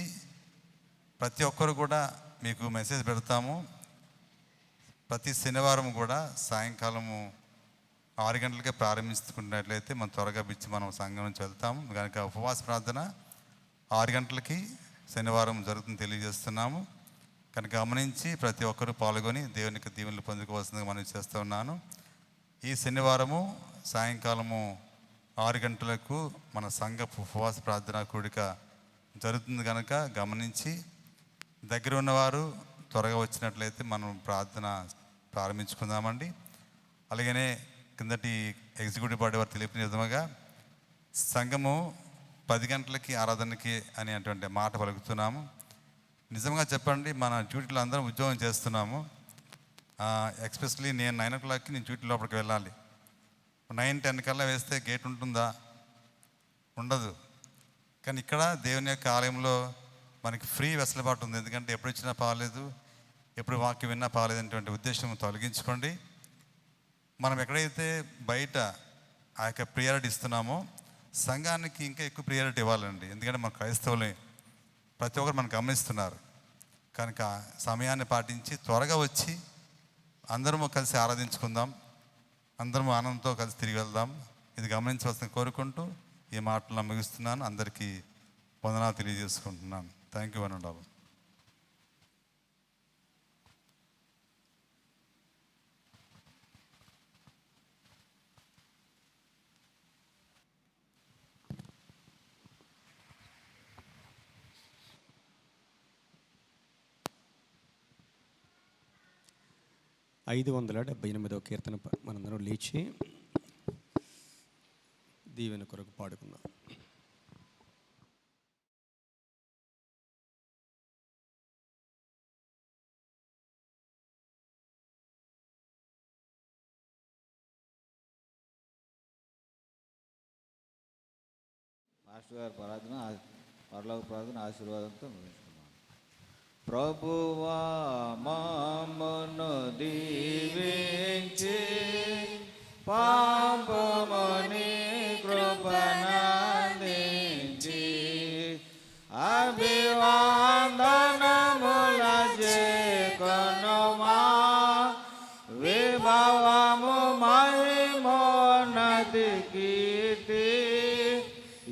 ప్రతి ఒక్కరు కూడా మీకు మెసేజ్ పెడతాము. ప్రతి శనివారం కూడా సాయంకాలము 6 గంటలకే ప్రారంభించుకున్నట్లయితే మనం త్వరగా బిచ్చి మనం సంఘం నుంచి వెళ్తాము కనుక ఉపవాస ప్రార్థన 6 గంటలకి శనివారం జరుగుతుంది తెలియజేస్తున్నాము. కనుక గమనించి ప్రతి ఒక్కరూ పాల్గొని దేవునికి దీవెనలు పొందుకోవాల్సిందిగా మనం చేస్తూ ఉన్నాను. ఈ శనివారము సాయంకాలము 6 గంటలకు మన సంఘ ఉపవాస ప్రార్థన కూడిక జరుగుతుంది కనుక గమనించి దగ్గర ఉన్నవారు త్వరగా వచ్చినట్లయితే మనం ప్రార్థన ప్రారంభించుకుందామండి. అలాగనే కిందటి ఎగ్జిక్యూటివ్ బాడీ వారు తెలిపిన విధముగా సంఘము 10 గంటలకి ఆరాధనకి అని అటువంటి మాట పలుకుతున్నాము. నిజంగా చెప్పండి, మన డ్యూటీలో అందరం ఉద్యోగం చేస్తున్నాము. ఎక్స్పెషలీ నేను 9 o'clockకి నేను డ్యూటీ లోపలికి వెళ్ళాలి. 9-10 కల్లా వేస్తే గేట్ ఉంటుందా? ఉండదు. కానీ ఇక్కడ దేవుని యొక్క ఆలయంలో మనకి ఫ్రీ వెసులుబాటు ఉంది. ఎందుకంటే ఎప్పుడు ఇచ్చినా పాలేదు, ఎప్పుడు వాక్యం విన్నా పాలేదనేటువంటి ఉద్దేశం తొలగించుకోండి. మనం ఎక్కడైతే బయట ఆ యొక్క ప్రియారిటీ ఇస్తున్నామో సంఘానికి ఇంకా ఎక్కువ ప్రియారిటీ ఇవ్వాలండి. ఎందుకంటే మన క్రైస్తవులే ప్రతి ఒక్కరు మనం గమనిస్తున్నారు కనుక సమయాన్ని పాటించి త్వరగా వచ్చి అందరము కలిసి ఆరాధించుకుందాం, అందరము ఆనందంతో కలిసి తిరిగి వెళ్దాం. ఇది గమనించవలసిన కోరుకుంటూ ఈ మాటలను ముగిస్తున్నాను. అందరికీ వందనాలు తెలియజేసుకుంటున్నాను. థ్యాంక్ యూ అనండి. 578వ కీర్తన మనందరం లేచి దీవెన కొరకు పాడుకుందాం. మాస్టర్ గారి ప్రార్థన పరలోక ప్రార్థన ఆశీర్వాదంతో ముగించుకున్నాను. ప్రభువా మమ్మును దీవించి పాపముని కృపనందించి అభివందనముల చేకొనుమా విభవము మహిమోన్నతి కీర్తి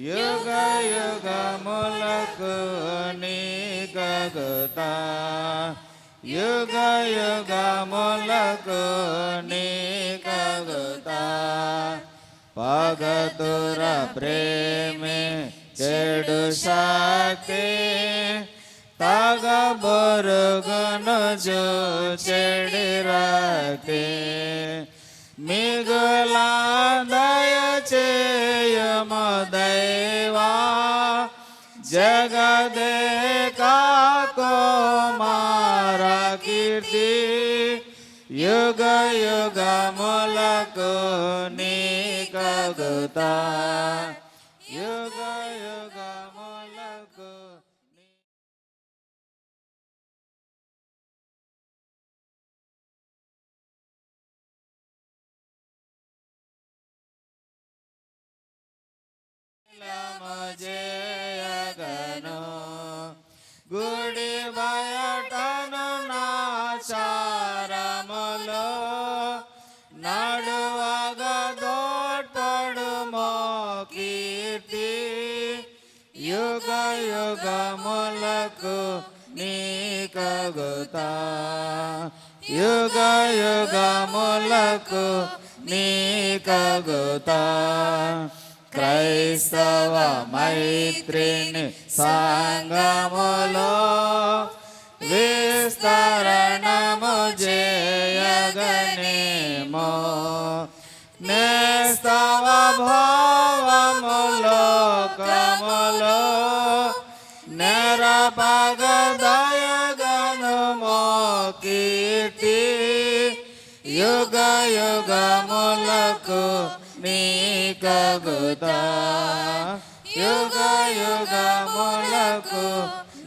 యుగ యుగములకు నీకగుతా యుగ యుగములకు నీకగుతా పగతుర ప్రేమే చెడు శక్తి తగబొరుగును చెడి రక్తి మిగులా దయచేయము దైవా జగదేకా కుమార కీర్తి యుగ యుగములకు నీకగుతా యుగ యుగములకు జయగను గుడి బయటను నాచారములో నడువగ దోడ్పడు కీర్తి యుగ యుగములకు నీకగుతా యుగ యుగములకు నీకగుతా క్రైస్తవ మైత్రిని సంగములో విస్తరణము చేయగనేమో నేస్తవ భావములో కములో నెరపగదయగనుమో కీర్తి యుగ యుగములకు నీకగుతా యుగ యుగములకు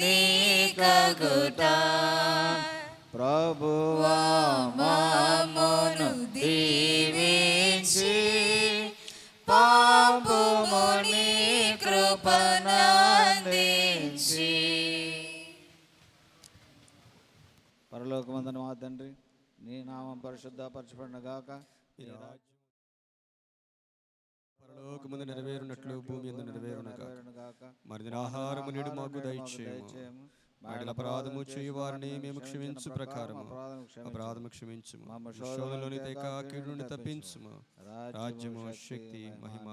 నీకగుతా ప్రభువా మమ్మును దీవించి పంపుము నీ కృపనందించి. పరలోకమందున మా తండ్రి నీ నామం పరిశుద్ధపరచబడిన గాక పరలోకమందు నెరవేరునట్లు భూమి యందు నెరవేరునగాక మరి ఆహారము నేడు మాకు దయచేయము మాటల అపరాధము చేయు వారిని మేము క్షమించు ప్రకారము అపరాధము క్షమించుము శోధనలోని కీడు నుండి తప్పించుము రాజ్యము శక్తి మహిమ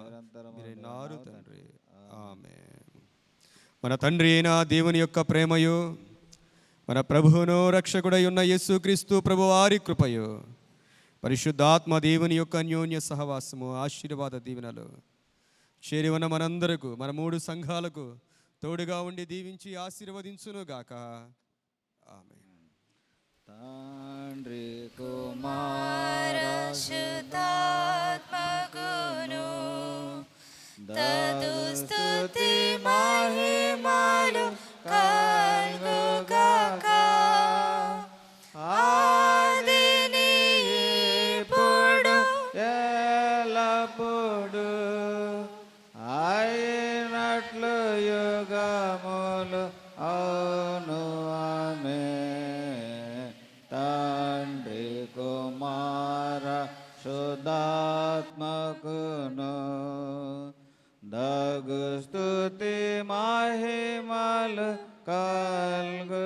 మీరైనారు తండ్రి ఆమేన్. మన తండ్రి అయిన దేవుని యొక్క ప్రేమయు మన ప్రభువును రక్షకుడై ఉన్న యేసుక్రీస్తు ప్రభువారి కృపయు పరిశుద్ధాత్మ దేవుని యొక్క అన్యోన్య సహవాసము ఆశీర్వాద దీవెనలు చేరి ఉన్న మనందరకు మన 3 సంఘాలకు తోడుగా ఉండి దీవించి ఆశీర్వదించునుగాక ఆమేన్. తండ్రి కుమార శుద్ధాత్మకును తదు స్తుతి మహిమలు కలుగుగాక ఆదిని ఇప్పుడు ఎల్లప్పుడు అయినట్లు యుగములు అవును ఆమేన్. తండ్రి కుమార శుద్ధాత్మకును దగు స్తుతి మహిమలు కలుగుగాక